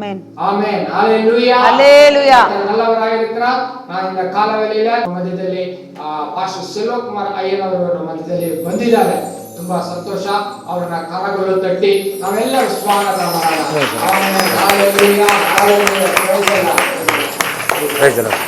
ஆமென். ஆமென். ஹalleluya. ஹalleluya. நல்லவராக இருக்கிறார். நான் இந்த ಕಾಲವೇಳೆಯಲ್ಲಿ ಮಧ್ಯದಲ್ಲಿ ಪಾಸ್ಟರ್ ಸೆಲ್ವಕುಮಾರ್ ಅಯ್ಯನವರು ನಮ್ಮ ಮಧ್ಯದಲ್ಲಿ ಬಂದಿದ್ದಾರೆ. ತುಂಬಾ ಸಂತೋಷ. ಅವರನ್ನ ಕರಗಳು ತಟ್ಟಿ ನಾವೆಲ್ಲರೂ ಸ್ವಾಗತ ಮಾಡೋಣ. ಆಮೆನ್. ಹalleluya. ಹalleluya. Praise the Lord.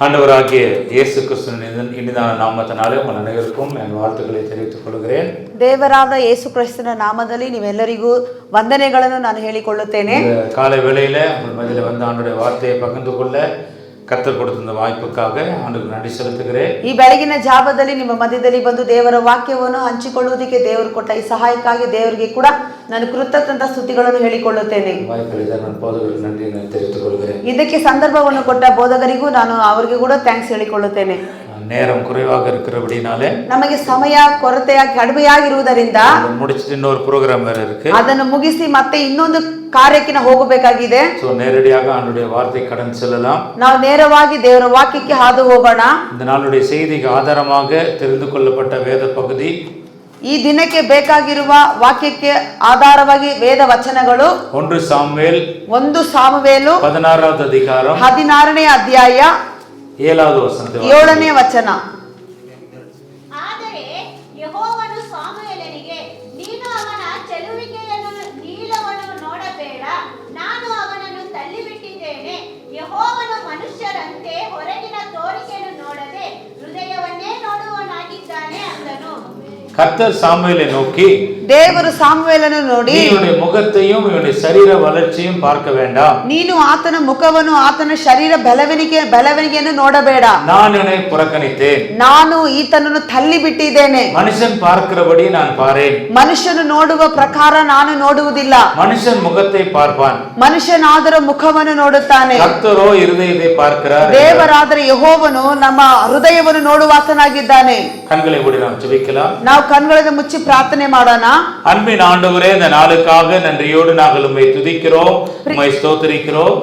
ஆண்டவராகிய இயேசு கிறிஸ்துவின் இனிதான நாமத்தினாலே உங்கள் அனைவருக்கும் என் வாழ்த்துக்களை தெரிவித்துக் கொள்கிறேன். ದೇವರಾದ ಯೇಸು ಕ್ರಿಸ್ತನ ನಾಮದಲ್ಲಿ ನೀವೆಲ್ಲರಿಗೂ ವಂದನೆಗಳನ್ನು ನಾನು ಹೇಳಿಕೊಳ್ಳುತ್ತೇನೆ. காலை வேளையில உங்கள் மத்தியில் வந்து ஆண்டவருடைய வார்த்தையை பகிர்ந்து கொள்ள கர்த்தர் கொடுத்த இந்த வாய்ப்புக்காக ஆண்டவருக்கு நன்றி செலுத்துகிறேன். ಈ ಬೆಳಗಿನ ಜಾವದಲ್ಲಿ ನಿಮ್ಮ ಮಧ್ಯದಲ್ಲಿ ಬಂದು ದೇವರ ವಾಕ್ಯವನ್ನು ಹಂಚಿಕೊಳ್ಳುವುದಕ್ಕೆ ದೇವರು ಕೊಟ್ಟ ಈ ಸಹಾಯಕ್ಕಾಗಿ ದೇವರಿಗೆ ಕೂಡ ನಾನು ಕೃತಜ್ಞತಾ ಸ್ತುತಿಗಳನ್ನು ಹೇಳಿಕೊಳ್ಳುತ್ತೇನೆ. வாய்ப்பளித்த நான் போதகருக்கு நன்றி தெரிவித்துக் கொள்கிறேன். ಇದಕ್ಕೆ ಸಂದರ್ಭವನ್ನು ಕೊಟ್ಟ ಬೋಧಕರಿಗೂ ನಾನು ಅವರಿಗೆ ಕೂಡ ಥ್ಯಾಂಕ್ಸ್ ಹೇಳಿಕೊಳ್ಳುತ್ತೇನೆ. நேரம் குறைவாக இருக்கிறபடினாலே ನಮಗೆ ಸಮಯ ಕೊರತೆಯಾಗಿ ಕಡಿಮೆಯಾಗಿರುವುದರಿಂದ முடிச்சிட்டு இன்னொரு ப்ரோகிராம் வேற இருக்கு. ಅದನ್ನು ಮುಗಿಸಿ ಮತ್ತೆ ಇನ್ನೊಂದು ಕಾರ್ಯಕ್ಕೆ ನಾವು ಹೋಗಬೇಕಾಗಿದೆ. சோ நேரடியாக ஆண்டவருடைய வார்த்தை கடந்து செல்லலாம். ನಾವು ನೇರವಾಗಿ ದೇವರ ವಾಕ್ಯಕ್ಕೆ ಹಾದು ಹೋಗೋಣ. இந்த நாளுடைய செய்திக்கு ஆதாரமாக தெரிந்து கொள்ளப்பட்ட வேத பகுதி ಈ ದಿನಕ್ಕೆ ಬೇಕಾಗಿರುವ ವಾಕ್ಯಕ್ಕೆ ಆಧಾರವಾಗಿ ವೇದ ವಚನಗಳು 1 ಸಾಮುವೇಲ್ 1 ಸಾಮುವೇಲು 16வது அதிகாரம் 16ನೇ ಅಧ್ಯಾಯ 7வது ವಚನ. 7ನೇ ವಚನ. ಆದರೆ ಯೆಹೋವನು ಸಾಮುವೇಲನಿಗೆ, ನೀನು ಅವನ ಚೆಲುವಿಕೆಯನ್ನು ನೀಲವನ್ನು ನೋಡಬೇಡ, ನಾನು ಅವನನ್ನು ತಳ್ಳಿಬಿಟ್ಟಿದ್ದೇನೆ. ಯೆಹೋವನು ಮನುಷ್ಯರಂತೆ ಹೊರಗಿನ ತೋರಿಕೆಯನ್ನು ನೋಡದೆ ಹೃದಯವನ್ನೇ ನೋಡುವವನಾಗಿದ್ದಾನೆ ಅಂದನು. கர்த்தர் சாமுவேலை நோக்கி, ದೇವರು ಸಾಮುವೇಲನನ್ನು ನೋಡಿ, இவனுடைய முகத்தையும் இவனுடைய சரீர வளர்ச்சியும் பார்க்க வேண்டாம். ನೀನು ಆತನ ಮುಖವನ್ನು ಆತನ ಶರೀರ ಬೆಳವಣಿಗೆಯನ್ನು ನೋಡಬೇಡ. நான் இவனை புறக்கணித்தேன். ನಾನು ಈತನನ್ನು ತಳ್ಳಿ ಬಿಟ್ಟಿದ್ದೇನೆ. மனுஷன் பார்க்கிறபடி நான் பாரேன். ಮನುಷ್ಯನು ನೋಡುವ ಪ್ರಕಾರ ನಾನು ನೋಡುವುದಿಲ್ಲ. மனுஷன் முகத்தை பார்ப்பான், ಮನುಷ್ಯನಾದರೂ ಮುಖವನ್ನು ನೋಡುತ್ತಾನೆ. கர்த்தரோ இருதயத்தை பார்க்கிறார். ದೇವರಾದರೆ ಯೆಹೋವನು ನಮ್ಮ ಹೃದಯವನ್ನು ನೋಡುವಾತನಾಗಿದ್ದಾನೆ. கண்களை மூடி நாம் ஜெபிக்கலாம். ನಾವು ಕಣ್ಣುಗಳನ್ನು ಮುಚ್ಚಿ ಪ್ರಾರ್ಥನೆ ಮಾಡೋಣ. அன்பின் ஆண்டவரே, இந்த நாளுக்காக நன்றியோடு நாங்கள் உம்மை துதிக்கிறோம், உம்மை ஸ்தோத்திரிக்கிறோம்.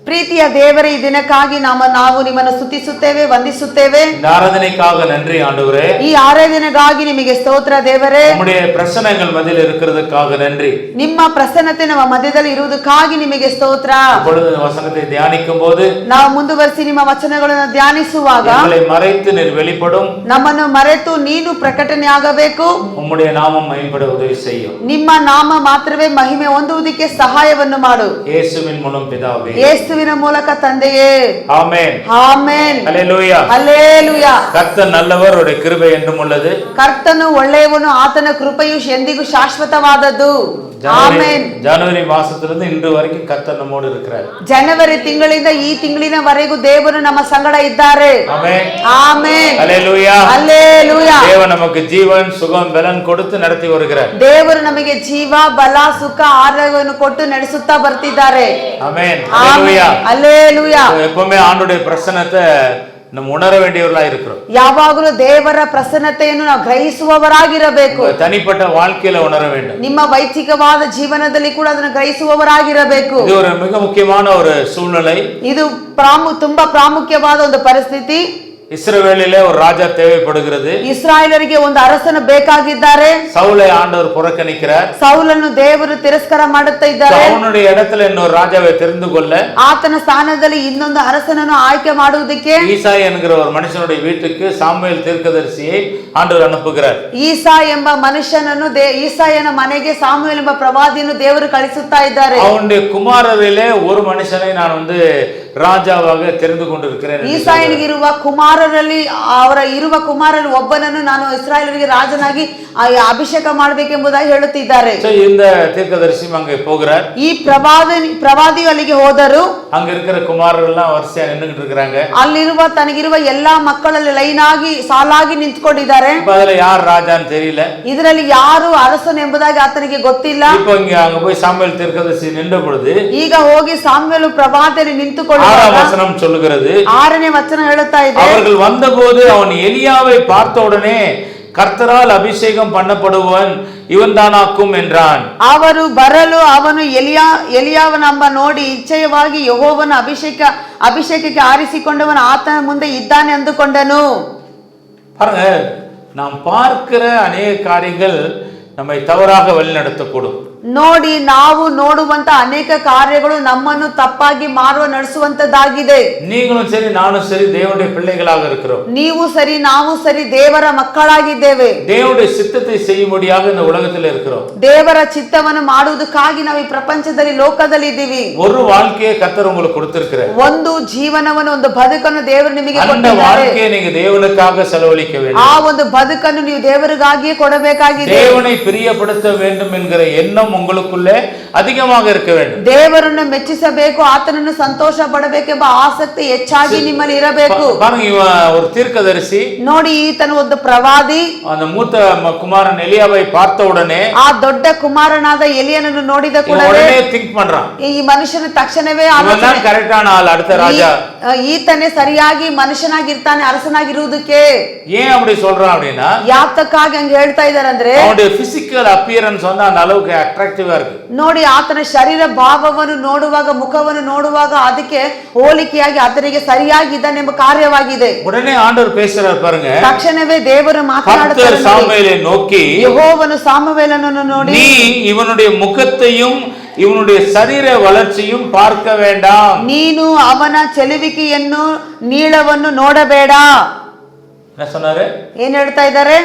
ಪ್ರೀತಿಯ ದೇವರೇ, ಈ ದಿನಕ್ಕಾಗಿ ನಾವು ನಿಮ್ಮನ್ನು ಸ್ತುತಿಸುತ್ತೇವೆ, ವಂದಿಸುತ್ತೇವೆ. இந்த ஆராதனைக்காக நன்றி ஆண்டவரே. ಈ ಆರಾಧನೆಗಾಗಿ ನಿಮಗೆ ಸ್ತೋತ್ರ ದೇವರೇ. உம்முடைய பிரசன்னங்கள் மத்தியில் இருக்கிறதுக்காக நன்றி. ನಿಮ್ಮ ಪ್ರಸನ್ನತೆ ನಮ್ಮ ಮಧ್ಯದಲ್ಲಿ ಇರುವುದಕ್ಕಾಗಿ ನಿಮಗೆ ಸ್ತೋತ್ರ. இப்பொழுது வசனத்தை தியானிக்கும் போது ನಾವು ಮುಂದುವರಿಸಿ ನಿಮ್ಮ ವಚನಗಳನ್ನು ಧ್ಯಾನಿಸುವಾಗ எங்களை மறைத்து நீர் வெளிப்படும், ನಮ್ಮನ್ನು ಮರೆತು ನೀನು ಪ್ರಕಟಣೆ ಆಗಬೇಕು. உம்முடைய நாமம் மகிமைப்பட உதவி செய்யும். ನಿಮ್ಮ ನಾಮ ಮಾತ್ರವೇ ಮಹಿಮೆ ಹೊಂದುವುದಕ್ಕೆ ಸಹಾಯವನ್ನು ಮಾಡು. இயேசுவின் மூலம் பிதாவே, ಯೇಸುವಿನ ಮೂಲಕ ತಂದೆಯೇ. ஆமென். ಆಮೆನ್. ஹல்லேலூயா. ಹಲ್ಲೇಲೂಯಾ. கர்த்தர் நல்லவர், அவருடைய கிருபை என்றும் உள்ளது. ಕರ್ತನು ಒಳ್ಳೆಯವನು, ಆತನ ಕೃಪೆಯು ಎಂದಿಗೂ ಶಾಶ್ವತವಾದದ್ದು. ಆಮೆನ್. ஜனவரி மாசத்திலிருந்து இன்று வரைக்கும் கர்த்தர் நம்மோடு இருக்கிறார். ಜನವರಿ ತಿಂಗಳಿಂದ ಈ ತಿಂಗಳಿನವರೆಗೂ ದೇವರು ನಮ್ಮ ಸಂಗಡ ಇದ್ದಾರೆ. ஆமென். ಆಮೆನ್. ஹல்லேலூயா. ಹಲ್ಲೇಲೂಯಾ. தேவன் நமக்கு ஜீவன், சுகம், பலன் கொடுத்து நடத்தி வருகிறார். ದೇವರು ನಮಗೆ ಜೀವ, ಬಲ, ಸುಖ, ಆರೋಗ್ಯವನ್ನು ಕೊಟ್ಟು ನಡೆಸುತ್ತಾ ಬರ್ತಿದ್ದಾರೆ. ஆமென். ಹಲ್ಲೇಲೂಯಾ. ಹಲ್ಲೇಲೂಯಾ. எப்பவுமே ஆண்டவருடைய பிரசன்னத்தை நம்ம உணர வேண்டியவர்களா இருக்கிறோம். ಯಾವಾಗಲೂ ದೇವರ ಪ್ರಸನ್ನತೆಯನ್ನು ನಾವು ಗ್ರಹಿಸುವವರಾಗಿರಬೇಕು. தனிப்பட்ட வாழ்க்கையில உணர வேண்டும். ನಿಮ್ಮ ವೈಯಕ್ತಿಕವಾದ ಜೀವನದಲ್ಲಿ ಕೂಡ ಅದನ್ನು ಗ್ರಹಿಸುವವರಾಗಿರಬೇಕು. இது ஒரு மிக முக்கியமான ஒரு சூழ்நிலை. ಇದು ತುಂಬಾ ಪ್ರಾಮುಖ್ಯವಾದ ಒಂದು ಪರಿಸ್ಥಿತಿ. இஸ்ரவேலிலே ஒரு ராஜா தேவைப்படுகிறது. ಇಸ್ರಾಯೇಲರಿಗೆ ಒಂದು ಅರಸನು ಬೇಕಾಗಿದ್ದಾರೆ. சவுலை ஆண்டவர் புறக்கணிக்கிறார். ಸೌಲನ್ನು ದೇವರು ತಿರಸ್ಕಾರ ಮಾಡುತ್ತಾ ಇದ್ದಾರೆ. அவனுடைய இடத்துல இன்னொரு ராஜாவை தெரிந்து கொள்ள ಆತನ ಸ್ಥಾನದಲ್ಲಿ ಇನ್ನೊಂದು ಅರಸನನ್ನು ಆಯ್ಕೆ ಮಾಡುವುದಕ್ಕೆ ஈசாய் என்கிற ஒரு மனுஷனுடைய வீட்டுக்கு சாமுவேல் தீர்க்கதரிசியை ஆண்டவர் அனுப்புகிறார். ಈಸಾ ಎಂಬ ಮನುಷ್ಯನನ್ನು ಈಸಾಯನ ಮನೆಗೆ ಸಾಮುವೇಲ್ ಎಂಬ ಪ್ರವಾದಿಯನ್ನು ದೇವರು ಕಳಿಸುತ್ತಾ ಇದ್ದಾರೆ. அவனுடைய குமாரரிலே ஒரு மனுஷனை நான் ರಾಜಾವಾಗ தெரிந்து கொண்டிருக்கிறேன். ಈಸಾಯನಿಗಿರುವ ಕುಮಾರರಲ್ಲಿ ಇರುವ ಕುಮಾರರಲ್ಲಿ ಒಬ್ಬನನ್ನು ನಾನು ಇಸ್ರಾಯೇಲರಿಗೆ ರಾಜನಾಗಿ ಅಭಿಷೇಕ ಮಾಡಬೇಕೆಂಬುದಾಗಿ ಹೇಳುತ್ತಿದ್ದಾರೆ. இந்த தீர்க்கதரிசி அங்கே போகிறார். ಈ ಪ್ರವಾದಿಯು ಅಲ್ಲಿಗೆ ಹೋದರು. அங்க இருக்கிற குமாரர்கள் எல்லாம் வரிசையா நின்னுகிட்டு இருக்காங்க. ಅಲ್ಲಿರುವ ತನಗಿರುವ ಎಲ್ಲಾ ಮಕ್ಕಳಲ್ಲಿ ಲೈನ್ ಆಗಿ ಸಾಲಾಗಿ ನಿಂತುಕೊಂಡಿದ್ದಾರೆ. ಅದರಲ್ಲಿ ಯಾರು ರಾಜಾன்னு தெரியல. ಇದರಲ್ಲಿ ಯಾರು ಅರಸನು ಎಂಬುದಾಗಿ ಆತನಿಗೆ ಗೊತ್ತಿಲ್ಲ. இப்போ இங்க அங்க போய் சாமுவேல் தீர்க்கதரிசி நின்ற பொழுது ಈಗ ಹೋಗಿ ಸಾಮುವೇಲ್ ಪ್ರವಾದಿಯಲ್ಲಿ ನಿಂತುಕೊಳ್ಳುವಾಗ 6ನೇ ವಚನ சொல்லுகிறது. 6ನೇ ವಚನ ಹೇಳುತ್ತಾ ಇದೆ, அவர்கள் வந்தபோது அவன் எலியாவை பார்த்த உடனே கர்த்தரால் அபிஷேகம் பண்ணப்படுவன் இவன் தானாக்கும் என்றான். ಅವರು ಬರಲು ಅವನು ಎಲಿಯಾವನೆಂಬ ನೋಡಿ ನಿಶ್ಚಯವಾಗಿ ಯೆಹೋವನ ಅಭಿಷೇಕಕ್ಕೆ ಆರಿಸಿಕೊಂಡವನು ಆತನ ಮುಂದೆ ಇದ್ದಾನೆ ಅಂದುಕೊಂಡನು. பாருங்க, நாம் பார்க்கிற அநேக காரியங்கள் நம்மை தவறாக வழிநடத்தக்கூடும். ನೋಡಿ, ನಾವು ನೋಡುವಂತ ಅನೇಕ ಕಾರ್ಯಗಳು ನಮ್ಮನ್ನು ತಪ್ಪಾಗಿ ನಡೆಸುವಂತದ್ದಾಗಿದೆ. நீங்களும் சரி நானும் சரி தேவனுடைய பிள்ளைகளாக இருக்கிறோம். ನೀವು ಸರಿ ನಾವು ಸರಿ ದೇವರ ಮಕ್ಕಳಾಗಿದ್ದೇವೆ. தேவனுடைய சித்தத்தை செய்யும்படியாக இந்த உலகத்தில் இருக்கிறோம். ದೇವರ ಚಿತ್ತವನ್ನು ಮಾಡುವುದಕ್ಕಾಗಿ ನಾವು ಈ ಪ್ರಪಂಚದಲ್ಲಿ ಲೋಕದಲ್ಲಿ ಇದ್ದೀವಿ. ஒரு வாழ்க்கையை கர்த்தர் உங்களுக்கு கொடுத்திருக்கிறார். ಒಂದು ಜೀವನವನ್ನು, ಒಂದು ಬದುಕನ್ನು ದೇವರು ನಿಮಗೆ அந்த ಕೊಟ್ಟಿದ್ದಾರೆ. வாழ்க்கையை நீங்க தேவனுக்காக செலவழிக்க வேண்டும். ಆ ಒಂದು ಬದುಕನ್ನು ನೀವು ದೇವರಿಗಾಗಿಯೇ ಕೊಡಬೇಕಾಗಿದೆ. தேவனை பிரியப்படுத்த வேண்டும் என்கிற எண்ணம் உங்களுக்குள்ளே அதிகமாக இருக்க வேண்டும். ದೇವರನ್ನು ಮೆಚ್ಚಿಸಬೇಕು, ಆತನನ್ನು ಸಂತೋಷ ಪಡಬೇಕೆಂಬ ಆಸಕ್ತಿ ಹೆಚ್ಚಾಗಿ ನಿಮ್ಮಲ್ಲಿ ಇರಬೇಕು. பாருங்க, ஒரு தீர்க்கதரிசி, ನೋಡಿ, ಈತನ ಒಂದು ಪ್ರವಾದಿ அந்த மூத்த குமாரன் எலியாவை பார்த்த உடனே ಆ ದೊಡ್ಡ ಕುಮಾರನಾದ ಎಲಿಯನನ್ನು ನೋಡಿದ ಕೂಡಲೇ உடனே திங்க் பண்றான், ಈ ಮನುಷ್ಯನ ತಕ್ಷಣವೇ இவன் தான் கரெக்டான ஆள், அடுத்த ராஜா. ಈತನೇ ಸರಿಯಾಗಿ ಮನುಷ್ಯನಾಗಿರ್ತಾನೆ ಅರಸನಾಗಿರುವುದಕ್ಕೆ. ஏன் அப்படி சொல்றான் அப்படின்னா, ಯಾತಕ್ಕಾಗಿ ಹಂಗೆ ಹೇಳ್ತಾ ಇದ್ದಾರೆ ಅಂದ್ರೆ, அவனுடைய பிசிக்கல் அப்பியரன்ஸ் வந்து அந்த அளவுக்கு அட்ராக்ಟಿವ್ இருக்கு. ನೋಡಿ, ಆತನ ಶರೀರ ಭಾವವನ್ನು ನೋಡುವಾಗ, ಮುಖವನ್ನು ನೋಡುವಾಗ ಅದಕ್ಕೆ ಹೋಲಿಕೆಯಾಗಿ ಆತನಿಗೆ ಸರಿಯಾಗಿದ್ದಾನೆ ಎಂಬ ಕಾರ್ಯವಾಗಿದೆ. உடனே ஆண்டவர் பேசுறார் பாருங்க, ತಕ್ಷಣವೇ ದೇವರು ಮಾತನಾಡುತ್ತಾರೆ. கர்த்தர் சாமுவேலை நோக்கி, ಯೆಹೋವನು ಸಾಮುವೇಲನನ್ನು ನೋಡಿ, நீ இவனுடைய முகத்தையும் இவனுடைய சரீர வளர்ச்சியும் பார்க்க வேண்டாம். ನೀನು ಅವನ ಚೆಲುವಿಕೆಯನ್ನು ನೀಳವನ್ನು ನೋಡಬೇಡ. என்ன சொன்னாரு? ಏನ್ ಹೇಳ್ತಾ ಇದ್ದಾರೆ?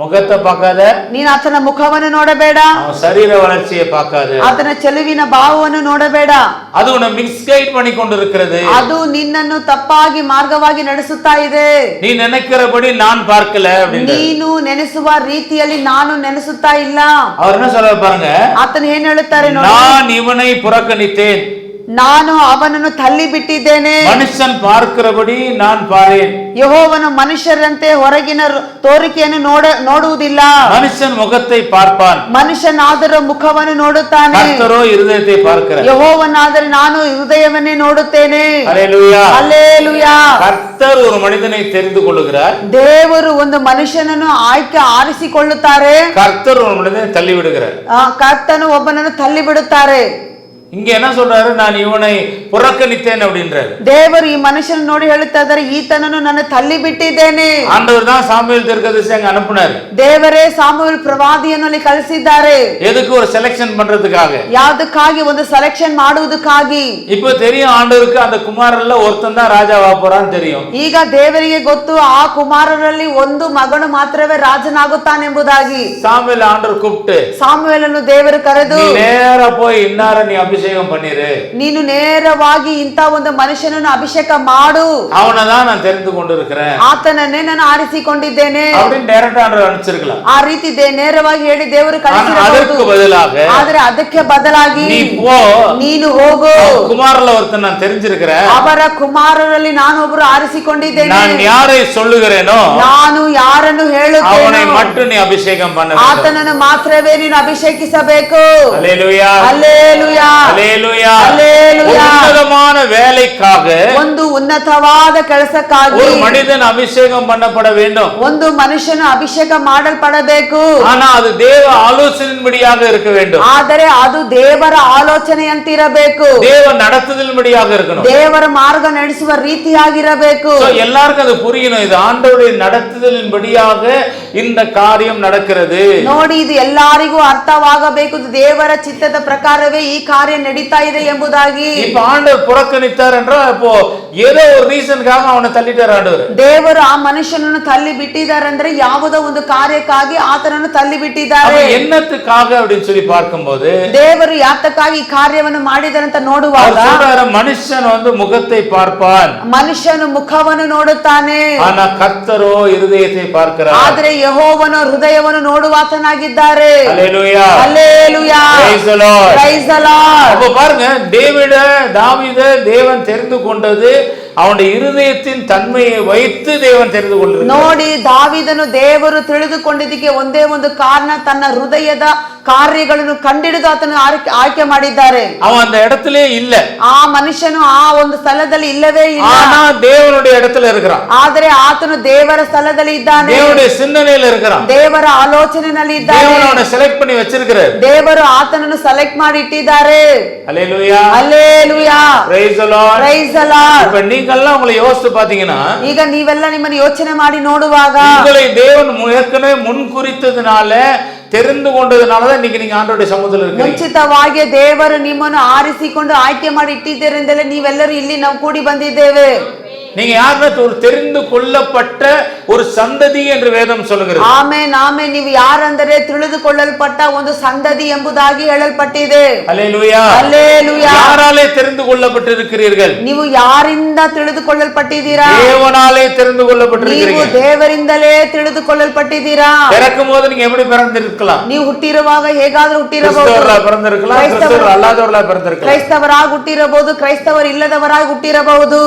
முகத்தை பார்க்காத, ನೀನು ಆತನ ಮುಖವನ್ನು ನೋಡಬೇಡ, அவன் சரீர வளர்ச்சியை பார்க்காத, ಆತನ ಚೆಲುವಿನ ಭಾವವನ್ನು ನೋಡಬೇಡ. அது உன்னை மிஸ்கைட் பண்ணி கொண்டிருக்கிறது. ಅದು ನಿನ್ನನ್ನು ತಪ್ಪಾಗಿ ಮಾರ್ಗವಾಗಿ ನಡೆಸುತ್ತಾ ಇದೆ. நீ நினைக்கிறபடி நான் பார்க்கல அப்படின்னு. ನೀನು ನೆನೆಸುವ ರೀತಿಯಲ್ಲಿ ನಾನು ನೆನೆಸುತ್ತಾ ಇಲ್ಲ. அவர் என்ன சொல்றாரு பாருங்க, ಆತನು ಏನ್ ಹೇಳುತ್ತಾರೆ ನೋಡಿ, நான் இவனை புறக்கணித்தேன், ನಾನು ಅವನನ್ನು ತಳ್ಳಿ ಬಿಟ್ಟಿದ್ದೇನೆ. மனுஷன் பார்க்கிறபடி நான் பாரேன். ಯೆಹೋವನು ಮನುಷ್ಯರಂತೆ ಹೊರಗಿನ ತೋರಿಕೆಯನ್ನು ನೋಡುವುದಿಲ್ಲ. மனுஷன் முகத்தை பார்ப்பான், ಮನುಷ್ಯನಾದರೂ ಮುಖವನ್ನು ನೋಡುತ್ತಾನೆ. கர்த்தரோ இருதயத்தை பார்க்கிறார். ಯೆಹೋವನಾದರೆ ನಾನು ಹೃದಯವನ್ನೇ ನೋಡುತ್ತೇನೆ. ஹல்லேலூயா, ಹಲ್ಲೇಲೂಯಾ. கர்த்தர் ஒரு மனிதனை தெரிந்து கொள்ளுகிறார், ದೇವರು ಒಂದು ಮನುಷ್ಯನನ್ನು ಆರಿಸಿಕೊಳ್ಳುತ್ತಾರೆ. கர்த்தர் ஒரு மனிதனை தள்ளி விடுகிறார். ಕರ್ತನು ಒಬ್ಬನನ್ನು ತಳ್ಳಿ ಬಿಡುತ್ತಾರೆ. இங்க என்ன சொல்றாரு, நான் இவனை புறக்கணித்தேன் அப்படின்றாரு. ದೇವರು ಈ ಮನುಷ್ಯನ ನೋಡಿ ಹೇಳುತ್ತಾ ಇದ್ದಾರೆ, ಈತನನ್ನು ನಾನು ತಳ್ಳಿ ಬಿಟ್ಟಿದ್ದೇನೆ. ஆண்டவர் தான் சாமுவேல் தீர்க்கதரிசி அங்க அனுப்புனாரு. ದೇವರೇ ಸಾಮುವೇಲ್ ಪ್ರವಾದಿಯನ್ನು ಅಲ್ಲಿ ಕಳಿಸಿದ್ದಾರೆ. எதுக்கு? ஒரு செலக்ஷன் பண்றதுக்காக. ಯಾವುದಕ್ಕಾಗಿ? ಒಂದು ಸೆಲೆಕ್ಷನ್ ಮಾಡುವುದಕ್ಕಾಗಿ. இப்போ தெரியும் ஆண்டவருக்கு அந்த குமாரன்ல ஒருத்தன் தான் ராஜாவா போறான்னு தெரியும். ಈಗ ದೇವರಿಗೆ ಗೊತ್ತು, ಆ ಕುಮಾರರಲ್ಲಿ ಒಂದು ಮಗನು ಮಾತ್ರವೇ ರಾಜನಾಗುತ್ತಾನೆಂಬುದಾಗಿ. சாமுவேல் ஆண்டவர் கூப்பிட்டு, ಸಾಮುವೇಲನ್ನು ದೇವರು ಕರೆದು, நீ நேரா போய் இன்னார நீ அபிஷேகம் பண்ணிரு, ನೀನು ನೇರವಾಗಿ ಇಂಥ ಒಂದು ಮನುಷ್ಯನನ್ನು ಅಭಿಷೇಕ ಮಾಡು, அவனை தான் நான் தெரிந்து கொண்டிருக்கிறேன் ಆತನನ್ನೇ ನಾನು ಆರಿಸಿಕೊಂಡಿದ್ದೇನೆ அப்படின்னு டைரக்டா ஆண்டவர் அனுப்பிச்சிருக்கலாம். ಆ ರೀತಿ ನೇರವಾಗಿ ಹೇಳಿ ದೇವರು அதற்கு ಕಳಿಸಿರಬಹುದು. பதிலாக ಆದ್ರೆ ಅದಕ್ಕೆ ಬದಲಾಗಿ, நீ போ, ನೀನು ಹೋಗು, குமாரன்ல ஒருத்தன் நான் தெரிஞ்சிருக்கிறேன், ಅವರ ಕುಮಾರರಲ್ಲಿ ನಾನೊಬ್ಬರು ಆರಿಸಿಕೊಂಡಿದ್ದೇನೆ, நான் யாரை சொல்லுகிறேனோ ನಾನು ಯಾರನ್ನು அவனை ಹೇಳುತ್ತೇನೋ மட்டும் நீ அபிஷேகம் பண்ண வேண்டும். ಆತನನ್ನು ಮಾತ್ರವೇ ನೀನು ಅಭಿಷೇಕಿಸಬೇಕು. ஹல்லேலூயா, ಹಲ್ಲೇಲೂಯಾ, ஹல்லேலூயா. ಹಲ್ಲೇಲೂಯಾ. உன்னதமான வேலைக்காக ಒಂದು ಉನ್ನತವಾದ ಕೆಲಸಕ್ಕಾಗಿ ஒரு மனிதன் அபிஷேகம் பண்ணப்பட வேண்டும். ಒಂದು ಮನುಷ್ಯನು ಅಭಿಷೇಕ ಮಾಡಲ್ಪಡಬೇಕು. ஆனா அது தேவ ஆலோசனையின்படியாக இருக்க வேண்டும். ಆದರೆ ಅದು ದೇವರ ಆಲೋಚನೆಯಂತಿರಬೇಕು. தேவ நடத்துதலின்படியாக இருக்கணும். ದೇವರ ಮಾರ್ಗ ನಡೆಸುವ ರೀತಿಯಾಗಿರಬೇಕು. So, எல்லாருக்கும் அது புரியணும், இது ஆண்டவருடைய நடத்துதலின்படியாக இந்த காரியம் நடக்கிறது. ನೋಡಿ, ಇದು ಎಲ್ಲರಿಗೂ ಅರ್ಥವಾಗಬೇಕು. ಇದು ದೇವರ ಚಿತ್ತದ ಪ್ರಕಾರವೇ ಈ ಕಾರ್ಯ ನಡೀತಾ ಇದೆ ಎಂಬುದಾಗಿ. இப்ப ஆண்டவர் புறக்கணித்தார் என்றால் இப்போ ஏதோ ஒரு ரீசனுக்காக அவனை தள்ளிட்டார் ஆண்டவர். ದೇವರು ಆ ಮನುಷ್ಯನನ್ನು ತಳ್ಳಿ ಬಿಟ್ಟಿದ್ದಾರೆ ಅಂದ್ರೆ ಯಾವುದೋ ಒಂದು ಕಾರ್ಯಕ್ಕಾಗಿ ಆತನನ್ನು ತಳ್ಳಿ ಬಿಟ್ಟಿದ್ದಾರೆ. என்னத்துக்காக அப்படின்னு சொல்லி பார்க்கும்போது ದೇವರು ಯಾತಕ್ಕಾಗಿ ಈ ಕಾರ್ಯವನ್ನು ಮಾಡಿದ್ದಾರೆ ಅಂತ ನೋಡುವಾಗ, மனுஷன் வந்து முகத்தை பார்ப்பான், ಮನುಷ್ಯನು ಮುಖವನ್ನು ನೋಡುತ್ತಾನೆ, ஆனா கர்த்தரோ இருதயத்தை பார்க்கிறார். ಆದ್ರೆ ಯೆಹೋವನು ಹೃದಯವನ್ನು ನೋಡುವಾತನಾಗಿದ್ದಾರೆ. ஹல்லேலூயா, hallelujah, praise the Lord. Praise the Lord. அப்ப பாருங்க, தாவீதை தேவன் தெரிந்து கொண்டது அவனுடைய இருதயத்தின் தன்மையை வைத்து தேவன் தெரிந்து கொள்கிறார். ನೋಡಿ ದಾವೀದನು ದೇವರು ತಿಳಿದುಕೊಂಡಿದ್ದಕ್ಕೆ ಒಂದೇ ಒಂದು ಕಾರಣ, ತನ್ನ ಹೃದಯದ ಕಾರ್ಯಗಳನ್ನು ಕಂಡಿಡಿದು ಆತನು ಆಯ್ಕೆ ಮಾಡಿದ್ದಾರೆ. அவன் அந்த இடத்திலே இல்ல, ಆ ಮನುಷ್ಯನು ಆ ಒಂದು ಸ್ಥಳದಲ್ಲಿ ಇಲ್ಲವೇ ಇಲ್ಲ, ஆனா தேவனுடைய இடத்துல இருக்கிறான். ಆದರೆ ಆತನು ದೇವರ ಸ್ಥಳದಲ್ಲಿ ಇದ್ದಾನೆ, தேவனுடைய சிந்தனையில இருக்கிறான், ದೇವರ ಆಲೋಚನೆಯಲ್ಲಿ ಇದ್ದಾನೆ, தேவன் அவனை செலக்ட் பண்ணி வச்சிருக்கிறார். ದೇವರು ಆತನನ್ನು ಸೆಲೆಕ್ಟ್ ಮಾಡಿ ಇಟ್ಟಿದ್ದಾರೆ. Hallelujah, hallelujah, praise the Lord, praise the Lord. இப்ப நீங்கெல்லாம் உங்களை யோசிச்சு பாத்தீங்கன்னா, ಈಗ ನೀವೆಲ್ಲ ನಿಮ್ಮನ್ನು ಯೋಚನೆ ಮಾಡಿ ನೋಡುವಾಗ, உங்களை தேவன் ஏற்கனவே முன் குறித்ததுனால தெரிந்து கொண்டதுனாலதான் இன்னைக்கு நீங்க ஆண்டவருடைய சமூகத்துல இருக்கீங்க. ಮುಂಚಿತವಾಗಿ ದೇವರು ನಿಮ್ಮನ್ನು ಆರಿಸಿಕೊಂಡು ಆಯ್ಕೆ ಮಾಡಿ ಇಟ್ಟಿದ್ದರಿಂದಲೇ ನೀವೆಲ್ಲರೂ ಇಲ್ಲಿ ನಾವು ಕೂಡಿ ಬಂದಿದ್ದೇವೆ. நீங்க யாருன்னா ஒரு தெரிந்து கொள்ளப்பட்ட ஒரு சந்ததி என்று வேதம் சொல்லுகிறது. Amen amen. ನೀವು ಯಾರಂದರೆ ತಿಳಿದುಕೊಳ್ಳಲ್ಪಟ್ಟ ಒಂದು ಸಂತತಿ ಎಂಬುದಾಗಿ ಹೇಳಲ್ಪಟ್ಟಿದೆ. அல்லேலூயா, ಹಲ್ಲೆಲೂಯಾ. யாராலே தெரிந்து கொள்ளப்பட்டிருக்கிறீர்கள்? ನೀವು ಯಾರಿಂದ ತಿಳಿದುಕೊಳ್ಳಲ್ಪಟ್ಟಿದ್ದೀರಾ? தேவனாலே தெரிந்து ನೀವು கொள்ளப்பட்டிருக்கிறீங்க. ದೇವರಿಂದಲೇ ತಿಳಿದುಕೊಳ್ಳಲ್ಪಟ್ಟಿದ್ದೀರಾ. பிறக்கும் போது நீங்க எப்படி பிறந்திருக்கலாம்? ನೀವು ಹುಟ್ಟಿರುವಾಗ ಹೇಗಾದ್ರೂ ಹುಟ್ಟಿರಬಹುದು, கிறிஸ்தவர்களா பிறந்திருக்கலாம், கிறிஸ்தவர் அல்லாதவர்களா பிறந்திருக்கலாம், ಕ್ರೈಸ್ತವರಾಗಿ ಹುಟ್ಟಿರಬಹುದು, ಕ್ರೈಸ್ತವರು ಇಲ್ಲದವರಾಗಿ ಹುಟ್ಟಿರಬಹುದು.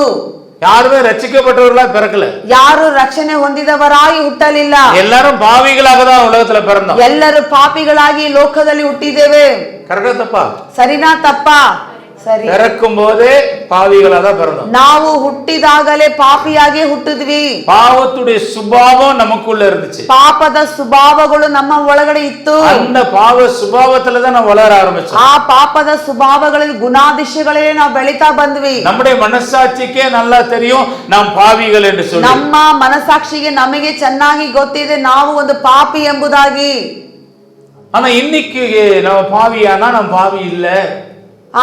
யாருமே ரட்சிக்கப்பட்டவர்களா பிறக்கல, ಯಾರು ರಕ್ಷಣೆ ಹೊಂದಿದವರಾಗಿ ಹುಟ್ಟಲಿಲ್ಲ. எல்லாரும் பாவிகளாக தான் உலகத்துல பிறந்தோம். ಎಲ್ಲರೂ ಪಾಪಿಗಳಾಗಿ ಲೋಕದಲ್ಲಿ ಹುಟ್ಟಿದ್ದೇವೆ. கரெக்டா தப்பா? ಸರಿನಾ ತಪ್ಪಾ? ಸರಿ. பிறக்கும் போதே பாவிகளா தான் பிறந்தோம். ನಾವು ಹುಟ್ಟಿದಾಗಲೇ ಪಾಪಿಯಾಗಿ ಹುಟ್ಟಿದ್ವಿ. பாவத்துடைய சுபாவம் நமக்குள்ள இருந்துச்சு. ಪಾಪದ ಸ್ವಭಾವಗಳು ನಮ್ಮ ಒಳಗಡೆ ಇತ್ತು. அந்த பாவ சுபாவத்துல தான் ನಾವು வளர ஆரம்பிச்சோம். ಆ ಪಾಪದ ಸ್ವಭಾವಗಳಲ್ಲಿ ಗುಣಾದಿಶಗಳೇ ನಾವು ಬೆಳೀತಾ ಬಂದ್ವಿ. நம்முடைய மனசாட்சிக்கே நல்லா தெரியும் நாம் பாவிகள் என்று சொல்லி. ನಮ್ಮ ಮನಸಾಕ್ಷಿಗೆ ನಮಗೆ ಚೆನ್ನಾಗಿ ಗೊತ್ತಿದೆ ನಾವು ಒಂದು ಪಾಪಿ ಎಂಬುದಾಗಿ. ஆனா இன்னைக்கு நம்ம பாவியானா நம்ம பாவி இல்ல.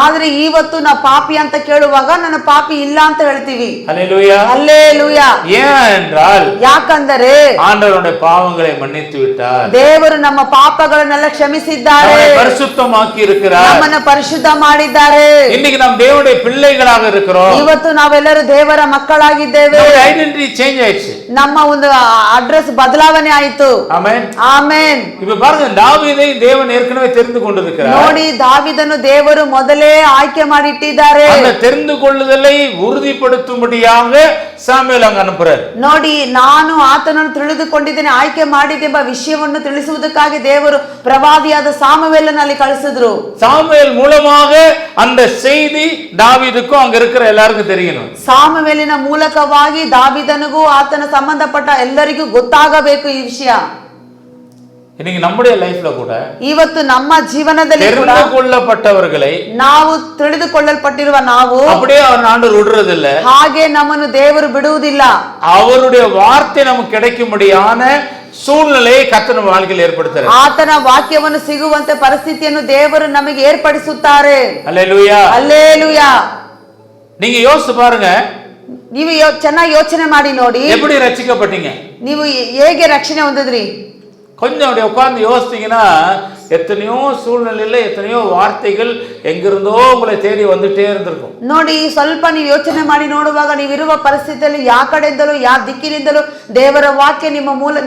ಆದ್ರೆ ಇವತ್ತು ನಾವು ಪಾಪಿ ಅಂತ ಕೇಳುವಾಗ ನನ್ನ ಪಾಪಿ ಇಲ್ಲ ಅಂತ ಹೇಳ್ತೀವಿ. அல்லேலூயா, ಹಲ್ಲೆಲೂಯಾ. ஏன் என்றால் ಯಾಕಂದರೆ ஆண்டவருடைய பாவங்களை மன்னித்து விட்டார். ದೇವರು ನಮ್ಮ ಪಾಪಗಳನ್ನೆಲ್ಲ ಕ್ಷಮಿಸಿದ್ದಾರೆ, நம்மை பரிசுத்தமாக்கி இருக்கிறார். ನಮ್ಮನ್ನ ಪರಿಶುದ್ಧ ಮಾಡಿದ್ದಾರೆ. இன்னைக்கு நாம் தேவனுடைய பிள்ளைகளாக இருக்கிறோம். ಇವತ್ತು ನಾವೆಲ್ಲರೂ ದೇವರ ಮಕ್ಕಳಾಗಿದ್ದೇವೆ. நம்முடைய ஐடென்டிட்டி சேஞ்ச் ஆயிடுச்சு. ನಮ್ಮ ಒಂದು ಅಡ್ರೆಸ್ ಬದಲಾವಣೆ ಆಯಿತು. ஆமென், ಆಮೆನ್. இப்ப பாருங்க, தாவீதை தேவன் ஏற்கனவே தெரிந்து கொண்டிருக்கிறார். ನೋಡಿ, ದಾವೀದನು ದೇವರು ಮೊದಲೇ ಆಯ್ಕೆ ಮಾಡಿಟ್ಟಿದ್ದಾರೆ. அந்த தெரிந்து கொள்ளுதலை உறுதிப்படுத்தும்படியாக சாமுவேಲ್ அங்க அனுப்புறார். ನೋಡಿ, ನಾನು ಆತನನ್ನು ತಿಳಿದುಕೊಂಡಿದ್ದೇನೆ, ಆಯ್ಕೆ ಮಾಡಿದೆಂಬ ವಿಷಯವನ್ನು ತಿಳಿಸುವುದಕ್ಕಾಗಿ ದೇವರು ಪ್ರವಾದಿಯಾದ ಸಾಮುವೇಲನನ್ನು ಅಲ್ಲಿ ಕಳಿಸಿದ್ರು. சாமுவேல் மூலமாக அந்த செய்தி தாவீதுக்கும் அங்க இருக்கிற எல்லாருக்கும் தெரியணும். ಸಾಮುವೇಲಿನ ಮೂಲಕವಾಗಿ ದಾವೀದನಿಗೂ ಆತನ ಸಂಬಂಧಪಟ್ಟ ಎಲ್ಲರಿಗೂ ಗೊತ್ತಾಗಬೇಕು ಈ ವಿಷಯ. இன்னைக்கு நம்முடைய லைஃப்ல கூட ಇವತ್ತು ನಮ್ಮ ಜೀವನದಲ್ಲಿ ಕೂಡ தெரிந்து கொள்ளப்பட்டவர்களை ನಾವು ತಿಳಿದುಕೊಳ್ಳಲ್ಪಟ್ಟಿರುವ ನಾವು அப்படியே அவர் ஆண்டவர் விடுறது இல்ல. ಹಾಗೆ ನಮ್ಮನ್ನು ದೇವರು ಬಿಡುವುದಿಲ್ಲ. அவருடைய வார்த்தை நமக்கு கிடைக்கும்படியான சூழ்நிலையை கர்த்தர் நம்ம வாழ்க்கையில் ஏற்படுத்துறார். ಆತನ ವಾಕ್ಯವನ್ನು ಸಿಗುವಂತೆ ಪರಿಸ್ಥಿತಿಯನ್ನು ದೇವರು ನಮಗೆ ಏರ್ಪಡಿಸುತ್ತಾರೆ. அல்லேலூயா, ಹಲ್ಲೆಲೂಯಾ. நீங்க யோசிச்சு பாருங்க, ನೀವು ಚೆನ್ನಾಗಿ ಯೋಚನೆ ಮಾಡಿ ನೋಡಿ, எப்படி ரட்சிக்கப்பட்டீங்க? ನೀವು ಹೇಗೆ ರಕ್ಷಣೆ ಹೊಂದಿದ್ರಿ? கொஞ்சம் அப்படி உட்கார்ந்து யோசித்தீங்கன்னா எத்தனையோ சூழ்நிலையில எத்தனையோ வார்த்தைகள் எங்கிருந்தோ உங்களை தேடி வந்துட்டே இருந்திருக்கும். ನೋಡಿ, ಸ್ವಲ್ಪ ನೀವು ಯೋಚನೆ ಮಾಡಿ ನೋಡುವಾಗ ನೀವಿರುವ ಪರಿಸ್ಥಿತಿಯಲ್ಲಿ ಯಾವ ಕಡೆಯಿಂದಲೂ ಯಾವ ದಿಕ್ಕಿನಿಂದಲೂ ದೇವರ ವಾಕ್ಯ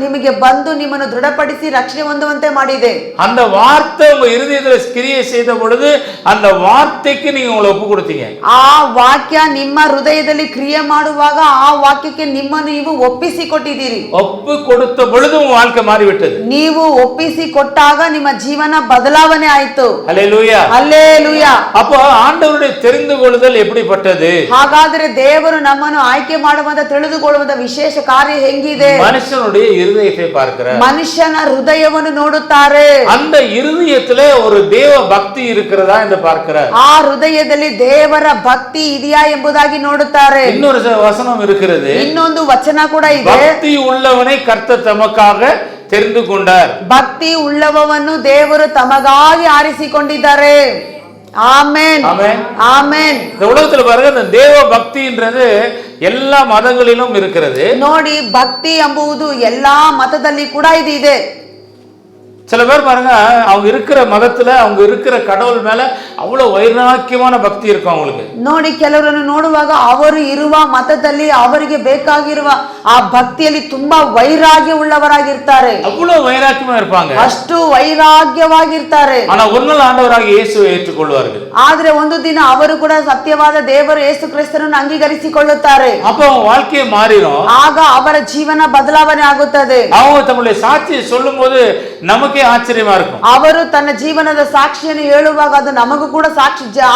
ನಿಮಗೆ ಬಂದು ನಿಮ್ಮನ್ನು ದೃಢಪಡಿಸಿ ರಕ್ಷಣೆ ಹೊಂದುವಂತೆ ಮಾಡಿದೆ. அந்த வார்த்தை உங்க இருதயத்துல கிரியை செய்த பொழுது அந்த வார்த்தைக்கு நீங்க உங்களை ஒப்பு கொடுத்தீங்க. ಆ ವಾಕ್ಯ ನಿಮ್ಮ ಹೃದಯದಲ್ಲಿ ಕ್ರಿಯೆ ಮಾಡುವಾಗ ಆ ವಾಕ್ಯಕ್ಕೆ ನಿಮ್ಮನ್ನು ನೀವು ಒಪ್ಪಿಸಿಕೊಟ್ಟಿದ್ದೀರಿ. ஒப்பு கொடுத்த பொழுது உங்க வாழ்க்கை மாறிவிட்டது. ನೀವು ಒಪ್ಪಿಸಿ ಕೊಟ್ಟಾಗ ನಿಮ್ಮ ಜೀವನ ಬದಲಾವಣೆ ಆಯಿತು. அல்லேலூயா, ಹಲ್ಲೆಲೂಯಾ. அப்போ ஆண்டவருடைய தெரிந்து கொள்ளுதல் எப்படிப்பட்டது? ಹಾಗಾದ್ರೆ ದೇವರು ನಮ್ಮನ್ನು ಆಯ್ಕೆ ಮಾಡುವಂತ ತಿಳಿದುಕೊಳ್ಳುವಂತ ವಿಶೇಷ ಕಾರ್ಯ ಹೆಂಗಿದೆ? மனுஷனுடைய இருதயத்தை பார்க்கிறார். ಮನುಷ್ಯನ ಹೃದಯವನ್ನು ನೋಡುತ್ತಾರೆ. அந்த இருதயத்துல ஒரு தேவ பக்தி இருக்கிறதா என்று பார்க்கிறார். ಆ ಹೃದಯದಲ್ಲಿ ದೇವರ ಭಕ್ತಿ ಇದೆಯಾ ಎಂಬುದಾಗಿ ನೋಡುತ್ತಾರೆ. இன்னொரு வசனம் இருக்கிறது, ಇನ್ನೊಂದು ವಚನ ಕೂಡ ಇದೆ, பக்தி உள்ளவனை கர்த்தர் தமக்காக தெரிந்து கொண்டார். ಭಕ್ತಿ ಉಳ್ಳವವನ್ನು ದೇವರು ತಮಗಾಗಿ ಆರಿಸಿಕೊಂಡಿದ್ದಾರೆ. ಆಮೆನ್, ஆமென், ಆಮೆನ್. இந்த உலகத்துல பாருங்க, இந்த தேவ பக்தின்றது எல்லா மதங்களிலும் இருக்கிறது. ನೋಡಿ, ಭಕ್ತಿ ಎಂಬುದು ಎಲ್ಲಾ ಮತದಲ್ಲಿ ಕೂಡ ಇದೆ. சில பேர் பாருங்க, அவங்க இருக்கிற மதத்துல அவங்க இருக்கிற கடவுள் மேல அவ்வளவு வைராக்கியமான பக்தி இருக்கும் அவங்களுக்கு. ನೋಡಿ, ಕೆಲವರನ್ನು ನೋಡುವಾಗ ಅವರು ಇರುವ ಮತದಲ್ಲಿ ಅವರಿಗೆ ಬೇಕಾಗಿರುವ ಆ ಭಕ್ತಿಯಲ್ಲಿ ತುಂಬಾ ವೈರಾಗ್ಯ ಉಳ್ಳವರಾಗಿರ್ತಾರೆ. அவ்வளவு வைராக்கியமா இருப்பாங்க. ಅಷ್ಟು ವೈರಾಗ್ಯವಾಗಿರ್ತಾರೆ. ஆனா ஒரு நாள் ஆண்டவராக இயேசுவை ஏற்றுக்கொள்வார்கள். ಆದ್ರೆ ಒಂದು ದಿನ ಅವರು ಕೂಡ ಸತ್ಯವಾದ ದೇವರು ಯೇಸು ಕ್ರಿಸ್ತನನ್ನು ಅಂಗೀಕರಿಸಿಕೊಳ್ಳುತ್ತಾರೆ. அப்ப அவங்க வாழ்க்கையை மாறிடும். ಆಗ ಅವರ ಜೀವನ ಬದಲಾವಣೆ ಆಗುತ್ತದೆ. அவங்க தம்முடைய சாட்சியை சொல்லும் போது நமக்கே ஆச்சரியமா இருக்கும். ಅವರು ತನ್ನ ಜೀವನದ ಸಾಕ್ಷಿಯನ್ನು ಹೇಳುವಾಗ ಅದು ನಮಗೂ ಕೂಡ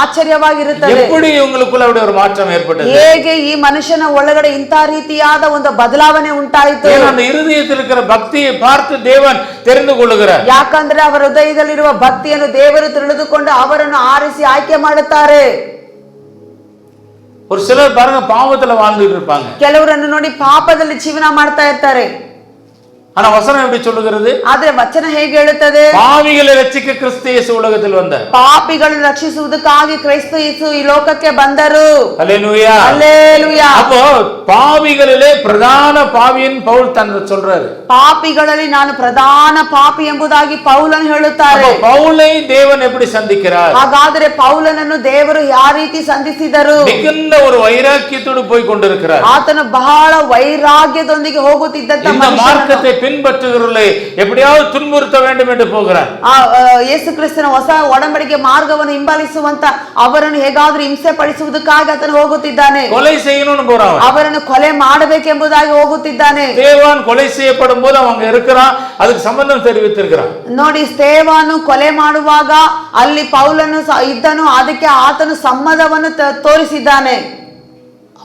ಆಶ್ಚರ್ಯವಾಗಿರುತ್ತದೆ. எப்படி இவங்களுக்குள்ள அப்படி ஒரு மாற்றம் ஏற்பட்டது? ಹೇಗೆ ಈ ಮನುಷ್ಯನ ಒಳಗಡೆ ಇಂಥ ರೀತಿಯಾದ ಒಂದು ಬದಲಾವಣೆ ಉಂಟಾಯಿತು? அந்த இருதயத்தில் இருக்கிற பக்தியை பார்த்து தேவன் தெரிந்து கொள்ளுகிறார். ಯಾಕಂದ್ರೆ ಅವರ ಹೃದಯದಲ್ಲಿರುವ ಭಕ್ತಿಯನ್ನು ದೇವರು ತಿಳಿದುಕೊಂಡು ಅವರನ್ನು ಆರಿಸಿ ಆಯ್ಕೆ ಮಾಡುತ್ತಾರೆ. ஒரு சிலர் பாருங்க பாவத்துல வாழ்ந்துட்டு இருப்பாங்க. ಕೆಲವರನ್ನು ನೋಡಿ ಪಾಪದಲ್ಲಿ ಜೀವನ ಮಾಡ್ತಾ ಇರ್ತಾರೆ. ஆனா வசனம் எப்படி சொல்லுகிறது? ಆದ್ರೆ ವಚನ ಹೇಗೆ ಹೇಳುತ್ತದೆ? பாவிகளை ரட்சிக்க கிறிஸ்து இயேசு உலகத்தில் வந்தார். ಪಾಪಿಗಳನ್ನು ರಕ್ಷಿಸುವುದಕ್ಕಾಗಿ ಕ್ರಿಸ್ತ ಯೇಸು ಈ ಲೋಕಕ್ಕೆ ಬಂದರು. ஹல்லேலூயா, ஹல்லேலூயா. அப்போ பாவிகளிலே பிரதான பாவியின் பவுல் தன்னை சொல்றாரு. ಪಾಪಿಗಳಲ್ಲಿ ನಾನು ಪ್ರಧಾನ ಪಾಪಿ ಎಂಬುದಾಗಿ ಪೌಲನು ಹೇಳುತ್ತಾರೆ. பவுலை தேவன் எப்படி சந்திக்கிறார்? ಹಾಗಾದರೆ ಪೌಲನನ್ನು ದೇವರು ಯಾವ ರೀತಿ ಸಂಧಿಸಿದರು? மிகுந்த ஒரு வைராக்கியத்தோடு போய் கொண்டிருக்கிறார். ಆತನು ಬಹಳ ವೈರಾಗ್ಯದೊಂದಿಗೆ ಹೋಗುತ್ತಿದ್ದಂತ இந்த மார்க்கத்தை பின்பற்றுகிறவர்களை எப்படியாவது துன்புறுத்த வேண்டும் என்று போகிறார். ಯೇಸು ಕ್ರಿಸ್ತನ ಹೊಸ ಒಡಂಬಡಿಕೆ ಮಾರ್ಗವನ್ನು ಹಿಂಬಾಲಿಸುವಂತ ಅವರನ್ನು ಹೇಗಾದ್ರೂ ಹಿಂಸೆ ಪಡಿಸುವುದಕ್ಕಾಗಿ ಆತನು ಹೋಗುತ್ತಿದ್ದಾನೆ. கொலை செய்யணும்னு போறான். ಅವರನ್ನು ಕೊಲೆ ಮಾಡಬೇಕೆಂಬುದಾಗಿ ಹೋಗುತ್ತಿದ್ದಾನೆ. தேவான் கொலை செய்யப்படும் போது அவங்க இருக்கிறான், அதுக்கு சம்பந்தம் தெரிவித்திருக்கிறான். ನೋಡಿ, ಸ್ಟೇವಾನು ಕೊಲೆ ಮಾಡುವಾಗ ಅಲ್ಲಿ ಪೌಲನು ಇದ್ದನು, ಅದಕ್ಕೆ ಆತನು ಸಮ್ಮತವನ್ನು ತೋರಿಸಿದ್ದಾನೆ.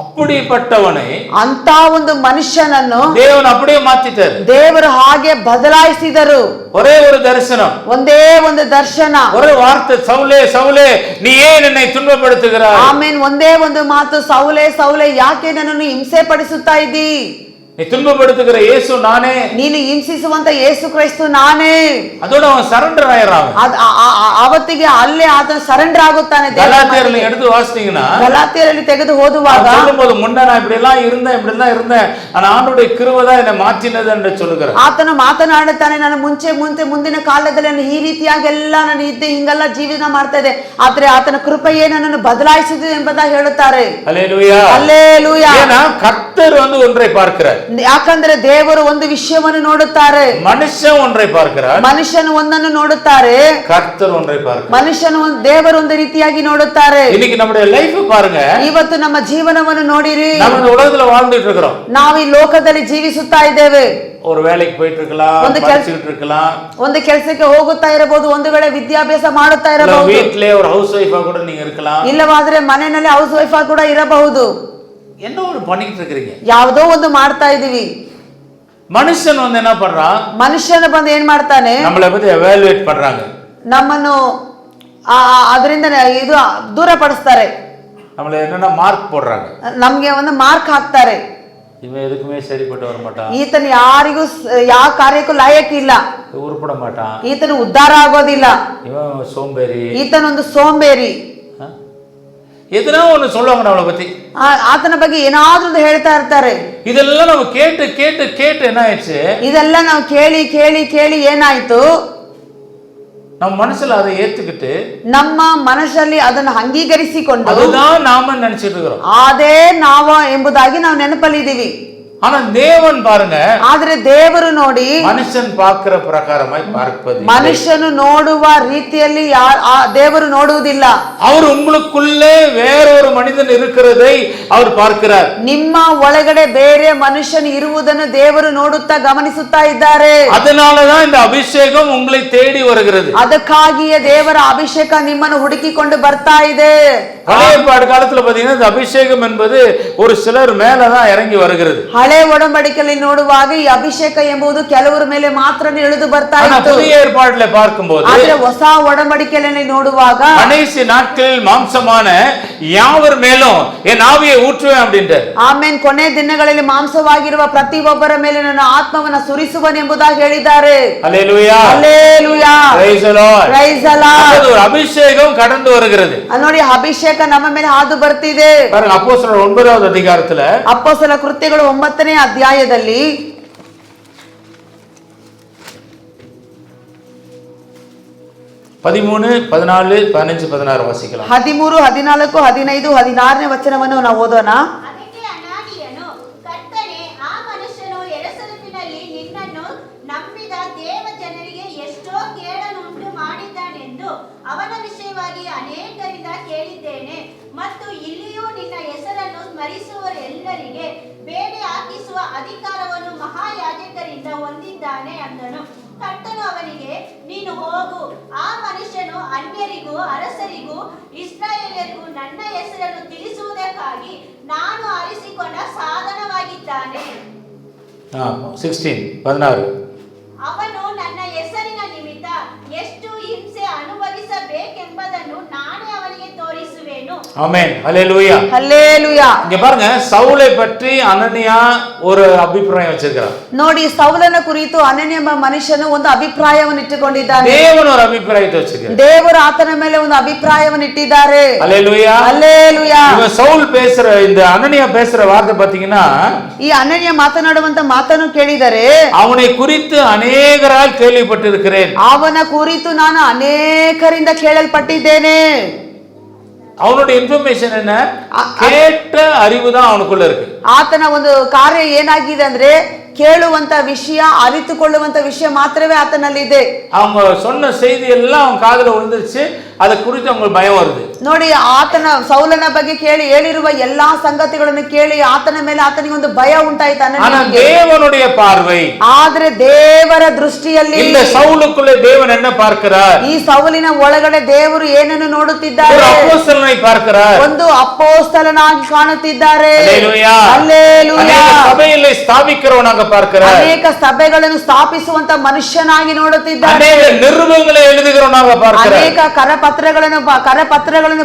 அப்படிப்பட்டவனை ಅಂತ ಒಂದು ಮನುಷ್ಯನನ್ನು தேவன் அப்படியே மாத்திட்டார். ದೇವರು ಹಾಗೆ ಬದಲಾಯಿಸಿದರು. ஒரே ஒரு தரிசனம், ಒಂದೇ ಒಂದು ದರ್ಶನ, ஒரு வார்த்தை, சவுலே சவுலே நீ ஏன் என்னை துன்பப்படுத்துகிறாய்? ಆಮೇನ್ ಒಂದೇ ಒಂದು ಮಾತು, ಸೌಲೆ ಸೌಲೆ ಯಾಕೆ ನನ್ನನ್ನು ಹಿಂಸೆ ಪಡಿಸುತ್ತಾ ಇದ್ದೀ? நீ துன்பப்படுத்துகிற இயேசு நானே, ನೀನು ಹಿಂಸಿಸುವಂತ ಯೇಸು ಕ್ರಿಸ್ತ ನಾನೇ. அதோட அவன் சரண்டர் ஆயிரான். ಅವತ್ತಿಗೆ ಅಲ್ಲೇ ಆತನು ಸರೆಂಡರ್ ಆಗುತ್ತಾನೆ. கலாத்தியர்ல எடுத்து வாசித்தீங்கன்னா, ಗಲಾತ್ಯರಲ್ಲಿ ತೆಗೆದು ಓದುವಾಗ சொல்லும்போது முன்ன நான் இப்படி எல்லாம் இருந்தேன், ஆனா ஆண்டவருடைய கிருபை தான் என்னை மாற்றினது என்று சொல்லுகிறார். ಆತನು ಮಾತನಾಡುತ್ತಾನೆ, ನಾನು ಮುಂದಿನ ಕಾಲದಲ್ಲಿ ನಾನು ಈ ರೀತಿಯಾಗಿ ಎಲ್ಲ ನಾನು ಇದ್ದೆ, ಹಿಂಗೆಲ್ಲ ಜೀವನ ಮಾಡ್ತಾ ಇದ್ದೆ, ಆದ್ರೆ ಆತನ ಕೃಪೆಯೇ ನನ್ನನ್ನು ಬದಲಾಯಿಸಿದೆ ಎಂಬುದಾಗಿ ಹೇಳುತ್ತಾರೆ. ஹல்லேலூயா, ஹல்லேலூயா. ஏன்னா கர்த்தர் ஒன்றை பார்க்கிறார். ಯಾಕಂದ್ರೆ ದೇವರು ಒಂದು ವಿಷಯವನ್ನು ನೋಡುತ್ತಾರೆ, ಮನುಷ್ಯன் ஒன்றை பார்க்கிறார். ಮನುಷ್ಯನು ಒಂದನ್ನು ನೋಡುತ್ತಾರೆ, கர்த்தர் ஒன்றை பார்க்கிறார். ಮನುಷ್ಯನು ದೇವರು ಒಂದು ರೀತಿಯಾಗಿ ನೋಡುತ್ತಾರೆ. இன்னைக்கு நம்முடைய லைஃப் பாருங்க, ಇವತ್ತು ನಮ್ಮ ಜೀವನವನ್ನು ನೋಡಿರಿ. நம்ம இந்த உலகத்துல வாழ்ந்துட்டு இருக்கிறோம். ನಾವು ಈ ಲೋಕದಲ್ಲಿ ಜೀವಿಸುತ್ತಾ ಇದ್ದೇವೆ. ஒரு வேலைக்கு போயிட்டு இருக்கலாம், படிச்சிட்டு இருக்கலாம், ಒಂದು ಕೆಲಸಕ್ಕೆ ಹೋಗುತ್ತಾ ಇರಬಹುದು, ಒಂದು ವೇಳೆ ವಿದ್ಯಾಭ್ಯಾಸ ಮಾಡುತ್ತಾ ಇರಬಹುದು, வீட்டிலே ஒரு ஹவுஸ் வைஃபா கூட நீங்க இருக்கலாம், ಇಲ್ಲವಾದ್ರೆ ಮನೆಯಲ್ಲಿ ಹೌಸ್ ವೈಫ್ ಕೂಡ ಇರಬಹುದು. என்ன ஒரு பண்ணிட்டு இருக்கீங்க? ಯಾವುದೋ ಒಂದು ಮಾಡ್ತಾ ಇದೀವಿ. மனுஷன் என்ன பண்றான்? ಮನುಷ್ಯನ ಬಂದು ಏನ್ ಮಾಡ್ತಾನೆ? நம்மளை பத்தி எவாலுவேட் பண்றாங்க, ನಮ್ಮನ್ನು ಅದರಿಂದ ಇದು ದೂರಪಡಿಸ್ತಾರೆ, நம்மள என்னன்னா ಮಾರ್ಕ್ போடுறாங்க, ನಮ್ಗೆ ಒಂದು ಮಾರ್ಕ್ ಹಾಕ್ತಾರೆ. இவன் எதுக்குமே சரிப்பட்டு வர மாட்டான், ಈತನು ಯಾರಿಗೂ ಯಾವ ಕಾರ್ಯಕ್ಕೂ ಲಾಯಕ್ ಇಲ್ಲ, உருப்பட மாட்டான், ಈತನು ಉದ್ಧಾರ ಆಗೋದಿಲ್ಲ, இவன் சோம்பேறி, ಈತನೊಂದು ಸೋಂಬೇರಿ, எதுனா ஒண்ணு சொல்லுவாங்க நம்மளை பத்தி, ಆತನ ಬಗ್ಗೆ ಏನಾದ್ರೂ ಹೇಳ್ತಾ ಇರ್ತಾರೆ. இதெல்லாம் நம்ம கேட்டு கேட்டு கேட்டு என்ன ஆயிடுச்சு? ಇದೆಲ್ಲ ನಾವು ಕೇಳಿ ಕೇಳಿ ಕೇಳಿ ಏನಾಯ್ತು? நம்ம மனசுல அதை ஏத்துக்கிட்டு ನಮ್ಮ ಮನಸ್ಸಲ್ಲಿ ಅದನ್ನು ಅಂಗೀಕರಿಸಿಕೊಂಡು அதுதான் நாம நினைச்சிட்டு இருக்கிறோம். ಅದೇ ನಾವ ಎಂಬುದಾಗಿ ನಾವು ನೆನಪಲ್ಲಿದ್ದೀವಿ. ஆனா தேவன் பாருங்க, ಆದ್ರೆ ದೇವರು ನೋಡಿ, மனுஷன் பார்க்கிற பிரகாரமாய் பார்ப்பது, ಮನುಷ್ಯನು ನೋಡುವ ರೀತಿಯಲ್ಲಿ ದೇವರು ನೋಡುವುದಿಲ್ಲ. அவர் உங்களுக்குள்ளே வேறொரு மனிதன் இருக்கிறதை அவர் பார்க்கிறார். ನಿಮ್ಮ ಒಳಗಡೆ ಬೇರೆ ಮನುಷ್ಯನು ಇರುವುದನ್ನು ದೇವರು ನೋಡುತ್ತಾ ಗಮನಿಸುತ್ತಾ ಇದ್ದಾರೆ. அதனாலதான் இந்த அபிஷேகம் உங்களை தேடி வருகிறது. ಅದಕ್ಕಾಗಿಯೇ ದೇವರ ಅಭಿಷೇಕ ನಿಮ್ಮನ್ನು ಹುಡುಕಿಕೊಂಡು ಬರ್ತಾ ಇದೆ. பழைய ஏற்பாடு காலத்துல பாத்தீங்கன்னா இந்த அபிஷேகம் என்பது ஒரு சிலர் மேலதான் இறங்கி வருகிறது. ಹಳೆ ಒಡಂಬಡಿಕೆಯಲ್ಲಿ ನೋಡುವಾಗ ಈ ಅಭಿಷೇಕ ಎಂಬುದು ಕೆಲವರ ಮೇಲೆ ಮಾತ್ರ ಇಳಿದು ಬರ್ತಾ ಇತ್ತು. புதிய ஏற்பாடுல பார்க்கும்போது, ಆದ್ರೆ ಹೊಸ ಒಡಂಬಡಿಕೆಯಲ್ಲಿ ನೋಡುವಾಗ கடைசி நாட்களில் மாம்சமான யாவர் மேலும் என் ஆவியை ஊற்றுவேன் அப்படின்ட்டு, ಆಮೇನ್ ಕೊನೆ ದಿನಗಳಲ್ಲಿ ಮಾಂಸವಾಗಿರುವ ಪ್ರತಿಯೊಬ್ಬರ ಮೇಲೆ ನನ್ನ ಆತ್ಮವನ್ನ ಸುರಿಸುವನೆಂಬುದಾಗಿ ಹೇಳಿದ್ದಾರೆ. Hallelujah, hallelujah, praise the Lord. Praise the Lord. ஒரு அபிஷேகம் கடந்து வருகிறது. ನೋಡಿ, ಅಭಿಷೇಕ ನಮ್ಮ ಮೇಲೆ ಹಾದು ಬರ್ತಿದೆ. பாருங்க, அப்போஸ்தலர் 9வது அதிகாரத்துல, ಅಪೊಸ್ತಲ ಕೃತ್ಯಗಳು 9ನೇ ಅಧ್ಯಾಯದಲ್ಲಿ 13, 14, 15, 16 ವಾಸಿக்கலாம். 13, 14, 15, 16ನೇ ವಚನವನ್ನು ನಾವು ಓದೋಣ. ಅದಕ್ಕೆ ಅನಾನಿಯನು, ಕರ್ತನೇ, ಆ ಮನುಷ್ಯನು ಯೆರೂಸಲೇಮಿನಲ್ಲಿ ನಿನ್ನನ್ನು ನಂಬಿದ ದೇವ ಜನರಿಗೆ ಎಷ್ಟೋ ಕೇಡನ್ನುಂಟು ಮಾಡಿದ್ದಾನೆಂದು ಅವನ ವಿಷಯವಾಗಿ ಅನೇಕರಿಂದ ಕೇಳಿದ್ದೇನೆ. ಮತ್ತು ಇಲ್ಲಿಯೂ ನಿನ್ನ ಹೆಸರನ್ನು ಸ್ಮರಿಸುವವರೆಲ್ಲರಿಗೆ ಬೇಡಿ ಹಾಕಿಸುವ ಅಧಿಕಾರವನ್ನು ಮಹಾಯಾಜಕರಿಂದ ಹೊಂದಿದ್ದಾನೆ ಅಂದನು. ಕರ್ತನು ಅವನಿಗೆ, ನೀನು ಹೋಗು, ಆ ಮನುಷ್ಯನು ಅನ್ಯರಿಗೂ ಅರಸರಿಗೂ ಇಸ್ರಾಯೇಲ್ಯರಿಗೂ ನನ್ನ ಹೆಸರನ್ನು ತಿಳಿಸುವುದಕ್ಕಾಗಿ ನಾನು ಆರಿಸಿಕೊಂಡ ಸಾಧನವಾಗಿದ್ದಾನೆ. 16. ಅವನು ನನ್ನ ಹೆಸರಿನ ನಿಮಿತ್ತ ಎಷ್ಟು ಹಿಂಸೆ ಅನುಭವಿಸಬೇಕೆಂಬುದನ್ನು ನಾನೇ ಅವನಿಗೆ ತೋರಿಸುವೆನು. ஆமென். ஹல்லேலூயா. ಹಲ್ಲೇಲೂಯಾ. இங்க பாருங்க, சவுலை பற்றி அனனியா ஒரு அபிப்பிராயம் வச்சிருக்கிறார். ನೋಡಿ, ಸೌಲನ ಕುರಿತು ಅನನ್ಯ ಎಂಬ ಮನುಷ್ಯನು ಒಂದು ಅಭಿಪ್ರಾಯವನ್ನು ಇಟ್ಟುಕೊಂಡಿದ್ದಾನೆ. தேவன் ஒரு அபிப்பிராயத்தை வச்சிருக்கார். ದೇವರು ಆತನ ಮೇಲೆ ಒಂದು ಅಭಿಪ್ರಾಯವನ್ನು ಇಟ್ಟಿದ್ದಾರೆ. ஹல்லேலூயா. ಹಲ್ಲೇಲೂಯಾ. இவன் சவுல் பேசுற இந்த அனனியா பேசுற வார்த்தை பாத்தீங்கன்னா, ಈ ಅನನ್ಯ ಮಾತನಾಡುವಂತ ಮಾತನ್ನು ಕೇಳಿದರೆ, அவனை குறித்து அநேகரால் கேள்விப்பட்டிருக்கிறேன். ಅವನ ಕುರಿತು ನಾನು ಅನೇಕರಿಂದ ಕೇಳಲ್ಪಟ್ಟಿದ್ದೇನೆ. அவனுடைய இன்ஃபர்மேஷன் என்ன? கேட்ட அறிவு தான் அவனுக்குள்ள இருக்கு. ಆತನ ಒಂದು ಕಾರ್ಯ ಏನಾಗಿದೆ ಅಂದ್ರೆ, ಕೇಳುವಂತ ವಿಷಯ, ಅರಿತುಕೊಳ್ಳುವಂತ ವಿಷಯ ಮಾತ್ರವೇ ಆತನಲ್ಲಿದೆ. அவங்க சொன்ன செய்தி எல்லாம் அவன் காதுல விழுந்துருச்சு. அதை குறித்து அவங்களுக்கு பயம் வருது. ನೋಡಿ, ಆತನ ಸೌಲನ ಬಗ್ಗೆ ಕೇಳಿ ಹೇಳಿರುವ ಎಲ್ಲಾ ಸಂಗತಿಗಳನ್ನು ಕೇಳಿ ಆತನ ಮೇಲೆ ಆತನಿಗೆ ಒಂದು ಭಯ ಉಂಟಾಯ್ತು. ஆனா தேவனுடைய பார்வை, ಆದ್ರೆ ದೇವರ ದೃಷ್ಟಿಯಲ್ಲಿ இந்த சவுலுக்குள்ளே தேவன் என்ன பார்க்கிறார்? ಈ ಸೌಲಿನ ಒಳಗಡೆ ದೇವರು ಏನನ್ನು ನೋಡುತ್ತಿದ್ದಾರೆ? ஒரு அப்போஸ்தலனை பார்க்கிறார். ಒಂದು ಅಪೊಸ್ತಲನಾಗಿ ಕಾಣುತ್ತಿದ್ದಾರೆ. ஹல்லேலூயா. ಹಲ್ಲೇಲೂಯಾ. அநேக சபைகளை ஸ்தாபிக்கிறவனாக பார்க்கிறார். ಅನೇಕ ಸಭೆಗಳನ್ನು ಸ್ಥಾಪಿಸುವಂತ ಮನುಷ್ಯನಾಗಿ ನೋಡುತ್ತಿದ್ದಾರೆ. அநேக நிருபங்களை எழுதுகிறவனாக பார்க்கிறார். ಅನೇಕ ಕರಪತ್ರಗಳನ್ನು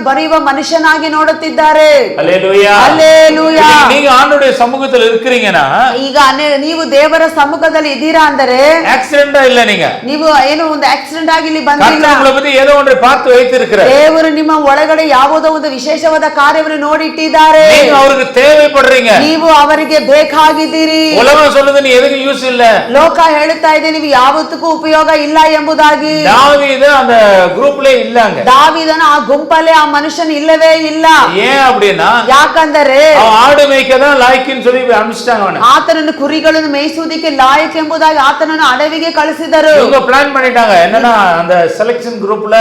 ಬರೆಯುವ ಮನುಷ್ಯನಾಗಿ ನೋಡುತ್ತಿದ್ದಾರೆ. ஹல்லேலூயா. ಹಲ್ಲೇಲೂಯಾ. நீங்க ஆண்டவருடைய சமூகத்தில் இருக்கிறீங்கன்னா, ಈಗ ನೀವು ದೇವರ ಸಮ್ಮುಖದಲ್ಲಿ ಇದ್ದೀರಾ ಅಂದರೆ, ஆக்சிடென்டா இல்ல, நீங்க ನೀವು ಏನು ಒಂದು ಆಕ್ಸಿಡೆಂಟ್ ಆಗಿ ಇಲ್ಲಿ ಬಂದಿಲ್ಲ. கர்த்தர் உங்களை பத்தி ஏதோ ஒன்றை பார்த்து வைத்திருக்கிறார். ದೇವರು ನಿಮ್ಮ ಒಳಗಡೆ ಯಾವುದೋ ಒಂದು ವಿಶೇಷವಾದ ಕಾರ್ಯವನ್ನು ನೋಡಿಟ್ಟಿದ್ದಾರೆ. நீங்க அவருக்கு தேவைப்படுறீங்க. ನೀವು ಅವರಿಗೆ ಬೇಕಾಗಿದ್ದೀರಿ. உலகம் சொல்லுது நீ எதுக்கு யூஸ் இல்ல. ಲೋಕ ಹೇಳುತ್ತಾ ಇದೆ ನೀವು ಯಾವತ್ತಕ್ಕೂ ಉಪಯೋಗ ಇಲ್ಲ ಎಂಬುದಾಗಿ. தாவீது அந்த குரூப்ல இல்லங்க. ದಾವೀದನ ಆ ಗುಂಪಲ್ಲೇ ಆ ಮನುಷ್ಯನ ಇಲ್ಲವೇ ಇಲ್ಲ. ஏன் அப்படின்னா, ಯಾಕಂದರೆ அவன் ஆடு மேய்க்கதான் லாய்க்குன்னு சொல்லி அனுப்பிச்சிட்டாங்க அவனை. ಆತನನ್ನು ಕುರಿಗಳನ್ನು ಮೇಯಿಸುವುದಕ್ಕೆ ಲಾಯಕ್ ಎಂಬುದಾಗಿ ಆತನನ್ನು ಅಡವಿಗೆ ಕಳಿಸಿದರು. இவங்க பிளான் பண்ணிட்டாங்க என்னன்னா, அந்த செலக்ஷன் குரூப்ல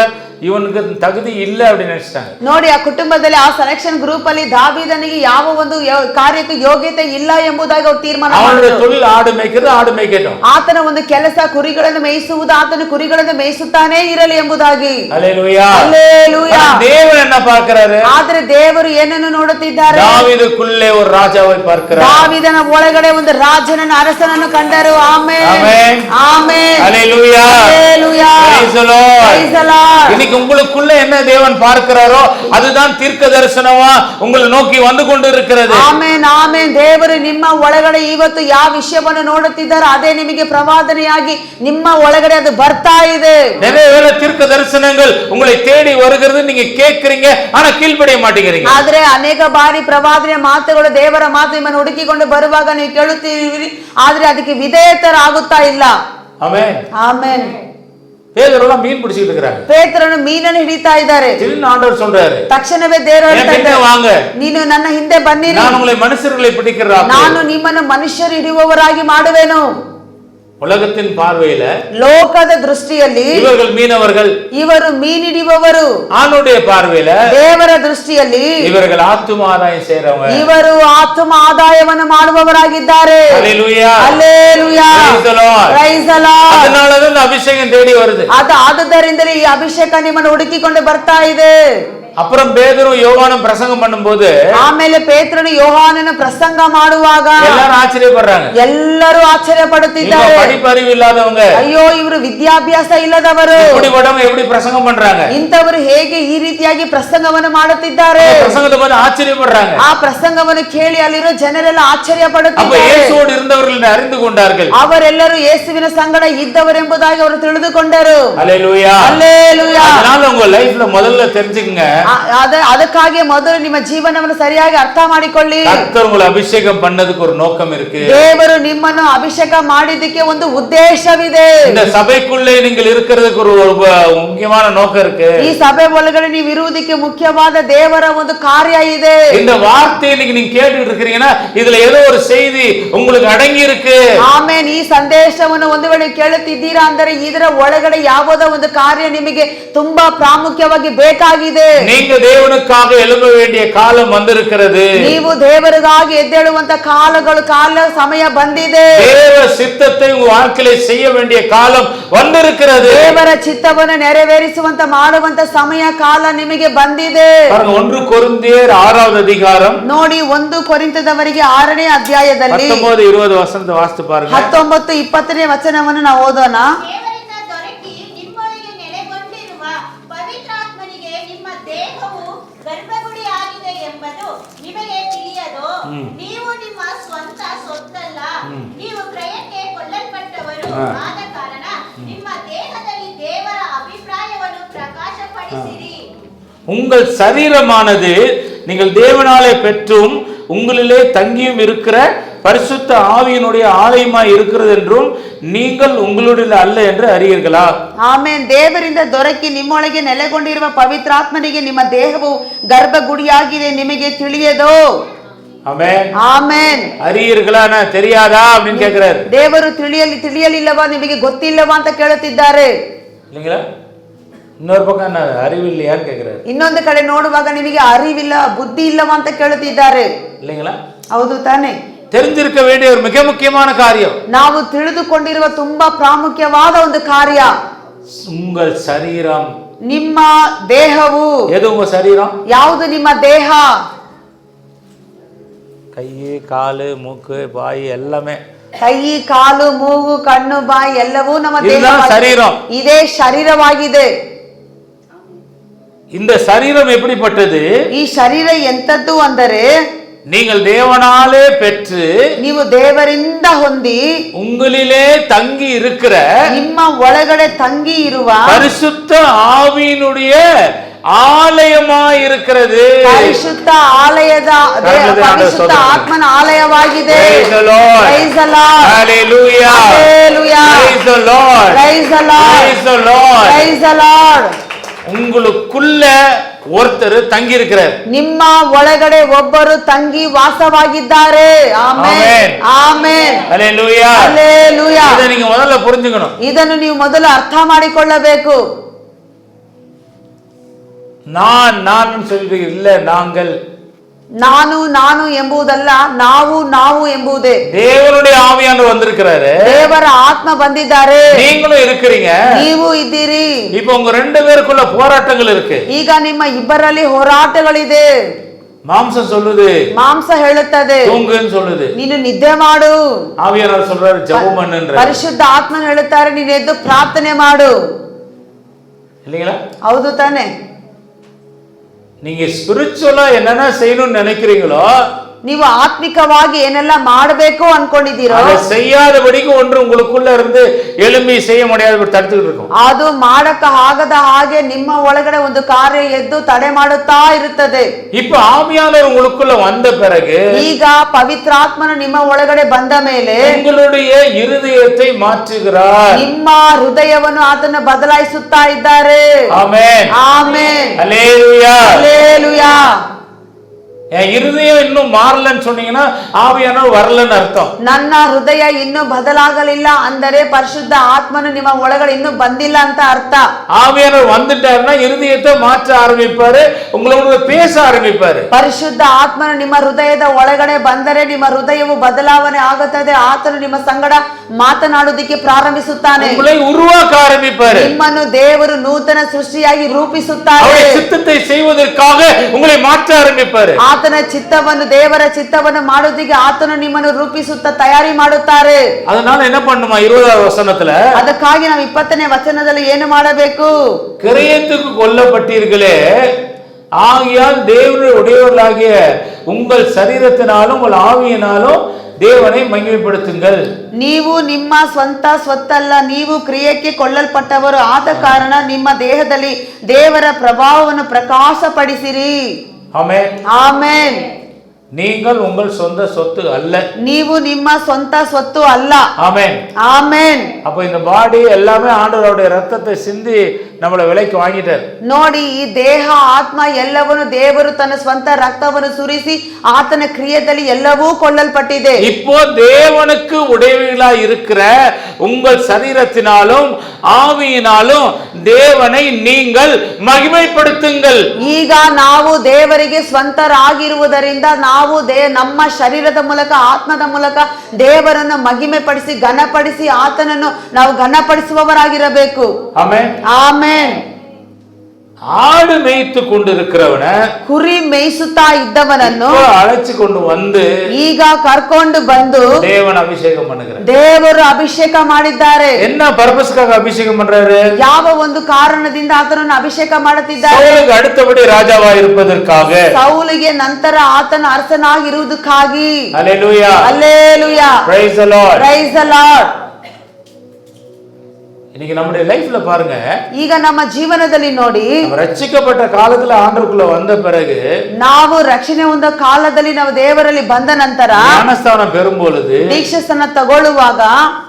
ಇವನಿಗೆ ತಗುದಿ ಇಲ್ಲ அப்படின்னு நினைச்சிட்டாங்க. ನೋಡಿ, ಆ ಕುಟುಂಬದಲ್ಲಿ ಆ ಸೆಲೆಕ್ಷನ್ ಗ್ರೂಪ್ ಅಲ್ಲಿ ದಾವೀದನಿಗೆ ಯಾವ ಒಂದು ಕಾರ್ಯಕ್ಕೆ ಯೋಗ್ಯತೆ ಇಲ್ಲ ಎಂಬುದಾಗಿ ಅವರು ತೀರ್ಮಾನ ಮಾಡಿದರು. ತೊಳಿಲ್ ಆಡು ಮೇಯ್ಕಿದ್ರೆ ಆಡು ಮೇಯ್ಕೇಟು. ಆತನ ಒಂದು ಕೆಲಸ ಕುರಿಗಳನ್ನು ಮೇಯಿಸುವುದು, ಆತನ ಕುರಿಗಳನ್ನು ಮೇಯಿಸುತ್ತಾನೇ ಇರಲಿ ಎಂಬುದಾಗಿ. ಹಲ್ಲೇಲೂಯಾ. ಹಲ್ಲೇಲೂಯಾ. ದೇವರು என்ன பார்க்கிறாரு? ಆದ್ರೆ ದೇವರು ಏನನ್ನು ನೋಡುತ್ತಿದ್ದಾರೆ? ದಾವೀದಕ್ಕುள்ளே ஒரு ராஜாவை பார்க்கிறார். ದಾವೀದನ ಒಳಗಡೆ ಒಂದು ರಾಜನನ್ನು, ಅರಸನನ್ನು ಕಂಡರು. Amen. Amen. Amen. Hallelujah. Hallelujah. Praise the Lord. Praise the Lord. உங்களுக்குள்ள என்ன தேவன் பார்க்கிறாரோ அதுதான் தீர்க்க தரிசனமா உங்களை நோக்கி வந்து கொண்டு இருக்கிறது. ಆಮೆನ್. ಆಮೆನ್. ದೇವರು ನಿಮ್ಮ ಒಳಗಡೆ ಇವತ್ತು ಯಾವ ವಿಷಯವನ್ನು ನೋಡುತ್ತಿದ್ದಾರೋ ಅದೇ ನಿಮಗೆ ಪ್ರವಾದನೆಯಾಗಿ ನಿಮ್ಮ ಒಳಗಡೆ ಅದು ಬರ್ತಾ ಇದೆ. நிறைய வேளை தீர்க்க தரிசனங்கள் உங்களை தேடி வருகிறது, நீங்க கேட்கறீங்க, ஆனா கீழ்ப்படிய மாட்டேங்கிறீங்க. ಆದ್ರೆ ಅನೇಕ ಬಾರಿ ಪ್ರವಾದನೆಯ ಮಾತುಗಳು, ದೇವರ ಮಾತು ನಿಮ್ಮನ್ನು ಹುಡುಕಿಕೊಂಡು ಬರುವಾಗ ನೀವು ಕೇಳುತ್ತೀರಿ, ಆದ್ರೆ ಅದಕ್ಕೆ ವಿಧೇಯತರಾಗುತ್ತಾ ಇಲ್ಲ. ಆಮೆನ್. ಆಮೆನ್. பேதுருவ மீன் பிடிச்சிட்டு இருக்காங்க. ಪೇತ್ರನು ಮೀನನ್ನು ಹಿಡಿತಾ ಇದ್ದಾರೆ. திடீர்னு ஆண்டவர் சொல்றாரு, ತಕ್ಷಣವೇ ದೇವರು ಹೇಳ್ತಾರೆ, வாங்க, ನೀನು ನನ್ನ ಹಿಂದೆ ಬನ್ನಿರಿ, ನಾನು உங்களை ಮನುಷ್ಯர்களை பிடிக்கிறேன், ನಾನು ನಿಮ್ಮನ್ನು ಮನುಷ್ಯರು ಹಿಡಿಯುವವರಾಗಿ ಮಾಡುವೆನು. உலகத்தின் பார்வையில, ಲೋಕದ ದೃಷ್ಟಿಯಲ್ಲಿ இவர்கள் மீனவர்கள், ಇವರು ಮೀನಿಡಿಯುವವರು. ஆண்டவருடைய பார்வையில, ದೇವರ ದೃಷ್ಟಿಯಲ್ಲಿ இவர்கள் ஆத்தும ಆದಾಯ ಸೇರವங்க, ಇವರು ಆತ್ಮ ಆದಾಯವನ್ನು ಮಾಡುವವರಾಗಿದ್ದಾರೆ. Hallelujah. Hallelujah. Praise the Lord. Praise the Lord. அதனாலதான் அபிஷேகம் தேடி வருது. ಆದುದರಿಂದಲೇ ಈ ಅಭಿಷೇಕ ನಿಮ್ಮನ್ನು ಹುಡುಕಿಕೊಂಡು ಬರ್ತಾ ಇದೆ. அப்புறம் பேதுரு யோவானும் பிரசங்கம் பண்ணும்போது, ಆಮೇಲೆ ಪೇತ್ರನು ಯೋಹಾನನ ಪ್ರಸಂಗ ಮಾಡುವಾಗ எல்லாரும் ஆச்சரியப்படுறாங்க. ಎಲ್ಲರೂ ಆಶ್ಚರ್ಯ ಪಡುತ್ತಿದ್ದಾರೆ. படிப்பறிவு ಇಲ್ಲದவங்க, ಅಯ್ಯೋ ಇವರು ವಿದ್ಯಾಭ್ಯಾಸ ಇಲ್ಲದವರು, இப்படிப்பட்டவங்க எப்படி பிரசங்கம் பண்றாங்க, ಇಂಥವರು ಹೇಗೆ ಈ ರೀತಿಯಾಗಿ ಪ್ರಸಂಗವನ್ನು ಮಾಡುತ್ತಿದ್ದಾರೆ, பிரசங்கத்தை பார்த்து ஆச்சரியப்படுறாங்க. ಆ ಪ್ರಸಂಗವನ್ನು ಕೇಳಿ ಅಲ್ಲಿರೋ ಜನರೆಲ್ಲ ಆಶ್ಚರ್ಯ அப்ப ಪಡುತ್ತಿದ್ದಾರೆ. இயேசுவோடு இருந்தவர்கள் அறிந்து கொண்டார்கள். ಅವರೆಲ್ಲರೂ ಯೇಸುವಿನ ಸಂಗಡ ಇದ್ದವರೆಂಬುದಾಗಿ ಅವರು ತಿಳಿದುಕೊಂಡರು. ஹல்லேலூயா. ಹಲ್ಲೇಲೂಯಾ. அதனால உங்க லைஃப்ல முதல்ல தெரிஞ்சுக்கங்க, ಅದಕ್ಕಾಗಿ ಮೊದಲು ನಿಮ್ಮ ಜೀವನವನ್ನು ಸರಿಯಾಗಿ ಅರ್ಥ ಮಾಡಿಕೊಳ್ಳಿ. கர்த்தர் உங்களை அபிஷேகம் பண்ணதுக்கு ஒரு நோக்கம் இருக்கு. ದೇವರು ನಿಮ್ಮನ್ನು ಅಭಿಷೇಕ ಮಾಡಿದ್ದಕ್ಕೆ ಒಂದು ಉದ್ದೇಶವಿದೆ. இந்த சபைக்குள்ளே நீங்கள் இருக்கிறதுக்கு ஒரு முக்கியமான நோக்கம் இருக்கு. ಈ ಸಭೆ ಒಳಗಡೆ ನೀವು ಇರುವುದಕ್ಕೆ ಮುಖ್ಯವಾದ ದೇವರ ಒಂದು ಕಾರ್ಯ ಇದೆ. இந்த வார்த்தையை நீங்க கேட்டுட்டு இருக்கீங்கன்னா இதுல ஏதோ ஒரு செய்தி உங்களுக்கு அடங்கி இருக்கு. ಆಮೆನ್. ಈ ಸಂದೇಶವನ್ನು ಒಂದು ವೇಳೆ ಕೇಳುತ್ತಿದ್ದೀರಾ ಅಂದರೆ ಇದರ ಒಳಗಡೆ ಯಾವುದೋ ಒಂದು ಕಾರ್ಯ ನಿಮಗೆ ತುಂಬಾ ಪ್ರಾಮುಖ್ಯವಾಗಿ ಬೇಕಾಗಿದೆ. நீங்க தேவனுக்காக எழும்ப வேண்டிய காலம் வந்திருக்கிறது. ನೀವು ದೇವರಿಗಾಗಿ ಎದ್ದೇಳುವಂತ ಕಾಲ ಸಮಯ ಬಂದಿದೆ. தேவ சித்தத்தை உங்க வாழ்க்கையில செய்ய வேண்டிய காலம் வந்திருக்கிறது. ದೇವರ ಚಿತ್ತವನ್ನು ನೆರವೇರಿಸುವಂತ ಮಾಡುವಂತ ಸಮಯ ಕಾಲ ನಿಮಗೆ ಬಂದಿದೆ. 1 ಕೊರಿಂಥಿಯರ್ 6வது அதிகாரம் ನೋಡಿ 1 ಕೊರಿಂಥದವರಿಗೆ 6ನೇ ಅಧ್ಯಾಯದಲ್ಲಿ 19-20 ವಚನದ ವಾಸ್ತು ಪಾರುங்க. 19-20ನೇ ವಚನವನ್ನು ನಾವು ಓದೋಣ. ದೇವರಿಂದ ದೊರಕಿ ನಿಮ್ಮೊಳಗೆ ನೆಲೆಗೊಂಡಿರುವ ಪವಿತ್ರಾತ್ಮನಿಗೆ ನಿಮ್ಮ ದೇಹವು ಗರ್ಭಗುಡಿ ಆಗಿದೆ ಎಂಬುದು ನಿಮಗೆ ತಿಳಿಯದೋ? ನೀವು ನಿಮ್ಮ ಸ್ವಂತ ಸೊತ್ತಲ್ಲ, ನೀವು ಕ್ರಯಕ್ಕೆ ಕೊಳ್ಳಲ್ಪಟ್ಟವರು ಆದ ಕಾರಣ ನಿಮ್ಮ ದೇಹದಲ್ಲಿ ದೇವರ ಅಭಿಪ್ರಾಯವನ್ನು ಪ್ರಕಾಶಪಡಿಸಿರಿ. உங்கள் சரீரமானது நீங்கள் தேவனாலே பெற்றும் உங்களிலே தங்கியும் இருக்கிற பரிசுத்த ஆவியினுடைய ஆலயமாய் இருக்கிறது என்றும் நீங்கள் உங்களுடைய அல்ல என்று அறியீர்களா? ಆಮೆನ್. ದೇವರಿಂದ ದೊರಕಿ ನಿಮ್ಮೊಳಗೆ ನೆಲೆಗೊಂಡಿರುವ ಪವಿತ್ರಾತ್ಮನಿಗೆ ನಿಮ್ಮ ದೇಹವು ಗರ್ಭಗುಡಿಯಾಗಿದೆ ನಿಮಗೆ ತಿಳಿಯದೋ? ஆமென். ಆಮೆನ್. அறியீர்களா? தெரியாதா அப்படின்னு கேக்குறாரு. ದೇವರು ತಿಳಿಯಲಿಲ್ಲವಾ, ನಿಮಗೆ ಗೊತ್ತಿಲ್ಲವಾ ಅಂತ ಕೇಳುತ್ತಿದ್ದಾರೆ. இல்லைங்களா? இன்னொரு பக்கம் என்ன அறிவில்லையான்னு கேக்குறாரு. ಇನ್ನೊಂದು ಕಡೆ ನೋಡುವಾಗ ನಿಮಗೆ ಅರಿವಿಲ್ಲ, ಬುದ್ಧಿ ಇಲ್ಲವಾ ಅಂತ ಕೇಳುತ್ತಿದ್ದಾರೆ. இல்லைங்களா? ಹೌದು ತಾನೆ? தெரிஞ்சிருக்க வேண்டிய ஒரு மிக முக்கியமான காரியம். ನಾವು ತಿಳಿದುಕೊಂಡಿರುವ ತುಂಬಾ ಪ್ರಾಮುಖ್ಯವಾದ ಒಂದು ಕಾರ್ಯ. உங்கள் சரீரம். ನಿಮ್ಮ ದೇಹವು. எது உங்க சரீரம்? ಯಾವುದು ನಿಮ್ಮ ದೇಹ? கை, காಲು, மூக்கு, ಬಾಯಿ எல்லாமே. ಕೈ, ಕಾಲು, ಮೂಗು, ಕಣ್ಣು, ಬಾಯಿ ಎಲ್ಲವೂ ನಮ್ಮ ದೇಹ. சரீரம். ಇದೇ ಶರೀರವಾಗಿದೆ. இந்த சரீரம் எப்படிப்பட்டது? ಈ ಶರೀರ ಎಂತದ್ದು ಅಂದರೆ நீங்கள் தேவனாலே பெற்று ನೀವು ದೇವರಿಂದ ಹೊಂದಿ உங்களிலே தங்கி இருக்கிற ನಿಮ್ಮ ಒಳಗಡೆ ತಂಗಿ ಇರುವ பரிசுத்த ஆவியினுடைய ஆலயமாய் இருக்கிறது. ಪರಿಶುದ್ಧ ಆಲಯದ ಪರಿಶುದ್ಧ ಆತ್ಮನ ಆಲಯವಾಗಿದೆ. Praise the Lord. Praise the Lord. Hallelujah. Hallelujah. Praise the Lord. Praise the Lord. Praise the Lord. Praise the Lord. உங்களுக்குள்ள ஒருத்தர் தங்கி இருக்கிறார். ನಿಮ್ಮ ಒಳಗಡೆ ಒಬ್ಬರು ತಂಗಿ ವಾಸವಾಗಿದ್ದಾರೆ. ಆಮೆನ್. ಆಮೆನ್. Hallelujah. Hallelujah. இதை நீங்க முதல்ல புரிஞ்சுக்கணும். ಇದನ್ನು ನೀವು ಮೊದಲು ಅರ್ಥ ಮಾಡಿಕೊಳ್ಳಬೇಕು. நான் சொல்லிட்டு இல்ல, நாங்கள். ನಾನು ಎಂಬುದಲ್ಲ, ನಾವು ಎಂಬುದೇ. தேவனுடைய ஆவியானவர் வந்திருக்கிறாரு. ದೇವರ ಆತ್ಮ ಬಂದಿದ್ದಾರೆ. நீங்களும் இருக்கிறீங்க. ನೀವು ಇದ್ದೀರಿ. இப்போ உங்க 2 பேருக்குள்ள போராட்டங்கள் இருக்கு. ಈಗ ನಿಮ್ಮ ಇಬ್ಬರಲ್ಲಿ ಹೋರಾಟಗಳಿದೆ. மாம்சம் சொல்லுது, ಮಾಂಸ ಹೇಳುತ್ತದೆ தூங்குன்னு சொல்லுது. ನೀನು ನಿದ್ದೆ ಮಾಡು. ஆவியானவர் சொல்றாரு ஜெபம் பண்ணுன்ற. ಪರಿಶುದ್ಧ ಆತ್ಮನ ಹೇಳುತ್ತಾರೆ ನೀನು ಎದ್ದು ಪ್ರಾರ್ಥನೆ ಮಾಡು. இல்லீங்களா? ಹೌದು ತಾನೆ? நீங்க ஸ்பிரிச்சுவலா என்னென்ன செய்யணும்னு நினைக்கிறீங்களோ, ನೀವು ಆತ್ಮಿಕವಾಗಿ ಏನೆಲ್ಲ ಮಾಡಬೇಕು ಅನ್ಕೊಂಡಿದ್ದೀರೋ அதை செய்யாதபடிக்கு ஒன்று உங்களுக்குள்ள இருந்து எழும்பி செய்ய முடியாதபடி தடுத்துக்கிட்டு இருக்கும். ಅದು ಮಾಡಕ ಆಗದ ಹಾಗೆ ನಿಮ್ಮ ಒಳಗಡೆ ಒಂದು ಕಾರ್ಯ ಎದ್ದು ತಡೆ ಮಾಡುತ್ತಾ ಇರುತ್ತದೆ. இப்ப ஆவியானவர் உங்களுக்குள்ள வந்த பிறகு, ಈಗ ಪವಿತ್ರಾತ್ಮನು ನಿಮ್ಮ ಒಳಗಡೆ ಬಂದ ಮೇಲೆ உங்களுடைய இருதயத்தை மாற்றுகிறார். ನಿಮ್ಮ ಹೃದಯವನ್ನು ಆತನ ಬದಲಾಯಿಸುತ್ತಾ ಇದ್ದಾರೆ. ஆமென். ಆಮೆನ್. ஹல்லேலூயா. ಹಲ್ಲೆಲೂಯಾ. என் இருதயம் இன்னும் மாறலன்னு சொன்னீங்கன்னா ஆவியானவர் வரலன்னு அர்த்தம். ನನ್ನ ಹೃದಯ ಇನ್ನೂ ಬದಲಾಗಲಿಲ್ಲ ಅಂದರೆ ಪರಿಶುದ್ಧ ಆತ್ಮನು ನಿಮ್ಮ ಒಳಗಡೆ ಇನ್ನೂ ಬಂದಿಲ್ಲ ಅಂತ ಅರ್ಥ. ஆவியானவர் வந்துட்டாருன்னா இருதயத்தை மாற்ற ஆரம்பிப்பாரு, உங்களோட பேச ஆரம்பிப்பாரு. ಪರಿಶುದ್ಧ ಆತ್ಮನು ನಿಮ್ಮ ಹೃದಯದ ಒಳಗಡೆ ಬಂದರೆ ನಿಮ್ಮ ಹೃದಯವು ಬದಲಾವಣೆ ಆಗುತ್ತದೆ. ಆತನು ನಿಮ್ಮ ಸಂಗಡ ಮಾತನಾಡುವುದಕ್ಕೆ ಪ್ರಾರಂಭಿಸುತ್ತಾನೆ. உங்களை உருவாக்க ஆரம்பிப்பாரு. ನಿಮ್ಮನ್ನು ದೇವರು ನೂತನ ಸೃಷ್ಟಿಯಾಗಿ ರೂಪಿಸುತ್ತಾರೆ. அவருடைய சித்தத்தை செய்வதற்காக உங்களை மாற்ற ஆரம்பிப்பாரு. ಆತನ ಚಿತ್ತವನ್ನು ದೇವರ ಚಿತ್ತವನ್ನು ಮಾಡೋದಿಗೆ ಆತನು ನಿಮ್ಮನ್ನು ರೂಪಿಸುತ್ತಾ ತಯಾರಿ ಮಾಡುತ್ತಾರೆ. அதனால என்ன பண்ணுமா 20வது வசனத்துல, ಅದಕ್ಕಾಗಿ ನಾವು 20ನೇ ವಚನದಲ್ಲಿ ಏನು ಮಾಡಬೇಕು? கிரயத்துக்கு கொல்லப்பட்டீர்களே, ஆகியால் தேவனுடைய உடையவர்களாகிய உங்கள் சரீரத்தினாலும் உங்கள் ஆவியினாலும் தேவனை மகிமைப்படுத்துங்கள். ನೀವು ನಿಮ್ಮ ಸ್ವಂತ ಸ್ವತ್ತಲ್ಲ, ನೀವು ಕ್ರಿಯೆಗೆ ಕೊಳ್ಳಲ್ಪಟ್ಟವರು, ಆದ ಕಾರಣ ನಿಮ್ಮ ದೇಹದಲ್ಲಿ ದೇವರ ಪ್ರಭಾವವನ್ನು ಪ್ರಕಾಶಪಡಿಸಿರಿ. ஆமென். ಆಮೆನ್. நீங்கள் உங்கள் சொந்த சொத்து அல்ல. ನೀವು ನಿಮ್ಮ ಸ್ವಂತ ಸ್ವತ್ತು ಅಲ್ಲ. ஆமென். ಆಮೆನ್. அப்ப இந்த பாடி எல்லாமே ஆண்டவருடைய ரத்தத்தை சிந்தி நம்மளை விலைக்கு வாங்கிட்டார். ನೋಡಿ, ಈ ದೇಹ ಆತ್ಮ ಎಲ್ಲವನ್ನು ದೇವರು ತನ್ನ ಸ್ವಂತ ರಕ್ತವನ್ನು ಸುರಿಸಿ ಆತನ ಕ್ರಿಯೆಯಲ್ಲಿ ಎಲ್ಲವೂ ಕೊಳ್ಳಲ್ಪಟ್ಟಿದೆ. இப்போ தேவனுக்கு உடையவர்களா இருக்கிற உங்கள் சரீரத்தினாலும் ஆவியினாலும் தேவனை நீங்கள் மகிமைப்படுத்துங்கள். ಈಗ ನಾವು ದೇವರಿಗೆ ಸ್ವಂತರಾಗಿರುವುದರಿಂದ ನಾವು ನಮ್ಮ ಶರೀರದ ಮೂಲಕ ಆತ್ಮದ ಮೂಲಕ ದೇವರನ್ನು ಮಹಿಮೆ ಪಡಿಸಿ ಘನಪಡಿಸಿ ಆತನನ್ನು ನಾವು ಘನಪಡಿಸುವವರಾಗಿರಬೇಕು. ಆಮೆನ್. ಆಮೆನ್. ஆடு மேய்த்து கொண்டிருக்கிறவன ಕುರಿ ಮೇಯಿಸುತ್ತಾ ಇದ್ದವನನ್ನು அழைச்சிக்கொண்டு வந்து ಈಗ ಕರ್ಕೊಂಡು ಬಂದು தேவன் அபிஷேகம் பண்ணுகிறார். ದೇವರು ಅಭಿಷೇಕ ಮಾಡಿದ್ದಾರೆ. என்ன பர்பஸ்க்காக அபிஷேகம் பண்றாரு? ಯಾವ ಒಂದು ಕಾರಣದಿಂದ ಆತನನ್ನು ಅಭಿಷೇಕ ಮಾಡುತ್ತಿದ್ದಾರೆ? ಸೌಲಿಗೆ அடுத்தபடி ராஜாவா இருப்பதற்காக, ಸೌಲಿಗೆ ನಂತರ ಆತನ ಅರಸನಾಗಿರುವುದಕ್ಕಾಗಿ. Hallelujah. Hallelujah. Praise the Lord. Praise the Lord. இன்னைக்கு நம்முடைய லைஃப்ல பாருங்க, ಈಗ ನಮ್ಮ ಜೀವನದಲ್ಲಿ ನೋಡಿ, நம்ம ரட்சிக்கப்பட்ட காலத்துல ஆண்டவருக்குள்ள வந்த பிறகு, ನಾವು ರಕ್ಷಣೆ ಹೊಂದ ಕಾಲದಲ್ಲಿ ನಾವು ದೇವರಲ್ಲಿ ಬಂದ ನಂತರ ஞானஸ்தானம் பெறும் பொழுது ದೀಕ್ಷಾಸ್ನಾನ ತಗೊಳ್ಳುವಾಗ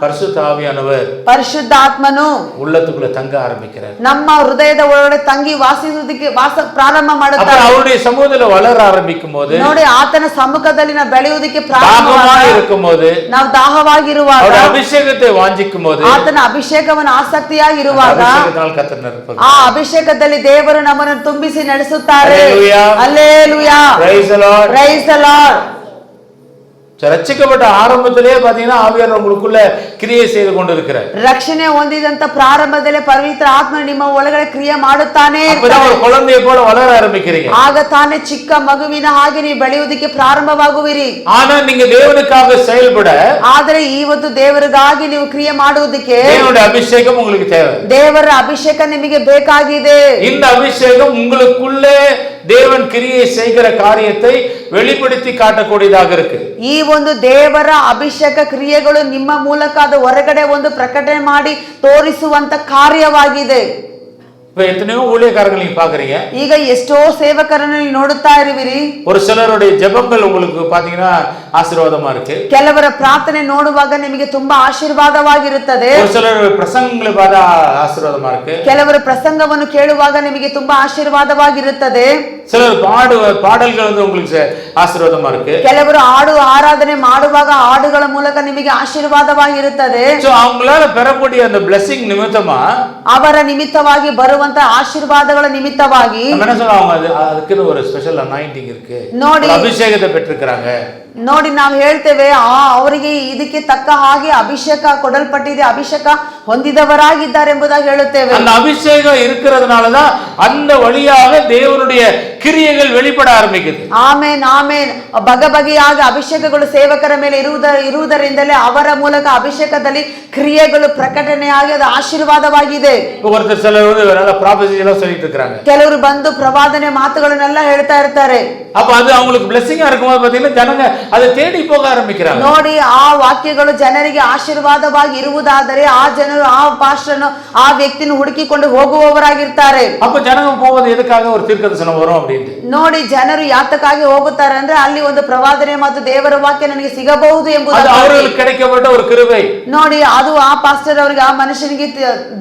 பரிசுத்த ஆவியானவர் ಪರಿಶುದ್ಧ ಆತ್ಮನು உள்ளத்துக்குள்ள தங்க ஆரம்பிக்கிறார். ನಮ್ಮ ಹೃದಯದ ಒಳಗಡೆ ತಂಗಿ ವಾಸಿಸುವುದಕ್ಕೆ ಪ್ರಾರಂಭ ಮಾಡುತ್ತಾರೆ. அப்புறம் அவருடைய சமூகத்துல வளர ஆரம்பிக்கும் போது, ನೋಡಿ, ಆತನ ಸಮ್ಮುಖದಲ್ಲಿ ನಾವು ಬೆಳೆಯುವುದಕ್ಕೆ தாகமாய் இருக்கும் போது, ನಾವು ದಾಹವಾಗಿರುವಾಗ, அவருடைய ಅಭಿಷೇಕத்தை ವಾಂಚಿக்கும் போது, ಆತನ ಅಭಿಷೇಕವನ್ನು ಆಸಕ್ತಿಯಾಗಿರುವಾಗ ಆ ಅಭಿಷೇಕದಲ್ಲಿ ದೇವರು ನಮ್ಮನ್ನು ತುಂಬಿಸಿ ನಡೆಸುತ್ತಾರೆ. Hallelujah. Praise the Lord. Praise the Lord. ரட்சிக்கப்பட்ட ஆரம்பத்திலே பாத்தீங்கன்னா ஆவியானவர் உங்களுக்குள்ள கிரியை செய்து கொண்டிருக்கிறார். ರಕ್ಷಣೆ ಹೊಂದಿದಂತ ಪ್ರಾರಂಭದಲ್ಲೇ ಪವಿತ್ರ ಆತ್ಮ ನಿಮ್ಮ ಒಳಗಡೆ ಕ್ರಿಯೆ ಮಾಡುತ್ತಾನೆ. அப்பதான் ஒரு குழந்தையை போல வளர ஆரம்பிக்கிறீங்க. ಆಗ ತಾನೇ ಚಿಕ್ಕ ಮಗುವಿನ ಹಾಗೆ ನೀವು ಬೆಳೆಯುವುದಕ್ಕೆ ಪ್ರಾರಂಭವಾಗುವಿರಿ. ஆனா நீங்க தேவனுக்காக செயல்பட, ಆದರೆ ಇವತ್ತು ದೇವರಿಗಾಗಿ ನೀವು ಕ್ರಿಯೆ ಮಾಡುವುದಕ್ಕೆ தேவனுடைய அபிஷேகம் உங்களுக்கு தேவை. ದೇವರ ಅಭಿಷೇಕ ನಿಮಗೆ ಬೇಕಾಗಿದೆ. இந்த அபிஷேகம் உங்களுக்குள்ளே தேவன் கிரியை செய்கிற காரியத்தை வெளிப்படுத்தி காட்டக்கூடியதாக இருக்கு. ಈ ಒಂದು ದೇವರ ಅಭಿಷೇಕ ಕ್ರಿಯೆಗಳು ನಿಮ್ಮ ಮೂಲಕ ಅದು ಹೊರಗಡೆ ಒಂದು ಪ್ರಕಟಣೆ ಮಾಡಿ ತೋರಿಸುವಂತ ಕಾರ್ಯವಾಗಿದೆ. இப்ப எத்தனையோ ஊழியக்காரங்களை நீங்க பாக்குறீங்க. ಈಗ ಎಷ್ಟೋ ಸೇವಕರನ್ನು ನೀವು ನೋಡುತ್ತಾ ಇರುವಿರಿ. ஒரு சிலருடைய ஜெபங்கள் உங்களுக்கு பாத்தீங்கன்னா ஆசீர்வாதமா இருக்கு. ಕೆಲವರ ಪ್ರಾರ್ಥನೆ ನೋಡುವಾಗ ನಿಮಗೆ ತುಂಬಾ ಆಶೀರ್ವಾದವಾಗಿರುತ್ತದೆ. ஒரு சிலர் பிரசங்கங்களை பார்த்தா ஆசீர்வாதமா இருக்கு. ಕೆಲವರ ಪ್ರಸಂಗವನ್ನು ಕೇಳುವಾಗ ನಿಮಗೆ ತುಂಬಾ ಆಶೀರ್ವಾದವಾಗಿರುತ್ತದೆ. சிலர் பாடல்கள் வந்து உங்களுக்கு ஆசீர்வாதமா இருக்கு. ಕೆಲವರು ಹಾಡು ಆರಾಧನೆ ಮಾಡುವಾಗ ಹಾಡುಗಳ ಮೂಲಕ ನಿಮಗೆ ಆಶೀರ್ವಾದವಾಗಿರುತ್ತದೆ. சோ அவங்களால பெறக்கூடிய அந்த blessing நிமித்தமா, ಅವರ ನಿಮಿತ್ತವಾಗಿ ಬರುವಂತ ಆಶೀರ್ವಾದಗಳ ನಿಮಿತ್ತವಾಗಿ என்ன சொல்றாங்க, அதுக்கு ஒரு ஸ்பெஷல் அனாயிண்டிங் இருக்கு, ನೋಡಿ, அபிஷேகத்தை பெற்றிருக்காங்க. ನೋಡಿ, ನಾವು ಹೇಳ್ತೇವೆ ಅವರಿಗೆ ಇದಕ್ಕೆ ತಕ್ಕ ಹಾಗೆ ಅಭಿಷೇಕ ಕೊಡಲ್ಪಟ್ಟಿದೆ, ಅಭಿಷೇಕ ಹೊಂದಿದವರಾಗಿದ್ದಾರೆ ಎಂಬುದಾಗಿ ಹೇಳುತ್ತೇವೆ. அந்த அபிஷேகம் இருக்கிறதுனாலதான் அந்த வழியாக தேவனுடைய கிரியைகள் வெளிப்பட ஆரம்பிக்குது. ಆಮೇನ್ ಆಮೇನ್. ಬಗೆಬಗೆಯಾಗಿ ಅಭಿಷೇಕಗಳು ಸೇವಕರ ಮೇಲೆ ಇರುವುದರಿಂದಲೇ ಅವರ ಮೂಲಕ ಅಭಿಷೇಕದಲ್ಲಿ ಕ್ರಿಯೆಗಳು ಪ್ರಕಟಣೆಯಾಗಿ ಅದು ಆಶೀರ್ವಾದವಾಗಿದೆ. ஒருத்தர் சிலர் வந்து நல்ல ப்ராபசி எல்லாம் சொல்லிட்டு இருக்காங்க. ಕೆಲವರು ಬಂದು ಪ್ರವಾದನೆ ಮಾತುಗಳನ್ನೆಲ್ಲ ಹೇಳ್ತಾ ಇರ್ತಾರೆ. அப்ப அது அவங்களுக்கு பிளெஸிங்கா இருக்கும்போது பாத்தீங்கன்னா ஜனங்க அதை தேடி போக ஆரம்பிக்கிறாங்க. ನೋಡಿ, ಆ ವಾಕ್ಯಗಳು ಜನರಿಗೆ ಆಶೀರ್ವಾದವಾಗಿ ಇರುವುದಾದರೆ ಆ ಜನರು ಆ ಪಾಸ್ಟರ್ನು ಆ ವ್ಯಕ್ತಿಯನ್ನು ಹುಡುಕಿಕೊಂಡು ಹೋಗುವವರಾಗಿರ್ತಾರೆ. அப்ப ஜனங்க போவது எதுக்காக, ஒரு தீர்க்கதரிசனம் வரும் அப்படின்ட்டு. ನೋಡಿ, ಜನರು ಯಾತಕ್ಕಾಗಿ ಹೋಗುತ್ತಾರೆ ಅಂದ್ರೆ ಅಲ್ಲಿ ಒಂದು ಪ್ರವಾದನೆ ಮತ್ತು ದೇವರ ವಾಕ್ಯ ನನಗೆ ಸಿಗಬಹುದು ಎಂಬುದು ಅವರಿಗೆ கிடைக்கப்பட்ட ஒரு கிருபை. ನೋಡಿ, ಅದು ಆ ಪಾಸ್ಟರ್ ಅವರಿಗೆ ಆ ಮನುಷ್ಯನಿಗೆ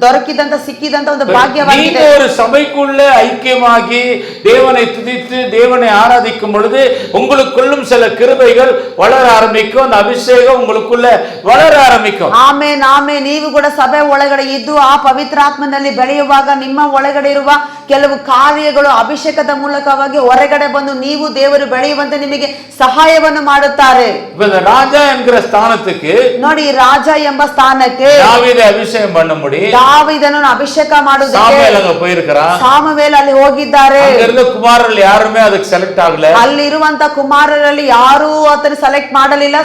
ದೊರಕಿದಂತ ಸಿಕ್ಕಿದಂತ ಒಂದು ಭಾಗ್ಯವಾಗಿದೆ. ஒரு சபைக்குள்ள ஐக்கியமாகி தேவனை துதித்து தேவனை ஆராதிக்கும் பொழுது உங்களுக்குள்ளும் சில கிருபைகள் வளர ஆரம்பிக்கும். அந்த அபிஷேகம் உங்களுக்குள்ள வளர ஆரம்பிக்கும். ಆಮೇನ್ ಆಮೇನ್. ನೀವು ಕೂಡ ಸಭೆ ಒಳಗಡೆ ಇದ್ದು ಆ ಪವಿತ್ರಾತ್ಮನಲ್ಲಿ ಬೆಳೆಯುವಾಗ ನಿಮ್ಮ ಒಳಗಡೆ ಇರುವ ಕೆಲವು ಕಾರ್ಯಗಳು ಅಭಿಷೇಕದ ಮೂಲಕವಾಗಿ ಹೊರಗಡೆ ಬಂದು ನೀವು ದೇವರು ಬೆಳೆಯುವಂತೆ ನಿಮಗೆ ಸಹಾಯವನ್ನು ಮಾಡುತ್ತಾರೆ. ராஜா என்கிற ஸ்தானத்துக்கு, ನೋಡಿ, ರಾಜ ಎಂಬ ಸ್ಥಾನಕ್ಕೆ தாவீதை அபிஷேகம் பண்ணும்படி ದಾವೀದನನ್ನು ಅಭಿಷೇಕ ಮಾಡುವುದಕ್ಕೆ சாமுவேல் அங்க போயிருக்கிறான். ಸಾಮುವೇಲ್ ಅಲ್ಲಿ ಹೋಗಿದ್ದಾರೆ. அங்க இருந்த குமாரர்கள் யாருமே அதுக்கு செலக்ட் ஆகல. ಅಲ್ಲಿರುವಂತ ಕುಮಾರರಲ್ಲಿ ಯಾರೂ ಅದನ್ನು ಸೆಲೆಕ್ಟ್ ಮಾಡಲಿಲ್ಲ.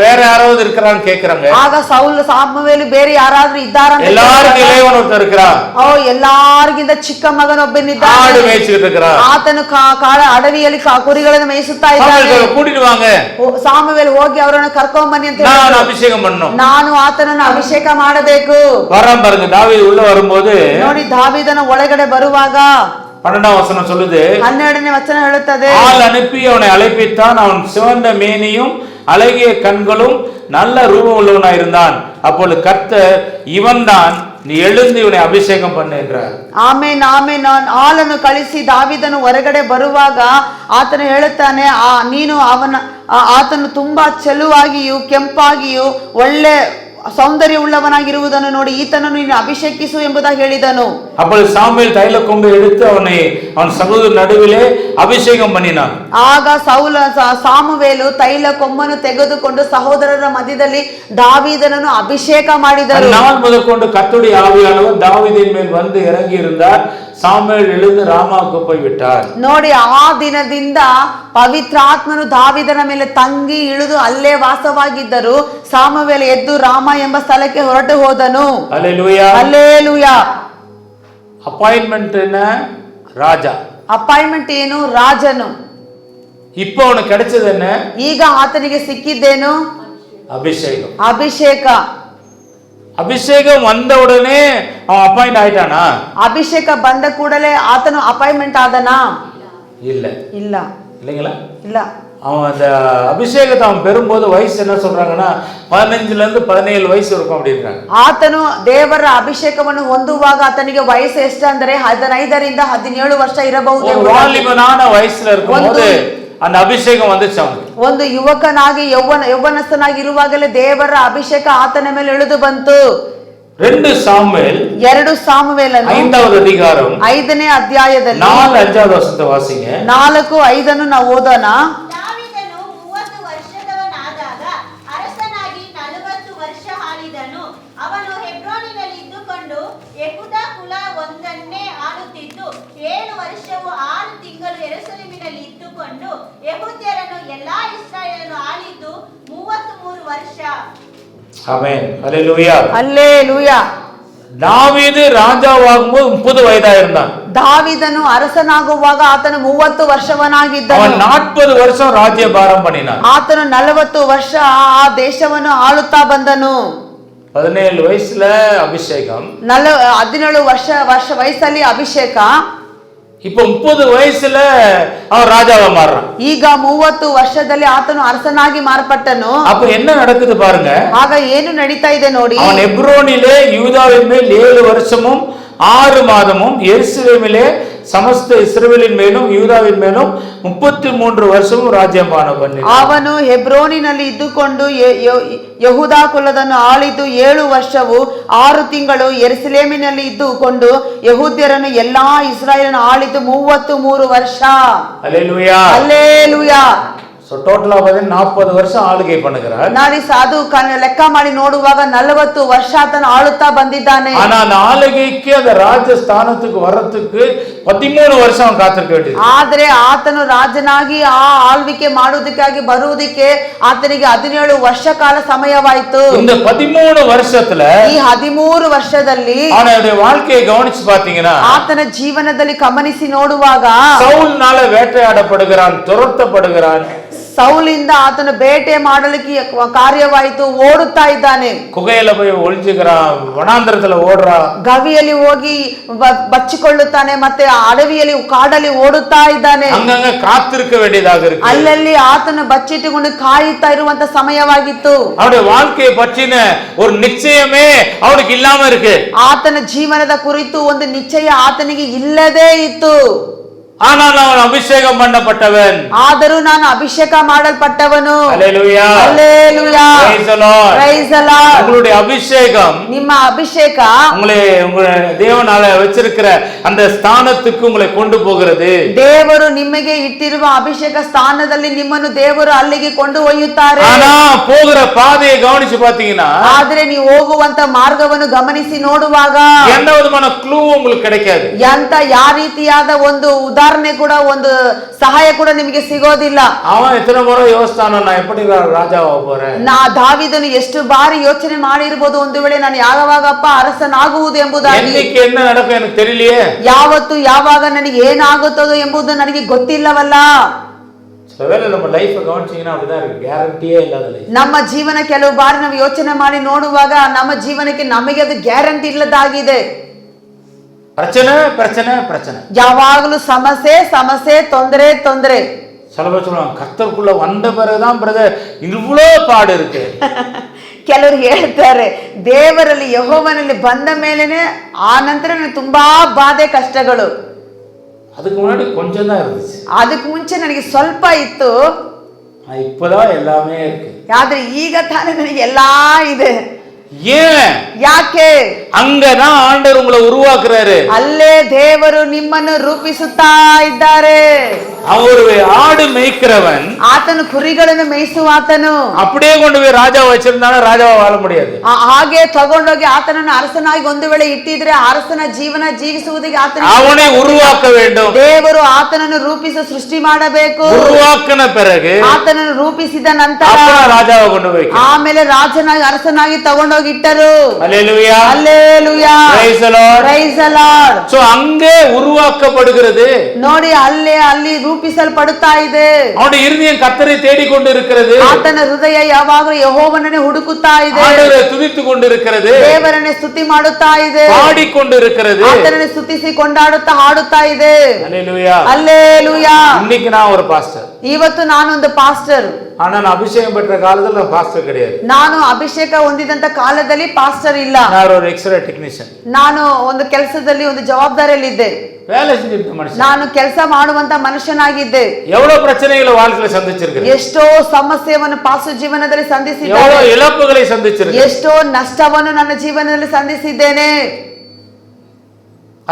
வேற யாராவது இருக்கிறான்னு கேக்குறாங்க. ಆಗ ಸಾಮುವೇಲ್ ಬೇರೆ ಯಾರಾದ್ರೂ ಇದ್ದಾರಂತ எல்லாரும் இளையவன் ஒருத்தர் இருக்கிறான். ಎಲ್ಲಾರ್ಗಿಂತ ಚಿಕ್ಕ ಮಗನ ಸೇವಕನೊಬ್ಬನಿದ್ದಾನೆ. ஆடு மேய்ச்சிட்டு இருக்கிறார். ಆತನು ಅಡವಿಯಲ್ಲಿ ಕುರಿಗಳನ್ನು ಮೇಯಿಸುತ್ತಾ ಇದ್ದಾನೆ. கூட்டிட்டு வாங்க, ಸಾಮುವೇಲ್ ಹೋಗಿ ಅವರನ್ನು ಕರ್ಕೊಂಡ್ ಬನ್ನಿ ಅಂತ நான் அபிஷேகம் பண்ணணும். ನಾನು ಆತನನ್ನು ಅಭಿಷೇಕ ಮಾಡಬೇಕು. வரான் பாருங்க. தாவீது உள்ள வரும்போது ನೋಡಿ, ದಾವೀದನ ಒಳಗಡೆ ಬರುವಾಗ 12ஆம் வசனம் சொல்லுது, 12ನೇ ವಚನ ಹೇಳುತ್ತದೆ, ஆள் அனுப்பி அவனை அழைப்பித்தான். அவன் சிவந்த மேனியும் அழகிய கண்களும் நல்ல ரூபம் உள்ளவனாய் இருந்தான். அப்பொழுது கர்த்தர், இவன் தான், நீ எழுந்து இவனை அபிஷேகம் பண்ணு என்றார். ಆಮೇನ್ ಆಮೇನ್. ಆಳನ್ನು ಕಳಿಸಿ ದಾವೀದನು ಹೊರಗಡೆ ಬರುವಾಗ ಆತನು ಹೇಳುತ್ತಾನೆ, ನೀನು ಆತನು ತುಂಬಾ ಚೆಲುವಾಗಿಯೂ ಕೆಂಪಾಗಿಯೂ ಒಳ್ಳೆ ಸೌಂದರ್ಯ ಉಳ್ಳವನಾಗಿರುವುದನ್ನು ನೋಡಿ ಈತನನ್ನು ನೀನು ಅಭಿಷೇಕಿಸು ಎಂಬುದಾಗಿ ಹೇಳಿದನು. அப்பொழுது சாமுவேல் தைல கொம்பை எடுத்து அவன் சகோதரர் நடுவிலே அபிஷேகம் பண்ணினான். ಆಗ ಸಾಮುವೇಲು ತೈಲ ಕೊಂಬನ್ನು ತೆಗೆದುಕೊಂಡು ಸಹೋದರರ ಮಧ್ಯದಲ್ಲಿ ದಾವೀದನನ್ನು ಅಭಿಷೇಕ ಮಾಡಿದರು. நாள் முதற்கொண்டு கர்த்தருடைய ஆவியானவர் தாவீதின் மேல் வந்து இறங்கி இருந்தார். சாமுவேல் எழுந்து ராமாவுக்கு போய் விட்டார். ನೋಡಿ, ಆ ದಿನದಿಂದ ಪವಿತ್ರಾತ್ಮನು ದಾವೀದನ ಮೇಲೆ ತಂಗಿ ಇಳಿದು ಅಲ್ಲೇ ವಾಸವಾಗಿದ್ದರು. ಸಾಮುವೇಲ್ ಎದ್ದು ರಾಮ ಎಂಬ ಸ್ಥಳಕ್ಕೆ ಹೊರಟು ಹೋದನು. அல்லேலூயா, அல்லேಲೂಯಾ. ಅಪಾಯಿಂಟ್ಮೆಂಟ್ ರಾಜಾ, ಅಪಾಯಿಂಟ್ಮೆಂಟ್ ಏನು? ರಾಜನು. இப்போ அவனுக்கு கிடைச்சது என்ன? ಈಗ ಆತನಿಗೆ ಸಿಕ್ಕಿದ್ದೇನು? அபிஷேகம். ಅಭಿಷೇಕ. அபிஷேகம் வந்த உடனே அவன் அப்பாயிண்ட் ஆயிட்டானா? ಅಭಿಷೇಕ ಬಂದ ಕೂಡಲೇ ಆತನು ಅಪಾಯಿಂಟ್ಮೆಂಟ್ ಆದನಾ? இல்ல ಇಲ್ಲ. இல்லைங்களா? ಇಲ್ಲ. அவன் அந்த அபிஷேகத்தை அவன் பெறும்போது வயசு என்ன சொல்றாங்கன்னா 15ல இருந்து 17 வயசு இருக்கும் அப்படின்றாங்க. ಆತನು ದೇವರ ಅಭಿಷೇಕವನ್ನು ಹೊಂದುವಾಗ ಆತನಿಗೆ ವಯಸ್ಸು ಎಷ್ಟು ಅಂದರೆ 15ರಿಂದ 17 ವರ್ಷ ಇರಬಹುದು. வாலிபனான வயசுல இருக்கும்போது அந்த அபிஷேகம் வந்துச்சு அவனுக்கு. ಒಂದು ಯುವಕನಾಗಿ ಯೌವನಸ್ಥನಾಗಿ ಇರುವಾಗಲೇ ದೇವರ ಅಭಿಷೇಕ ಆತನ ಮೇಲೆ ಇಳಿದು ಬಂತು. 2 சாமுவேಲ್ 2 ಸಾಮುವೇಲನು 5வது அதிகாரம் 5ನೇ ಅಧ್ಯಾಯದಲ್ಲಿ 4-5வது ವಚನத்தை ವಾಸಿங்க. 4-5 ನಾವು ಓದೋಣ. ದಾವೀದನು 30 ವರ್ಷದವನಾದಾಗ ಅರಸನಾಗಿ 40 ವರ್ಷ ಆಳಿದನು. ಅವನು ಹೆಬ್ರೋನಿನಲ್ಲಿ ಇದ್ದುಕೊಂಡು ಯೆಹೂದ ಕುಲ ಒಂದನ್ನೇ ಆಳುತ್ತಿದ್ದು 7 ವರ್ಷವು 6 ತಿಂಗಳು ಯೆರೂಸಲೇಮಿನಲ್ಲಿ ಇದ್ದುಕೊಂಡು ಯೆಹೂದ್ಯರನ್ನು ಎಲ್ಲಾ ಇಸ್ರಾಯೇಲನ್ನು ಆಳಿದ್ದು 33 ವರ್ಷ. ஆமென். அல்லேலூயா, அல்லேலೂಯಾ. தாவீது ராஜாவாகும்போது 30 வயதா இருந்தான். ದಾವೀದನು ಅರಸನಾಗುವಾಗ ಆತನು 30 ವರ್ಷವನಾಗಿದ್ದನು. அவன் 40 வருஷம் ராஜ்யபாரம் பண்ணினான். ಆತನು 40 ವರ್ಷ ಆ ದೇಶವನ್ನು ಆಳುತ್ತಾ ಬಂದನು. 17 வயசுல அபிஷேகம், 17 ವರ್ಷ ವಯಸ್ಸಲ್ಲಿ ಅಭಿಷೇಕ. இப்போ 30 வயசுல அவன் ராஜாவா மாறுறான். ಈಗ 30 ವರ್ಷದಲ್ಲಿ ಆತನು ಅರಸನಾಗಿ ಮಾರ್ಪಟ್ಟನು. அப்ப என்ன நடக்குது பாருங்க. ಆಗ ಏನು ನಡೀತಾ ಇದೆ ನೋಡಿ. அவன் எப்ரோனிலே யூதாவின் மேல் 7 வருஷமும் 6 மாதமும் எருசலேமிலே ಸಮಸ್ತ ಇಸ್ರಾಯೇಲಿನ ಮೇಲೂ ಯೂದಾವಿನ ಮೇಲೂ 33 ವರ್ಷವೂ ರಾಜ್ಯಭಾರ பண்ணினான். ಅವನು ಹೆಬ್ರೋನಿನಲ್ಲಿ ಇದ್ದುಕೊಂಡು ಯೆಹೂದ ಕುಲದನ್ನು ಆಳಿದ್ದು 7 ವರ್ಷವು 6 ತಿಂಗಳು ಯೆರೂಸಲೇಮಿನಲ್ಲಿ ಇದ್ದುಕೊಂಡು ಯೆಹೂದ್ಯರನ್ನು ಎಲ್ಲಾ ಇಸ್ರಾಯೇಲನ್ನು ಆಳಿದ್ದು 33 ವರ್ಷ. அல்லேலூயா, அல்லேಲೂಯಾ. சோ டோட்டலா 40 வருஷம் ஆளுகை பண்ணுகிறார். ನಾನು ಸಾಧು ಲೆಕ್ಕ ಮಾಡಿ ನೋಡುವಾಗ 40 ವರ್ಷ ಆತನು ಆಳುತ್ತಾ ಬಂದಿದ್ದಾನೆ. ஆனா அந்த ஆளுகைக்கு அந்த ராஜஸ்தானத்துக்கு வரதுக்கு 13 வருஷம் காத்திருக்க வேண்டியது. ಆದರೆ ಆತನು ರಾಜನಾಗಿ ಆ ಆಳ್ವಿಕೆ ಮಾಡುವುದಕ್ಕಾಗಿ ಬರುವುದಕ್ಕೆ ಆತನಿಗೆ 17 ವರ್ಷ ಕಾಲ ಸಮಯವಾಯಿತು. இந்த 13 வருஷத்துல ಈ 13 ವರ್ಷದಲ್ಲಿ அவனுடைய வாழ்க்கையை கவனிச்சு பாத்தீங்கன்னா ಆತನ ಜೀವನದಲ್ಲಿ ಗಮನಿಸಿ ನೋಡುವಾಗ சவுல்னால வேட்டையாடப்படுகிறான், துரத்தப்படுகிறான். ಸೌಲಿಂದ ಆತನು ಬೇಟೆ ಮಾಡಲಿಕ್ಕೆ ಕಾರ್ಯವಾಯಿತು, ಓಡುತ್ತಾ ಇದ್ದಾನೆ. குகையில போய் ஒளிஞ்சுக்கிறான், ವನಾಂತರத்துல ஓடுறான், ಗವಿಯಲ್ಲಿ ಹೋಗಿ ಬಚ್ಚಿಕೊಳ್ಳುತ್ತಾನೆ, ಮತ್ತೆ ಅಡವಿಯಲ್ಲಿ ಕಾಡಲ್ಲಿ ಓಡುತ್ತಾ ಇದ್ದಾನೆ. அங்கங்க காத்திருக்க வேண்டியதாக இருக்கு. ಅಲ್ಲಲ್ಲಿ ಆತನು ಬಚ್ಚಿಟ್ಟುಕೊಂಡು ಕಾಯುತ್ತಾ ಇರುವಂತ ಸಮಯವಾಗಿತ್ತು. அவனுடைய வாழ்க்கையை பற்றின ஒரு நிச்சயமே அவனுக்கு இல்லாம இருக்கு. ಆತನ ಜೀವನದ ಕುರಿತು ಒಂದು ನಿಶ್ಚಯ ಆತನಿಗೆ ಇಲ್ಲದೇ ಇತ್ತು. ஆனால் அவன் அபிஷேகம் பண்ணப்பட்டவன். ಆದರೂ ನಾನು ಅಭಿಷೇಕ ಮಾಡಲ್ಪಟ್ಟವನು. அல்லேலூயா, அல்லேலூயா. praise the Lord. Praise the Lord. உங்களுடைய அபிஷேகம் ನಿಮ್ಮ ಅಭಿಷೇಕ உங்களை தேவனால வச்சிருக்கிற அந்த ஸ்தானத்துக்கு உங்களை கொண்டு போகிறது. ದೇವರು ನಿಮಗೆ ಇಟ್ಟಿರುವ ಅಭಿಷೇಕ ಸ್ಥಾನದಲ್ಲಿ ನಿಮ್ಮನ್ನು ದೇವರು ಅಲ್ಲಿಗೆ ಕೊಂಡು ಒಯ್ಯುತ್ತಾರೆ. ஆனா போகிற பாதையை கவனிச்சு பாத்தீங்கன்னா ಆದ್ರೆ ನೀವು ಹೋಗುವಂತ ಮಾರ್ಗವನ್ನು ಗಮನಿಸಿ ನೋಡುವಾಗ எந்த விதமான க்ளூ உங்களுக்கு கிடைக்காது. ಯಾವ ರೀತಿಯಾದ ಒಂದು ಉದಾಹರಣೆ ನಿವಾರಣೆ ಕೂಡ ಒಂದು ಸಹಾಯ ಕೂಡ ನಿಮಗೆ ಸಿಗೋದಿಲ್ಲ. அவன் எத்தனை முறை யோசித்தானோ நான் எப்படி ராஜாவா போறேன். ದಾವೀದನು ಎಷ್ಟು ಬಾರಿ ಯೋಚನೆ ಮಾಡಿರ್ಬೋದು, ಒಂದು ವೇಳೆ ನಾನು ಯಾವಾಗಪ್ಪ ಅರಸನಾಗುವುದು ಎಂಬುದಾಗಿ. என்னைக்கு என்ன நடக்கும் எனக்கு தெரியலையே. ಯಾವತ್ತು ಯಾವಾಗ ನನಗೆ ಏನಾಗುತ್ತದೋ ಎಂಬುದು ನನಗೆ ಗೊತ್ತಿಲ್ಲವಲ್ಲ. ஒருவேளை நம்ம லைஃப் கவனிச்சீங்கன்னா அப்படிதான் இருக்கு, ಗ್ಯಾರಂಟಿಯೇ ಇಲ್ಲದ ಲೈಫ್. ನಮ್ಮ ಜೀವನ ಕೆಲವು ಬಾರಿ ನಾವು ಯೋಚನೆ ಮಾಡಿ ನೋಡುವಾಗ ನಮ್ಮ ಜೀವನಕ್ಕೆ ನಮಗೆ ಅದು ಗ್ಯಾರಂಟಿ ಇಲ್ಲದಾಗಿದೆ. பிரச்சனை பிரச்சனை பிரச்சனை, ಯಾವಾಗಲೂ ಸಮಸ್ಯೆ ಸಮಸ್ಯೆ, ತೊಂದರೆ ತೊಂದರೆ. சில பேர் சொல்லுவாங்க கர்த்தருக்குள்ள வந்த பிறகுதான் பிரதர் இவ்வளோ பாடு இருக்கு. ಕೆಲವರು ಹೇಳ್ತಾರೆ ದೇವರಲ್ಲಿ ಯೆಹೋವನಲ್ಲಿ ಬಂದ ಮೇಲೆನೆ ಆ ನಂತರ ನನಗೆ ತುಂಬಾ ಬಾಧೆ ಕಷ್ಟಗಳು. அதுக்கு முன்னாடி கொஞ்சம் தான் இருந்துச்சு, ಅದಕ್ಕೆ ಮುಂಚೆ ನನಗೆ ಸ್ವಲ್ಪ ಇತ್ತು, இப்பதான் எல்லாமே இருக்கு. ಆದ್ರೆ ಈಗ ತಾನೇ ನನಗೆ ಎಲ್ಲಾ ಇದೆ. ஏன்? ಯಾಕೆ? அங்கதான் ஆண்டவர் உங்களை உருவாக்குறாரு. ಅಲ್ಲೇ ದೇವರು ನಿಮ್ಮನ್ನು ರೂಪಿಸುತ್ತಾ ಇದ್ದಾರೆ. அவர் ஆடு மேய்க்கிறவன், ಆತನು ಕುರಿಗಳನ್ನು ಮೇಯಿಸುವಾತನು. அப்படியே கொண்டு போய் ராஜாவை வச்சிருந்தாலும் ராஜாவை வாழ முடியாது. ಹಾಗೆ ತಗೊಂಡೋಗಿ ಆತನನ್ನು ಅರಸನಾಗಿ ಒಂದು ವೇಳೆ ಇಟ್ಟಿದ್ರೆ ಅರಸನ ಜೀವನ ಜೀವಿಸುವುದಕ್ಕೆ அவனை உருவாக்க வேண்டும். ದೇವರು ಆತನನ್ನು ರೂಪಿಸಿ ಸೃಷ್ಟಿ ಮಾಡಬೇಕು. உருவாக்கின பிறகு ಆತನನ್ನು ರೂಪಿಸಿದ ನಂತರ ராஜாவை கொண்டு போய் ಆಮೇಲೆ ರಾಜನಾಗಿ ಅರಸನಾಗಿ ತಗೊಂಡೋಗಿ ಇಟ್ಟರು. அல்லேலூயா அல்லேலூயா, praise the Lord, praise the Lord. So அங்கே உருவாக்கப்படுகிறது. ನೋಡಿ ಅಲ್ಲಿ ರೂಪಿಸಲ್ಪಡುತ್ತಾ ಇದೆ. அவனுடைய இருதயம் கர்த்தரை தேடிக் கொண்டு இருக்கிறது. ಆತನ ಹೃದಯ ಯಾವಾಗಲೂ ಯೆಹೋವನನ್ನೇ ಹುಡುಕುತ್ತಾ ಇದೆ. ஆண்டவரை துதித்துக் கொண்டு இருக்கிறது. ದೇವರನ್ನೇ ಸ್ತುತಿ ಮಾಡುತ್ತಾ ಇದೆ. பாடிக்கொண்டு இருக்கிறது. ಆತನನ್ನೇ ಸ್ತುತಿಸಿ ಕೊಂಡಾಡುತ್ತಾ ಹಾಡುತ್ತಾ ಇದೆ. அல்லேலூயா, அல்லேலூயா. இன்னைக்கு நான் ஒரு பாஸ்டர், ಇವತ್ತು ನಾನೊಂದು ಪಾಸ್ಟರ್. ஆனா நான் அபிஷேகம் பெற்ற காலத்துல நான் பாஸ்டர் கிடையாது. ನಾನು ಅಭಿಷೇಕ ಹೊಂದಿದಂತ ಕಾಲದಲ್ಲಿ ಪಾಸ್ಟರ್ ಇಲ್ಲ. நான் ஒரு எக்ஸ்ரே டெக்னீஷியன். ನಾನು ಒಂದು ಕೆಲಸದಲ್ಲಿ ಒಂದು ಜವಾಬ್ದಾರಿಯಲ್ಲಿದ್ದೆ. வேலை செஞ்சிருக்க மனுஷன். ನಾನು ಕೆಲಸ ಮಾಡುವಂತ ಮನುಷ್ಯನಾಗಿದ್ದೆ. எவ்வளவு பிரச்சனைகளை வாழ்க்கையில சந்திச்சிருக்கிறேன். ಎಷ್ಟೋ ಸಮಸ್ಯೆಯನ್ನು ಪಾಸು ಜೀವನದಲ್ಲಿ ಸಂಧಿಸಿದ್ದೇನೆ. எவ்வளவு இழப்புகளை சந்திச்சிருக்கிறேன். ಎಷ್ಟೋ ನಷ್ಟವನ್ನು ನನ್ನ ಜೀವನದಲ್ಲಿ ಸಂಧಿಸಿದ್ದೇನೆ.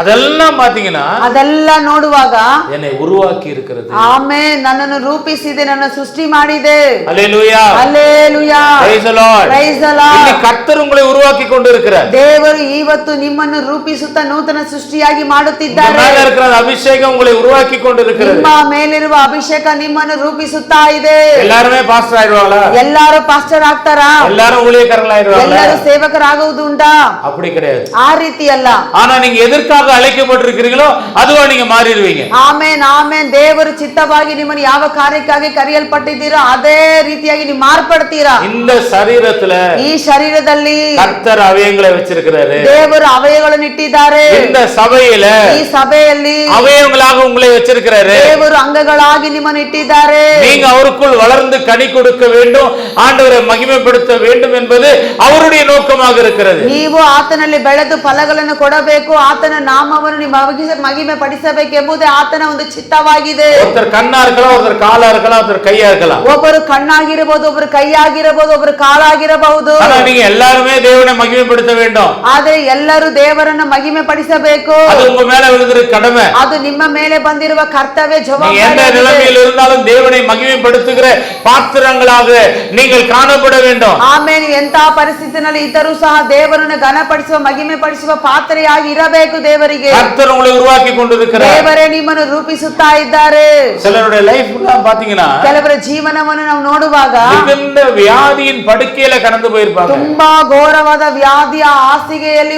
அதெல்லாம் பாத்தீங்கன்னா ಅದೆಲ್ಲ ನೋಡುವಾಗ என்னை உருவாக்கி இருக்கிறது. ಆಮೆನ್, ನನ್ನನ್ನು ರೂಪಿಸಿದೆ, ನನ್ನ ಸೃಷ್ಟಿ ಮಾಡಿದೆ. அல்லேலூயா, அல்லேலೂಯಾ, praise the Lord, praise the Lord. இன்னைக்கு கர்த்தர் உங்களை உருவாக்கி கொண்டிருக்கிறார். ದೇವರು ಇವತ್ತು ನಿಮ್ಮನ್ನು ರೂಪಿಸುತ್ತಾ ನೂತನ ಸೃಷ್ಟಿಯಾಗಿ ಮಾಡುತ್ತಿದ್ದಾರೆ. மேல இருக்கிற அபிஷேகம் உங்களை உருவாக்கி கொண்டிருக்கிறது. ನಿಮ್ಮ ಮೇಲಿರುವ ಅಭಿಷೇಕ ನಿಮ್ಮನ್ನು ರೂಪಿಸುತ್ತಾ ಇದೆ. எல்லாருமே பாஸ்டர் ஆயிடுவாங்களா? ಎಲ್ಲರೂ ಪಾಸ್ಟರ್ ಆಗ್ತಾರಾ? எல்லாரும் ஊழியக்காரர்களாயிடுவாங்களா? ಎಲ್ಲರೂ ಸೇವಕರಾಗುವುದು ಉಂಟಾ? அப்படி கிடையாது. ಆ ರೀತಿ ಅಲ್ಲ. ஆனா நீங்க எதற்காக அழைக்கப்பட்டிருக்கிறீங்களோ அதுவா நீங்க மாறிடுவீங்க. Amen amen. ದೇವರು ಚಿತ್ತವಾಗಿ ನಿಮ್ಮನ್ನು ಯಾವ ಕಾರ್ಯಕ್ಕಾಗಿ ಕರೆಯಲ್ಪಟ್ಟಿದ್ದೀರೋ ಅದೇ ರೀತಿಯಾಗಿ ನೀವು ಮಾರ್ಪಡ್ತೀರಾ. இந்த சரீரத்துல ಈ ಶರೀರದಲ್ಲಿ கர்த்தர் அவயங்களை வச்சிருக்கிறாரு. ದೇವರು ಅವಯಗಳನ್ನು ಇಟ್ಟಿದ್ದಾರೆ. இந்த சபையில ಈ ಸಭೆಯಲ್ಲಿ அவயங்களாக உங்களை வச்சிருக்கிறாரு. ದೇವರು ಅಂಗಗಳಾಗಿ ನಿಮ್ಮನ್ನು ಇಟ್ಟಿದ್ದಾರೆ. நீங்க அவருக்குள் வளர்ந்து கனி கொடுக்க வேண்டும், ஆண்டவரை மகிமைப்படுத்த வேண்டும் என்பது அவருடைய நோக்கமாக இருக்கிறது. ನೀವು ಆತನಲ್ಲಿ ಬೆಳೆದು ಫಲಗಳನ್ನು ಕೊಡಬೇಕು, ಆತನ ನಾಮವನ್ನು ನೀವು ಮಹಿಮೆ ಪಡಿಸಬೇಕೆಂಬುದೇ ಆತನ ಒಂದು ಚಿತ್ತವಾಗಿದೆ. ஒருத்தர் கண்ணா இருக்கலாம், ஒருத்தர் காலா இருக்கலாம், ஒருத்தர் கையா இருக்கலாம். ಒಬ್ಬರು ಕಣ್ಣಾಗಿರಬಹುದು, ಒಬ್ಬರು ಕೈಯಾಗಿರಬಹುದು, ಒಬ್ಬರು ಕಾಲಾಗಿರಬಹುದು. ஆனா நீங்க எல்லாருமே தேவனை மகிமைப்படுத்த வேண்டும். ಆದ್ರೆ ಎಲ್ಲರೂ ದೇವರನ್ನ ಮಹಿಮೆ ಪಡಿಸಬೇಕು. அது உங்க மேல விழுந்திரு கடமை. ಅದು ನಿಮ್ಮ ಮೇಲೆ ಬಂದಿರುವ ಕರ್ತವ್ಯ, நீங்க ಜವಾಬ್ದಾರಿ. எந்த நிலைமையில் இருந்தாலும் தேவனை மகிமைப்படுத்துகிற பாத்திரங்களாக நீங்கள் காணப்பட வேண்டும். ಆಮೇಲೆ ಎಂತ ಪರಿಸ್ಥಿತಿನಲ್ಲಿ ಇದ್ದರೂ ಸಹ ದೇವರನ್ನು ಘನಪಡಿಸುವ, ಮಹಿಮೆ ಪಡಿಸುವ ಪಾತ್ರೆಯಾಗಿ ಇರಬೇಕು ದೇವರಿಗೆ. கர்த்தர் உங்களை உருவாக்கி கொண்டிருக்கிறார். ದೇವರೇ ನಿಮ್ಮನ್ನು ರೂಪಿಸುತ್ತಾ ಇದ್ದಾರೆ. சிலருடைய லைஃப் எல்லாம் பாத்தீங்கன்னா ಕೆಲವರ ಜೀವನವನ್ನು ನಾವು ನೋಡುವಾಗ மிகுந்த வியாதியின் படுக்கையில கடந்து போயிருப்பாங்க. ತುಂಬಾ ಘೋರವಾದ ವ್ಯಾಧಿಯ ಹಾಸಿಗೆಯಲ್ಲಿ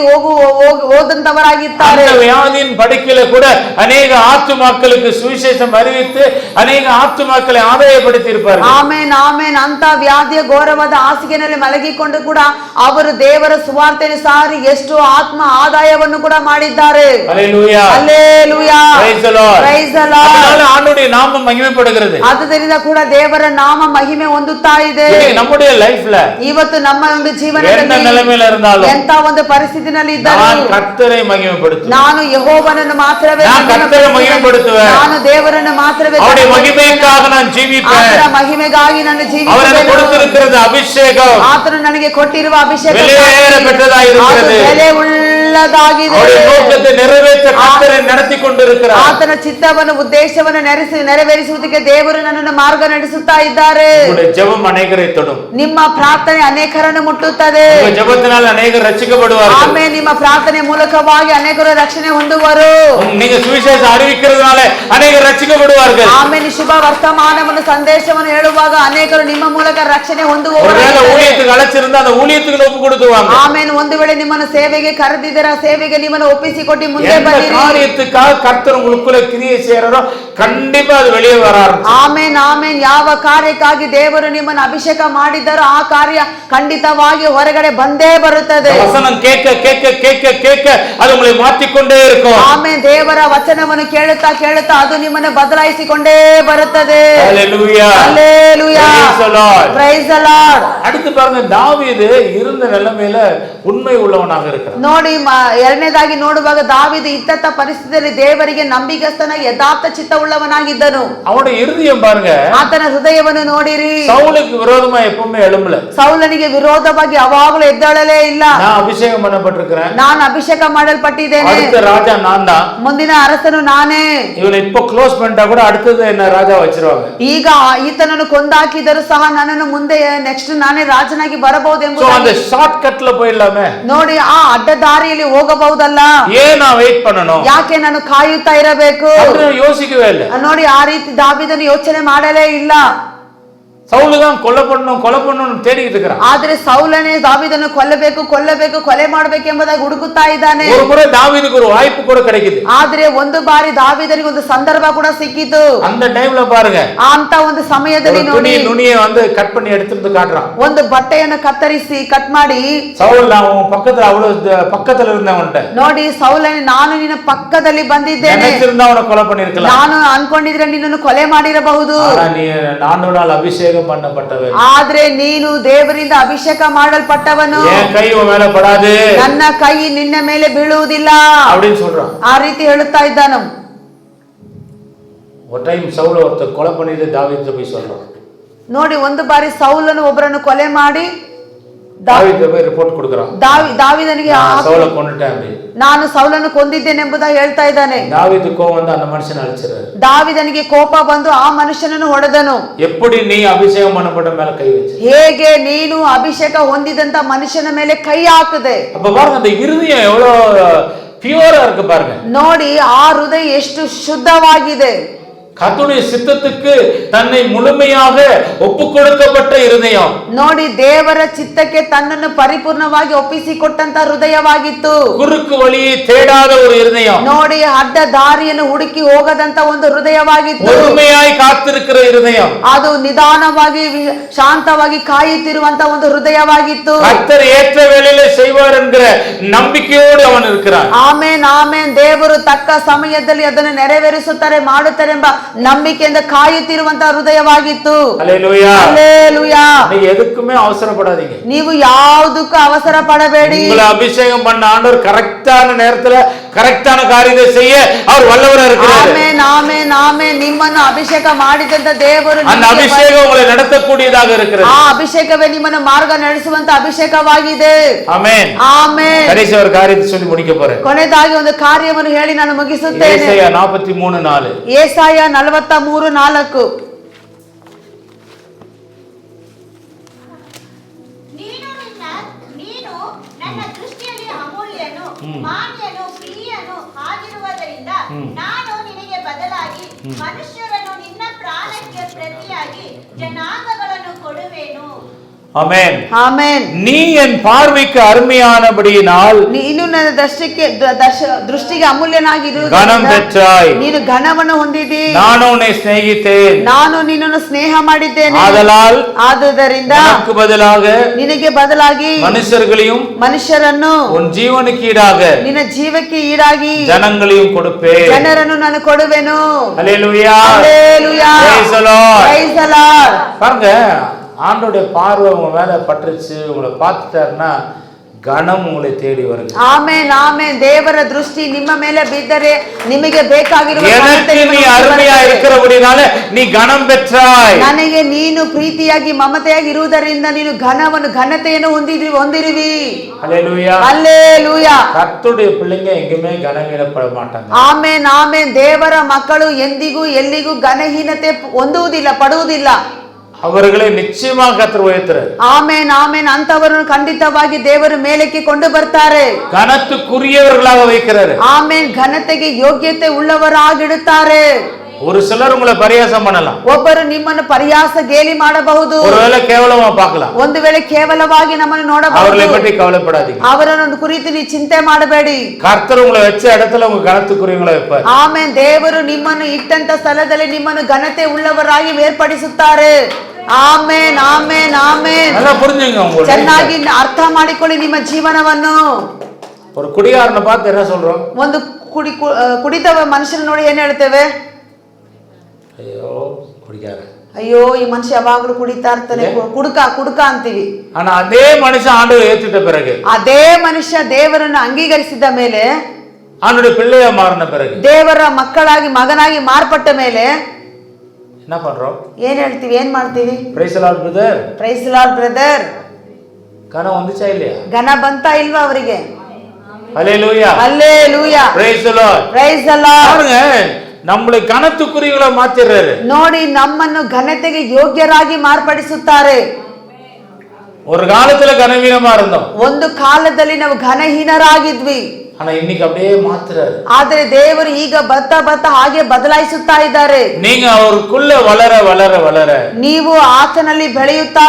ಹೋದಂತವರಾಗಿರ್ತಾರೆ. அந்த வியாதியின் படுக்கையில கூட அநேக ஆத்துமாக்களுக்கு சுவிசேஷம் அறிவித்து அநேக ஆத்துமாக்களை ஆதாயப்படுத்தி இருப்பார்கள். Amen amen. ಅಂತ ವ್ಯಾಧಿಯ ಘೋರವಾದ ಹಾಸಿಗೆಯಲ್ಲಿ ಮಲಗಿಕೊಂಡು ಕೂಡ ಅವರು ದೇವರ ಸುವಾರ್ತೆಯನ್ನು ಸಾರಿ ಎಷ್ಟು ಆತ್ಮ ಆದಾಯವನ್ನು ಕೂಡ ಮಾಡಿದ್ದಾರೆ. அல்லேலூயா, அல்லேலூயா, praise the Lord. praise the Lord. அதனால ஆண்டவருடைய நாமம் மகிமைப்படுகிறது. ಆದ್ದರಿಂದ ಕೂಡ ದೇವರ ನಾಮ ಮಹಿಮೆ ಹೊಂದುತ್ತಾ ಇದೆ. நம்முடைய லைஃப்ல ಇವತ್ತು ನಮ್ಮ ಒಂದು எந்த ಜೀವನದಲ್ಲಿ நிலைமையில இருந்தாலும் ಎಂತ ಒಂದು ಪರಿಸ್ಥಿತಿನಲ್ಲಿ ಇದ್ದರೂ நான் கர்த்தரை மகிமைப்படுத்துவேன். ನಾನು ಯೆಹೋವನನ್ನು ಮಾತ್ರವೇ நான் கர்த்தரை மகிமைப்படுத்துவேன். ನಾನು ದೇವರನ್ನು ಮಾತ್ರವೇ அவருடைய மகிமைக்காக நான் ஜீவிப்பேன். ಆತನ ಮಹಿಮೆಗಾಗಿ ನಾನು அவர் எனக்கு ಜೀವಿಸುವೆನು. கொடுத்திருக்கிறது அபிஷேகம் ಆತನು ನನಗೆ ಕೊಟ್ಟಿರುವ ಅಭಿಷೇಕ வெளியேற பெற்றதாக இருக்கிறது. ಬೆಲೆ ಉಳ್ಳ ಒಳ್ಳೆದಾಗಿದೆ. அவருடைய நோக்கத்தை நிறைவேற்ற கர்த்தரை நடத்தி கொண்டிருக்கிறார். ಆತನ ಚಿತ್ತವನ್ನು ಉದ್ದೇಶವನ್ನು ನೆರವೇರಿಸುವುದಕ್ಕೆ ದೇವರು ನನ್ನನ್ನು ಮಾರ್ಗ ನಡೆಸುತ್ತಾ ಇದ್ದಾರೆ. உங்களுடைய ஜெபம் அநேகரை தொடும். ನಿಮ್ಮ ಪ್ರಾರ್ಥನೆ ಅನೇಕರನ್ನು ಮುಟ್ಟುತ್ತದೆ. உங்க ஜெபத்தினால் அநேகர் ரட்சிக்கப்படுவார்கள். ಆಮೆನ್. ನಿಮ್ಮ ಪ್ರಾರ್ಥನೆ ಮೂಲಕವಾಗಿ ಅನೇಕರು ರಕ್ಷಣೆ ಹೊಂದುವರು. நீங்க சுவிசேஷ அறிவிக்கிறதுனால அநேகர் ரட்சிக்கப்படுவார்கள். ಆಮೆನ್. ಶುಭ ವರ್ತಮಾನವನ್ನು ಸಂದೇಶವನ್ನು ಹೇಳುವಾಗ ಅನೇಕರು ನಿಮ್ಮ ಮೂಲಕ ರಕ್ಷಣೆ ಹೊಂದುವರು. ஒருவேளை ஊழியத்துக்கு அழைச்சிருந்தா அந்த ஊழியத்துக்கு ஒப்பு கொடுத்துவாங்க. ಆಮೆನ್. ಒಂದು ವೇಳೆ ನಿಮ್ಮನ್ನು ಸೇವೆಗೆ ಕರೆದಿದ್ದರ ಸೇವೆಗೆ ನಿಮ್ಮನ್ನು ಒಪ್ಪಿಸಿಕೊಟ್ಟು ಮುಂದೆ ಬನ್ನಿರಿ. காரியத்துக்காக கர்த்தர் உங்களுக்குள்ள கிரியை செய்யறாரோ கண்டிப்பா அது வெளியே வர ஆரம்பிக்கும். Amen amen. ಯಾವ ಕಾರ್ಯಕ್ಕಾಗಿ ದೇವರು ನಿಮ್ಮನ್ನು ಅಭಿಷೇಕ ಮಾಡಿದ್ದಾರೋ ಆ ಕಾರ್ಯ ಖಂಡಿತವಾಗಿ ಹೊರಗಡೆ ಬಂದೇ ಬರುತ್ತದೆ. வசனம் கேட்க கேட்க கேட்க கேட்க அது உங்களை மாற்றிக்கொண்டே இருக்கும். ಆಮೆನ್. ದೇವರ ವಚನವನ್ನು ಕೇಳುತ್ತಾ ಕೇಳುತ್ತಾ ಅದು ನಿಮ್ಮನ್ನು ಬದಲಾಯಿಸಿಕೊಂಡೇ ಬರುತ್ತದೆ. ஹalleluya ஹalleluya praise the lord praise the lord. அடுத்து பாருங்க, தாவீது இருந்த நிலைமையில உண்மை உள்ளவனாக இருக்கிறான். ನೋಡಿ ಎರಡನೇದಾಗಿ ನೋಡುವಾಗ ದಾವೀದು ಇತ್ತ ಪರಿಸ್ಥಿತಿಯಲ್ಲಿ ದೇವರಿಗೆ ನಂಬಿಗಸ್ತನಾಗಿ ಯಥಾರ್ಥ ಚಿತ್ತವುಳ್ಳವನಾಗಿದ್ದನು. அவனுடைய இருதயம் பாருங்க, ಆತನ ಹೃದಯವನ್ನು ನೋಡಿರಿ. சவுலுக்கு விரோதமா எப்பவுமே எழும்பல. ಸೌಲನಿಗೆ ವಿರೋಧವಾಗಿ ಯಾವಾಗಲೂ ಎದ್ದೇಳಲೇ ಇಲ್ಲ. நான் ಅಭಿಷೇகம் பண்ணப்பட்டிருக்கிறேன், ನಾನು ಅಭಿಷೇಕ ಮಾಡಲ್ಪಟ್ಟಿದ್ದೇನೆ, அடுத்த ராஜா நான் தான், ಮುಂದಿನ ಅರಸನು ನಾನೇ. இவனை இப்போ க்ளோஸ் பண்ணிட்டா கூட அடுத்தது என்ன ராஜா வச்சிருவாங்க. ಈಗ ಈತನನ್ನು ಕೊಂದಾಕಿದರೂ ಸಹ ನನ್ನನ್ನು ಮುಂದೆ ನೆಕ್ಸ್ಟ್ ನಾನೇ ರಾಜನಾಗಿ ಬರಬಹುದು சோ அந்த ಎಂಬುದು ஷார்ட் கட்ல போயிடலாமே. ನೋಡಿ ಆ ಅಡ್ಡ ದಾರಿಯಲ್ಲಿ ಹೋಗಬಹುದಲ್ಲ. ஏன் நான் வெயிட் பண்ணணும்? ಯಾಕೆ ನಾನು ಕಾಯುತ್ತಾ ಇರಬೇಕು? அப்படின்னு யோசிக்கவே இல்லை. ನೋಡಿ ಆ ರೀತಿ ದಾವೀದನು ಯೋಚನೆ ಮಾಡಲೇ ಇಲ್ಲ. சவுலு தான் கொலை பண்ணணும் தேடிக்கிட்டு இருக்கிறான். ಆದ್ರೆ ಸೌಲನೇ ದಾವೀದನ್ನು ಕೊಲ್ಲಬೇಕು ಕೊಲೆ ಮಾಡಬೇಕು ಎಂಬುದಾಗಿ ಹುಡುಕುತ್ತಾ ಇದ್ದಾನೆ. ஒரு முறை தாவீதுக்கு ஒரு வாய்ப்பு கூட கிடைக்குது. ಆದ್ರೆ ಒಂದು ಬಾರಿ ದಾವೀದನಿಗೆ ಒಂದು ಸಂದರ್ಭ ಕೂಡ ಸಿಕ್ಕಿತು. அந்த டைம்ல பாருங்க, ಅಂತ ಒಂದು ಸಮಯದಲ್ಲಿ ನೋಡಿ நுனியை வந்து கட் பண்ணி எடுத்துட்டு காட்டுறான். ಒಂದು ಬಟ್ಟೆಯನ್ನು ಕತ್ತರಿಸಿ ಕಟ್ ಮಾಡಿ, சவுல் அவன் பக்கத்துல அவ்வளவு பக்கத்துல இருந்தவன்ட்ட ನೋಡಿ ಸೌಲನೇ ನಾನು ನಿನ್ನ ಪಕ್ಕದಲ್ಲಿ ಬಂದಿದ್ದೇನೆ, நினைச்சிருந்தா அவனை கொலை பண்ணிருக்கலாம். ನಾನು ಅನ್ಕೊಂಡಿದ್ರೆ ನಿನ್ನನ್ನು ಕೊಲೆ ಮಾಡಿರಬಹುದು. ஆனா நீ 4 நாள் அபிஷேகம் பண்ணப்பட்டவன், ಆದ್ರೆ ನೀನು ದೇವರಿಂದ ಅಭಿಷೇಕ ಮಾಡಲ್ಪಟ್ಟವನು, என் கை உன் மேல படாது, ನನ್ನ ಕೈ ನಿನ್ನ ಮೇಲೆ ಬೀಳುವುದಿಲ್ಲ அப்படின்னு சொல்றான். ಆ ರೀತಿ ಹೇಳುತ್ತಾ ಇದ್ದಾನು. ஒரு டைம் சவுல ஒருத்தர் கொலை பண்ணிட்டு தாவீது போய் சொல்றான். ನೋಡಿ ಒಂದು ಬಾರಿ ಸೌಲನು ಒಬ್ಬರನ್ನು ಕೊಲೆ ಮಾಡಿ தாவீது போய் ರಿಪೋರ್ಟ್ கொடுக்கறான். ದಾವೀದನಿಗೆ சவுல கொன்னுட்டேன் அப்படி, ನಾನು ಸೌಲನ್ನು ಕೊಂದಿದ್ದೇನೆ ಎಂಬುದಾಗಿ ಹೇಳ್ತಾ ಇದ್ದಾನೆ. தாவீது கோவம் வந்து அந்த மனுஷனை அழிச்சிறாரு. ದಾವೀದನಿಗೆ ಕೋಪ ಬಂದು ಆ ಮನುಷ್ಯನನ್ನು ಹೊಡೆದನು. எப்படி நீ ಅಭಿಷೇகம் பண்ணப்பட்ட மேல ಕೈ வச்ச? ಹೇಗೆ ನೀನು ಅಭಿಷೇಕ ಹೊಂದಿದಂತ ಮನುಷ್ಯನ ಮೇಲೆ ಕೈ ಹಾಕದೆ? அப்ப பாருங்க, அந்த இருதயம் எவ்வளவு பியூரா இருக்கு பாருங்க. ನೋಡಿ ಆ ಹೃದಯ ಎಷ್ಟು ಶುದ್ಧವಾಗಿದೆ. கர்த்தருடைய சித்தத்துக்கு தன்னை முழுமையாக ஒப்பு கொடுக்கப்பட்ட இருதயம். ನೋಡಿ ದೇವರ ಚಿತ್ತಕ್ಕೆ ತನ್ನನ್ನು ಪರಿಪೂರ್ಣವಾಗಿ ಒಪ್ಪಿಸಿಕೊಟ್ಟಂತ ಹೃದಯವಾಗಿತ್ತು. குறுக்கு வழியை தேடாத ஒரு இருதயம். ನೋಡಿ ಅಡ್ಡ ದಾರಿಯನ್ನು ಹುಡುಕಿ ಹೋಗದಂತ ಒಂದು ಹೃದಯವಾಗಿತ್ತು. பொறுமையாய் காத்திருக்கிற இருதயம். ಅದು ನಿಧಾನವಾಗಿ ಶಾಂತವಾಗಿ ಕಾಯುತ್ತಿರುವಂತ ಒಂದು ಹೃದಯವಾಗಿತ್ತು. கர்த்தர் ஏற்ற வேளையிலே செய்வார் என்கிற நம்பிக்கையோடு அவன் இருக்கிறான். Amen amen. ದೇವರು ತಕ್ಕ ಸಮಯದಲ್ಲಿ ಅದನ್ನು ನೆರವೇರಿಸುತ್ತಾರೆ ಮಾಡುತ್ತಾರೆ ಎಂಬ ನಂಬಿಕೆಯಿಂದ ಕಾಯುತ್ತಿರುವಂತಹ ಹೃದಯವಾಗಿತ್ತು. ஹல்லேலூயா ஹல்லேலூயா. நீங்க எதுக்குமே அவசரப்படாதீங்க. ನೀವು ಯಾವುದಕ್ಕೂ ಅವಸರ ಪಡಬೇಡಿ. உங்களை அபிஷேகம் பண்ண ஆண்டவர் கரெக்டான நேரத்துல கரெக்டான காரியத்தை செய்ய அவர் வல்லவரா இருக்கிறார். Amen amen amen. ನಿಮ್ಮನ್ನು ಅಭಿಷೇಕ ಮಾಡಿದಂತ ದೇವರು அந்த அபிஷேகம் உங்களை நடத்தக்கூடியதாக இருக்கிறது. ಆ ಅಭಿಷೇಕವೇ ನಿಮ್ಮನ್ನು ಮಾರ್ಗ ನಡೆಸುವಂತ ಅಭಿಷೇಕವಾಗಿದೆ. ஆமென் ಆಮೆನ್. கடைசி ஒரு காரியத்தை சொல்லி முடிக்க போறேன். ಕೊನೆಯದಾಗಿ ಒಂದು ಕಾರ್ಯವನ್ನು ಹೇಳಿ ನಾನು ಮುಗಿಸುತ್ತೇನೆ. ஏசாயா 43:4. ಏಸಾಯ 43:4. ನೀನು ನನ್ನ ದೃಷ್ಟಿಯಲ್ಲಿ ಅಮೂಲ್ಯನು, ಮಾನ್ಯನು, ಪ್ರಿಯನು ಆಗಿರುವುದರಿಂದ ನಾನು ನಿನಗೆ ಬದಲಾಗಿ ಮನುಷ್ಯರನ್ನು ನಿನ್ನ ಪ್ರಾಣಕ್ಕೆ ಪ್ರತಿಯಾಗಿ ಜನಾಂಗಗಳನ್ನು ಕೊಡುವೆನು. ஆமென் ಆಮೆನ್. நீ என் பார்வைக்கு அருமையானபடியினால் ನೀನು ನನ್ನ ದೃಷ್ಟಿಗೆ ಅಮೂಲ್ಯನಾಗಿರುವುದು கனம் பெற்றாய். ನೀನು ಘನವನ್ನು ಹೊಂದಿದಿ. ನಾನು உன்னை சிநேகித்தேன். ನಾನು ನಿನ್ನನ್ನು ಸ್ನೇಹ ಮಾಡಿದ್ದೇನೆ. ஆதலால் ಆದುದರಿಂದ உனக்கு பதிலாக ನಿನಗೆ ಬದಲಾಗಿ ಮನುಷ್ಯರನ್ನು உன் ஜீவனுக்கு ஈடாக ನಿನ್ನ ಜೀವಕ್ಕೆ ಈಡಾಗಿ ஜனங்களையும் கொடுப்பேன். ಜನರನ್ನು ನಾನು ಕೊಡುವೆನು. ஹல்லேலூயா ஹல்லேலூயா. praise the Lord. Praise the Lord. பாருங்க, ஆண்டோடைய பார்வை உங்க மேல பட்டுருச்சு, உங்களை பார்த்துட்டாருன்னா கனம் உங்களை தேடி வருகிறது. Amen amen. ದೇವರ ದೃಷ್ಟಿ ನಿಮ್ಮ ಮೇಲೆ ಬಿದ್ದರೆ ನಿಮಗೆ ಬೇಕಾಗಿರುವ எனக்கு நீ அருமையா இருக்கிறபடினால நீ கனம் பெற்றாய். ನನಗೆ ನೀನು ಪ್ರೀತಿಯಾಗಿ ಮಮತೆಯಾಗಿ ಇರುವುದರಿಂದ ನೀನು ಘನತೆಯನ್ನು ಹೊಂದಿರುವಿ. ஹல்லேலூயா ಹಲ್ಲೇಲೂಯಾ. கர்த்தருடைய பிள்ளைங்க எங்குமே கனவீனப்பட மாட்டாங்க. Amen amen. ದೇವರ ಮಕ್ಕಳು ಎಂದಿಗೂ ಎಲ್ಲಿಗೂ ಘನಹೀನತೆ ಹೊಂದುವುದಿಲ್ಲ, ಪಡುವುದಿಲ್ಲ. அவர்களை நிச்சயமாக கர்த்தர் உயர்த்துறார். Amen amen. ಅಂತವರನ್ನು ಖಂಡಿತವಾಗಿ ದೇವರು ಮೇಲಕ್ಕೆ ಕೊಂಡು ಬರ್ತಾರೆ. கனத்துக்குரியவர்களாக வைக்கிறார். ಆಮೆನ್. ಘನತೆಗೆ ಯೋಗ್ಯತೆ ಉಳ್ಳವರಾಗಿಡುತ್ತಾರೆ. ஒரு சிலர் உங்களை பரியாசம் பண்ணலாம். ಒಬ್ಬರು ನಿಮ್ಮನ್ನು ಪರಿಹಾಸ ಗೇಲಿ ಮಾಡಬಹುದು. ஒருவேளை கேவலமா பார்க்கலாம். ಒಂದು ವೇಳೆ ಕೇವಲವಾಗಿ ನಮ್ಮನ್ನು ನೋಡಬಹುದು. அவர்களை பற்றி கவலைப்படாதீங்க. ಅವರನ್ನು ಕುರಿತು ನೀವು ಚಿಂತೆ ಮಾಡಬೇಡಿ. கர்த்தர் உங்களை வச்ச இடத்துல உங்க கனத்துக்குரியவங்களை வைப்பார். ಆಮೆನ್. ದೇವರು ನಿಮ್ಮನ್ನು ಇಟ್ಟಂತ ಸ್ಥಳದಲ್ಲಿ ನಿಮ್ಮನ್ನು ಘನತೆ ಉಳ್ಳವರಾಗಿ ಬೇರ್ಪಡಿಸುತ್ತಾರೆ. Amen amen amen. நல்லா புரிஞ்சுங்க. உங்களுக்கு ಚೆನ್ನಾಗಿ ಅರ್ಥ ಮಾಡಿಕೊಳ್ಳಿ ನಿಮ್ಮ ಜೀವನವನ್ನು. ஒரு குடிகாரனை பார்த்து என்ன சொல்றோம்? ಒಂದು ಕುಡಿತವ ಮನುಷ್ಯನ ನೋಡಿ ಏನ್ ಹೇಳ್ತೇವೆ? ஐயோ குடிக்காரன், ಅಯ್ಯೋ ಈ ಮನುಷ್ಯ ಯಾವಾಗ್ಲೂ ಕುಡಿತಾ ಇರ್ತಾನೆ, ಕುಡುಕ ಅಂತೀವಿ. ஆனா அதே மனுஷன் ஆண்டவரை ஏத்துட்ட பிறகு, ಅದೇ ಮನುಷ್ಯ ದೇವರನ್ನು ಅಂಗೀಕರಿಸಿದ ಮೇಲೆ, ஆண்டவருடைய பிள்ளையா மாறின பிறகு, ದೇವರ ಮಕ್ಕಳಾಗಿ ಮಗನಾಗಿ ಮಾರ್ಪಟ್ಟ ಮೇಲೆ என்ன பண்றோம்? ಏನ್ ಹೇಳ್ತೀವಿ, ಏನ್ ಮಾಡ್ತೀವಿ? Praise the Lord brother. Praise the Lord brother. கனம் வந்துச்சா இல்லையா? ಘನ ಬಂತಾ ಇಲ್ವಾ ಅವರಿಗೆ? Hallelujah hallelujah. Praise the Lord. Praise the Lord. பாருங்க, நம்மளை கனத்துக்குரியவங்களா மாத்திடுறாரு. ನೋಡಿ, ನಮ್ಮನ್ನು ಘನತೆಗೆ ಯೋಗ್ಯರಾಗಿ ಮಾರ್ಪಡಿಸುತ್ತಾರೆ. ஒரு காலத்துல கனவீனமா இருந்தோம். ಒಂದು ಕಾಲದಲ್ಲಿ ನಾವು ಘನಹೀನರಾಗಿದ್ವಿ. ஆனா இன்னைக்கு அப்படியே மாத்துறாரு. ಆದರೆ ದೇವರು ಈಗ ಬತ್ತ ಹಾಗೆ ಬದಲಾಯಿಸುತ್ತಾ ಇದ್ದಾರೆ. நீங்க அவருக்குள்ள வளர வளர வளர, ನೀವು ಆತನಲ್ಲಿ ಬೆಳೆಯುತ್ತಾ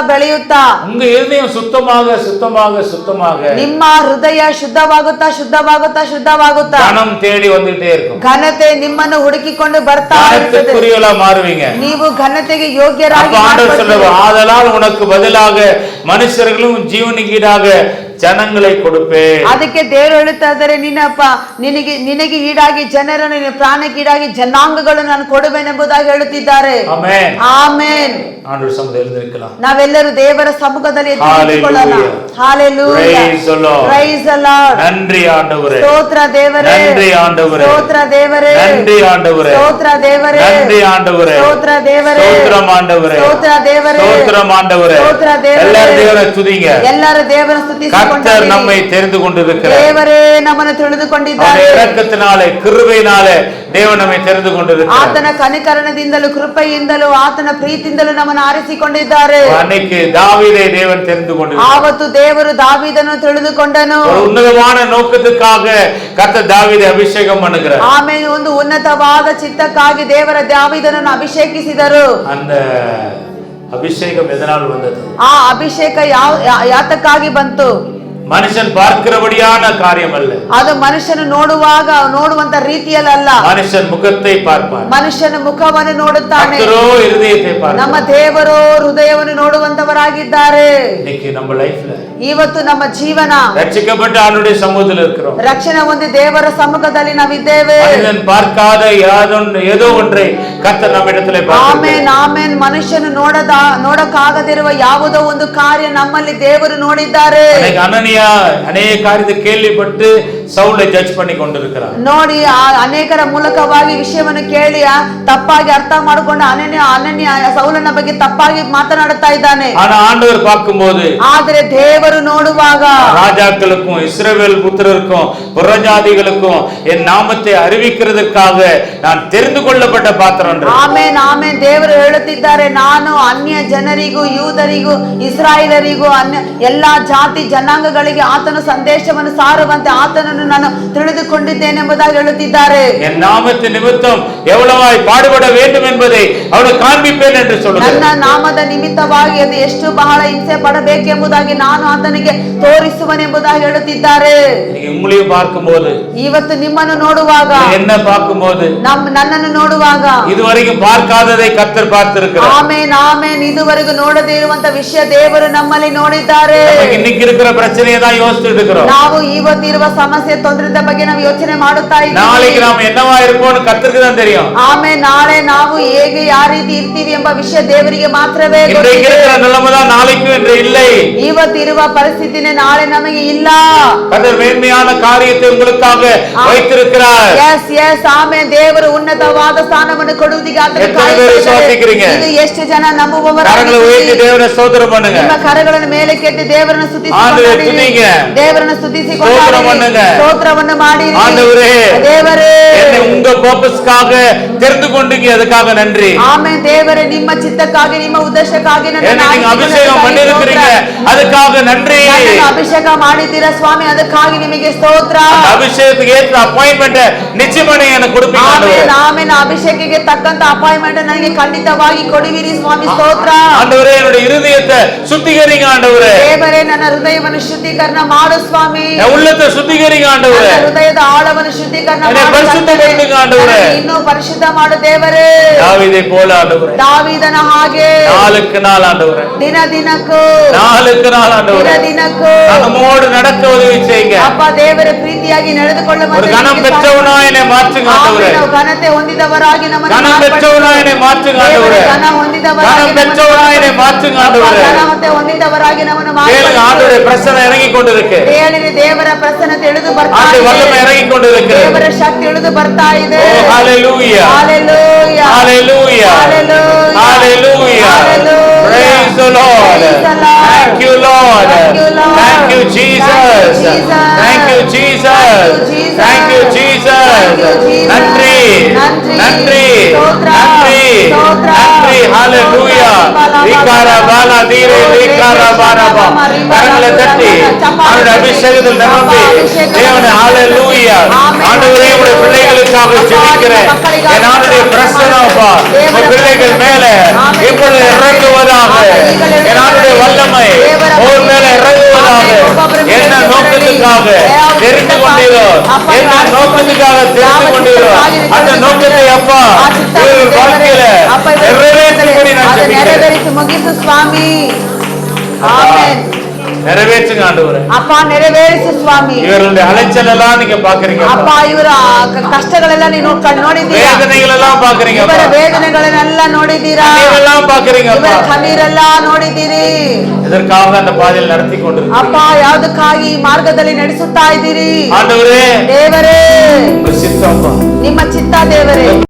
உங்க இதயம் சுத்தமாக ನಿಮ್ಮ ಹೃದಯ ಶುದ್ಧವಾಗುತ್ತಾ கனம் தேடி வந்துட்டே இருக்கும். ಘನತೆ ನಿಮ್ಮನ್ನು ಹುಡುಕಿಕೊಂಡು ಬರ್ತಾ ಇರುತ್ತದೆ. கனத்துக்குரியவளா மாறுவீங்க. ನೀವು ಘನತೆಗೆ ಯೋಗ್ಯರಾಗಿ ஆண்டவர் சொல்றார், ஆதலால் உனக்கு பதிலாக மனுஷர்களும் ஜீவனுக்கீடாக ಜನங்களை ಕೊಡುಪೇನ್. ಅದಕ್ಕೆ ದೇವರು ಹೇಳುತ್ತಾ ಇದ್ದಾರೆ, ನಿನಗೆ ಈಡಾಗಿ ಜನರನ್ನು, ನಿನ್ನ ಪ್ರಾಣಕ್ಕೀಡಾಗಿ ಜನಾಂಗಗಳನ್ನು ನಾನು ಕೊಡುವೆನೆಂಬುದಾಗಿ ಹೇಳುತ್ತಿದ್ದಾರೆ. Amen amen. ಆಂಡವರ ಸಮ್ಮುಖದಲ್ಲಿ ಎದ್ದಿರಿக்கலாம். ನಾವೆಲ್ಲರೂ ದೇವರ ಸಮ್ಮುಖದಲ್ಲಿ ಎದ್ದಿಕೊಳ್ಳೋಣ. ಹಲ್ಲೇಲೂಯಾ. Praise the Lord. நன்றி ஆண்டவரೇ. ಸ್ತೋತ್ರ ದೇವರೇ. நன்றி ஆண்டவரே. ಸ್ತೋತ್ರ ದೇವರೇ. நன்றி ஆண்டவரே. ಸ್ತೋತ್ರ ದೇವರೇ. நன்றி ஆண்டவரே. ಸ್ತೋತ್ರ ದೇವರೇ. ಸ್ತೋತ್ರ ஆண்டவரே. ಸ್ತೋತ್ರ ದೇವರೇ. ಸ್ತೋತ್ರ ஆண்டவரே. ಸ್ತೋತ್ರ ದೇವರೇ. ಎಲ್ಲರೂ ದೇವರನ್ನು ಸ್ತುತಿங்க. ಎಲ್ಲರೂ ದೇವರನ್ನು ಸ್ತುತಿಸಿಕೊಳ್ಳಿ. கர்த்தர் நம்மை தெரிந்து கொண்டிருக்கிறார். ದೇವರೇ ನಮ್ಮನ್ನು ತಿಳಿದುಕೊಂಡಿದ್ದಾರೆ. ಅವರ இரக்கத்தினாலே, கிருபையினாலே ದೇವರು ನಮ್ಮை தெரிந்து கொண்டிருக்கிறார். ಆತನ ಕನಿಕರಣದಿಂದಲೂ ಕೃಪೆಯಿಂದಲೂ ಆತನ ಪ್ರೀತಿಯಿಂದಲೂ ನಮ್ಮನ್ನು ಆರಿಸಿಕೊಂಡಿದ್ದಾರೆ. அன்னைக்கு தாவீதை தேவன் தெரிந்து கொண்டிருக்கிறார். ಆವತ್ತು ದೇವರು ದಾವೀದನನ್ನು ತಿಳಿದುಕೊಂಡನು. ஒரு உன்னதமான நோக்கத்துக்காக கர்த்தர் தாவீதை அபிஷேகம் பண்ணுகிறார். ಆಮೇಲೆ ಒಂದು ಉನ್ನತವಾದ ಚಿತ್ತಕ್ಕಾಗಿ ದೇವರ ದಾವೀದನನ್ನು ಅಭಿಷೇಕಿಸಿದರು. அந்த அபிஷேகம் எதனால் வந்தது? ಆ ಅಭಿಷೇಕ ಯಾತಕ್ಕಾಗಿ ಬಂತು? மனுஷன் பார்க்கிறபடியான காரியம் அல்ல. ಅದು ಮನುಷ್ಯನು ನೋಡುವಂತ ರೀತಿಯಲ್ಲ. மனுஷன் முகத்தை பார்ப்பார், ಮನುಷ್ಯನ ಮುಖವನ್ನು ನೋಡುತ್ತಾನೆ. கர்த்தரோ இருதயத்தை பார்ப்பார். ನಮ್ಮ ದೇವರು ಹೃದಯವನ್ನು ನೋಡುವಂತವರಾಗಿದ್ದಾರೆ. இன்னைக்கு நம்ம லைஃப்ல, ಇವತ್ತು ನಮ್ಮ ಜೀವನ, ரட்சிக்கப்பட்ட ஆளுடைய சமூகத்தில் இருக்கிறோம். ರಕ್ಷಣೆ ಹೊಂದಿ ದೇವರ ಸಮ್ಮುಖದಲ್ಲಿ ನಾವಿದ್ದೇವೆ. மனிதன் பார்க்காத ஏதோ ஒன்றை கர்த்தர் நம்மிடத்திலே பார்க்கிறார். Amen amen. ಮನುಷ್ಯನು ನೋಡಕ್ಕಾಗದಿರುವ ಯಾವುದೋ ಒಂದು ಕಾರ್ಯ ನಮ್ಮಲ್ಲಿ ದೇವರು ನೋಡಿದ್ದಾರೆ. அனனியா ಅನೇಕ ಕಾರ್ಯದ ಕೇಳಿಪಟ್ಟು ಸೌಲೈ ಜಡ್ಜ್ பண்ணி கொண்டிருக்கிறார். ನೋಡಿ, ಅನೇಕರ ಮೂಲಕವಾಗಿ ವಿಷಯವನ್ನು ಕೇಳಿ ತಪ್ಪಾಗಿ ಅರ್ಥ ಮಾಡಿಕೊಂಡು ಅನನ್ಯ ಸೌಲನ ಬಗ್ಗೆ ತಪ್ಪಾಗಿ ಮಾತನಾಡುತ್ತಾ ಇದ್ದಾನೆ. ஆனா ஆண்டவர் பார்க்கும்போது, ಆದರೆ ದೇವರು ನೋಡುವಾಗ, ராஜாக்களுக்கும் இஸ்ரவேல் புத்திரருக்கும் புறஜாதிகளுக்கும் என் நாமத்தை அறிவிக்கிறதுக்காக நான் தெரிந்து கொள்ளப்பட்ட பாத்திரம். Amen amen. ದೇವರು ಹೇಳುತ್ತಿದ್ದಾರೆ, ನಾನು ಅನ್ಯ ಜನರಿಗೂ, ಯೂದರಿಗೂ, ಇಸ್ರಾಯೇಲರಿಗೂ, ಎಲ್ಲಾ ಜಾತಿ ಜನಾಂಗಗಳಿಗೆ ಆತನ ಸಂದೇಶವನ್ನು ಸಾರುವಂತೆ ಆತನನ್ನು ನಾನು ತಿಳಿದುಕೊಂಡಿದ್ದೇನೆಂಬುದಾಗಿ ಹೇಳುತ್ತಿದ್ದಾರೆ. என் நாமத்து நிமித்தம் எவ்வளவாய் பாடுபட வேண்டும் என்பதை அவனுக்கு காண்பிப்பேன் என்று சொல்லுகிறார். ನನ್ನ ನಾಮದ ನಿಮಿತ್ತವಾಗಿ ಅದು ಎಷ್ಟು ಬಹಳ ಹಿಂಸೆ ಪಡಬೇಕೆಂಬುದಾಗಿ ನಾನು ಆತನಿಗೆ ತೋರಿಸುವನೆಂಬುದಾಗಿ ಹೇಳುತ್ತಿದ್ದಾರೆ. உங்களையும் பார்க்கும்போது, ಇವತ್ತು ನಿಮ್ಮನ್ನು ನೋಡುವಾಗ, என்ன பார்க்கும்போது, ನನ್ನನ್ನು ನೋಡುವಾಗ, இதுவரைக்கும் பார்க்காததை கர்த்தர் பார்த்திருக்கிறார். Amen amen. ಇದುವರೆಗೂ ನೋಡದೇ ಇರುವಂತ ವಿಷಯ ದೇವರು ನಮ್ಮಲ್ಲಿ ನೋಡಿದ್ದಾರೆ. இன்னைக்கு இருக்கிற பிரச்சனையை தான் யோசிச்சுட்டு இருக்கிறோம். ನಾವು ಇವತ್ತಿರುವ ಸಮಸ್ಯೆ ಸಮಸ್ಯೆ ತೊಂದರೆದ ಬಗ್ಗೆ ನಾವು ಯೋಚನೆ ಮಾಡುತ್ತಾ நாளைக்கு ಇದ್ದೀವಿ. நாம என்னவா இருப்போம்னு கர்த்தருக்கு தான் தெரியும். ಆಮೇಲೆ ನಾಳೆ ನಾವು ಹೇಗೆ ಯಾವ ರೀತಿ ಇರ್ತೀವಿ ಎಂಬ ವಿಷಯ ದೇವರಿಗೆ ಮಾತ್ರವೇ இன்றைக்கு ಗೊತ್ತಿದೆ. இருக்கிற நிலைமை தான் நாளைக்கு என்று இல்லை. ಇವತ್ತಿರುವ ಪರಿಸ್ಥಿತಿನೇ ನಾಳೆ ನಮಗೆ ಇಲ್ಲ. கர்த்தர் மேன்மையான காரியத்தை உங்களுக்காக வைத்திருக்கிறார். ಎಸ್ ಎಸ್ ಆಮೇಲೆ ದೇವರು ಉನ್ನತವಾದ ಸ್ಥಾನವನ್ನು ಕೊಡುವುದಕ್ಕೆ ಆತನು ಎಷ್ಟೋ பேர் ವಿಶ್ವಾಸಿக்கிறீங்க? ಇದು ಎಷ್ಟು ಜನ ನಂಬುವವರು? கரங்களை உயர்த்தி தேவனை ஸ்தோத்திரம் பண்ணுங்க. ನಿಮ್ಮ ಕರಗಳನ್ನು ಮೇಲೆ ಕೆತ್ತಿ ದೇವರನ್ನು ಸ್ತುತಿಸಿ ஆண்டவரೇ துதிங்க. ದೇವರನ್ನು ಸ್ತುತಿಸಿ ಸ್ತೋத்திரம் பண்ணுங்க. ಸ್ತೋತ್ರವನ್ನು ಮಾಡಿ ஆண்டவரே ದೇವರೇ என்னை உங்க பர்பஸ்க்காக தெரிந்து கொண்டீங்க, அதுக்காக நன்றி. ಆಮೇಲೆ ದೇವರೇ ನಿಮ್ಮ ಚಿತ್ತಕ್ಕಾಗಿ ನಿಮ್ಮ ಉದ್ದೇಶಕ್ಕಾಗಿ என்னை நீங்க அபிஷேகம் பண்ணிருக்கிறீங்க, அதுக்காக நன்றி. ಅಭಿಷೇಕ ಮಾಡಿದ್ದೀರಾ ಸ್ವಾಮಿ, ಅದಕ್ಕಾಗಿ ನಿಮಗೆ ಸ್ತೋತ್ರ. அபிஷேகத்துக்கு ஏற்ற அப்பாயின்மெண்ட் நிச்சயமா நீங்க எனக்கு கொடுப்பீங்க ஆண்டவரே. ಆಮೇಲೆ ಅಭಿಷೇಕಕ್ಕೆ ತಕ್ಕಂತ ಅಪಾಯಿಂಟ್ಮೆಂಟ್ ನನಗೆ ಖಂಡಿತವಾಗಿ ಕೊಡುವಿರಿ ಸ್ವಾಮಿ, ಸ್ತೋತ್ರ. ஆண்டவரே என்னுடைய இருதயத்தை சுத்திகரிங்க ஆண்டவரே. ದೇವರೇ ನನ್ನ ಹೃದಯವನ್ನು ಶುದ್ಧೀಕರಣ ಮಾಡು ಸ್ವಾಮಿ. என் உள்ளத்தை சுத்திகரிங்க ஆண்டவரே. ನನ್ನ ಹೃದಯದ ಆಳವನ್ನು ಶುದ್ಧೀಕರಣ என்னை ಮಾಡು. பரிசுத்தப்படுத்துங்க ஆண்டவரே. ಇನ್ನೂ ಪರಿಶುದ್ಧ ಮಾಡು ದೇವರೇ. தாவீதை போல ஆண்டவரே. ದಾವೀದನ ಹಾಗೆ நாளுக்கு நாள் ஆண்டவரே. ದಿನ ದಿನಕ್ಕೂ நாளுக்கு நாள் ஆண்டவரே. ದಿನ ದಿನಕ್ಕೂ நம்மோடு நடக்க உதவி செய்யுங்க. ಅಪ್ಪ ದೇವರೇ ಪ್ರೀತಿಯಾಗಿ ஒரு ನಡೆದುಕೊಳ್ಳುವಂತೆ கனம் பெற்றவனா என்னை மாற்றுங்க ஆண்டவரே. ನಾವು ಘನತೆ ಹೊಂದಿದವರಾಗಿ ನಮ್ಮನ್ನು கனம் பெற்றவனா என்னை மாற்றுங்க ஆண்டவரே. ಘನ ಹೊಂದಿದವರಾಗಿ கனம் பெற்றவனா என்னை மாற்றுங்க ஆண்டவரே. ಘನತೆ ಹೊಂದಿದವರಾಗಿ ನಮ್ಮನ್ನು கேளுங்க ஆண்டவரே, பிரசன்னம் இறங்கி கொண்டிருக்கு. ಹೇಳಿರಿ ದೇವರ ಪ್ರಸನ್ನತೆ ಇಳಿದು ಬರ್ತಾ ஆண்டு ಇದೆ. வல்லமை இறங்கி கொண்டிருக்கு. ದೇವರ ಶಕ್ತಿ ಇಳಿದು ಬರ್ತಾ ಇದೆ. ஓ ஹalleluya. Hallelujah. Hallelujah. Hallelujah. Hallelujah. Hallelujah. Praise the Lord. Praise the Lord. Thank you Lord. Thank you, Lord. Thank you Jesus. Thank you, Jesus. Thank you Jesus. Thank you, Jesus. நன்றி நன்றி. நன்றி ஸ்தோத்திரம். நன்றி ஸ்தோத்திரம். நன்றி. ஹalleluya. விகாரா பாலா தீரே விகாரா பாரபா. கரங்களை தட்டி அவருடைய அபிஷேகத்தில் நிரம்பி தேவனே ஹalleluya. ஆண்டவரே உம்முடைய பிள்ளைகளுக்காக ஜெபிக்கிறேன். என் ஆண்டவரே பிரசன்னப்பா உம்முடைய பிள்ளைகள் மேலே இப்பொழுது இறங்குவதாக. என் ஆண்டவரே வல்லமை ஓர் மேலே இறங்குவதாக. என்ன நோக்கத்துக்காக தெரிந்து கொண்டீரோ, என்ன நோக்கத்துக்காக தெரிந்து கொண்டீரோ, அந்த நோக்கத்தை அப்பா இவர்கள் வாழ்க்கையில நிறைவேற்றும்படி நான் ஜெபிக்கிறேன். ನೆರವೇರಿಸಿ ಮುಗಿಸು ಸ್ವಾಮಿ. ಆಮೆನ್. நிறைவேற்றுங்க ஆண்டவரே. ಅಪ್ಪ ನೆರವೇರಿಸು ಸ್ವಾಮಿ. இவர்களுடைய அலைச்சல் எல்லாம் நீங்க பாக்குறீங்க. ಅಪ್ಪ ಇವರ ಕಷ್ಟಗಳೆಲ್ಲ ನೀವು ನೋಡಿದ್ದೀರಾ, வேதனைகள் எல்லாம் பாக்குறீங்க. ಇವರ ವೇದನೆಗಳನ್ನೆಲ್ಲ ನೋಡಿದ್ದೀರಾ, எல்லாம் பாக்குறீங்க. ಇವರ ಕಣ್ಣೀರೆಲ್ಲ ನೋಡಿದ್ದೀರಿ. இதற்காக அந்த பாதையில் நடத்தி கொண்டிருக்கீங்க. ಅಪ್ಪ ಯಾವುದಕ್ಕಾಗಿ ಈ ಮಾರ್ಗದಲ್ಲಿ ನಡೆಸುತ್ತಾ ಇದ್ದೀರಿ. ஆண்டவரே ದೇವರೇ உங்க சித்தம் ನಿಮ್ಮ ಚಿತ್ತ ದೇವರೇ.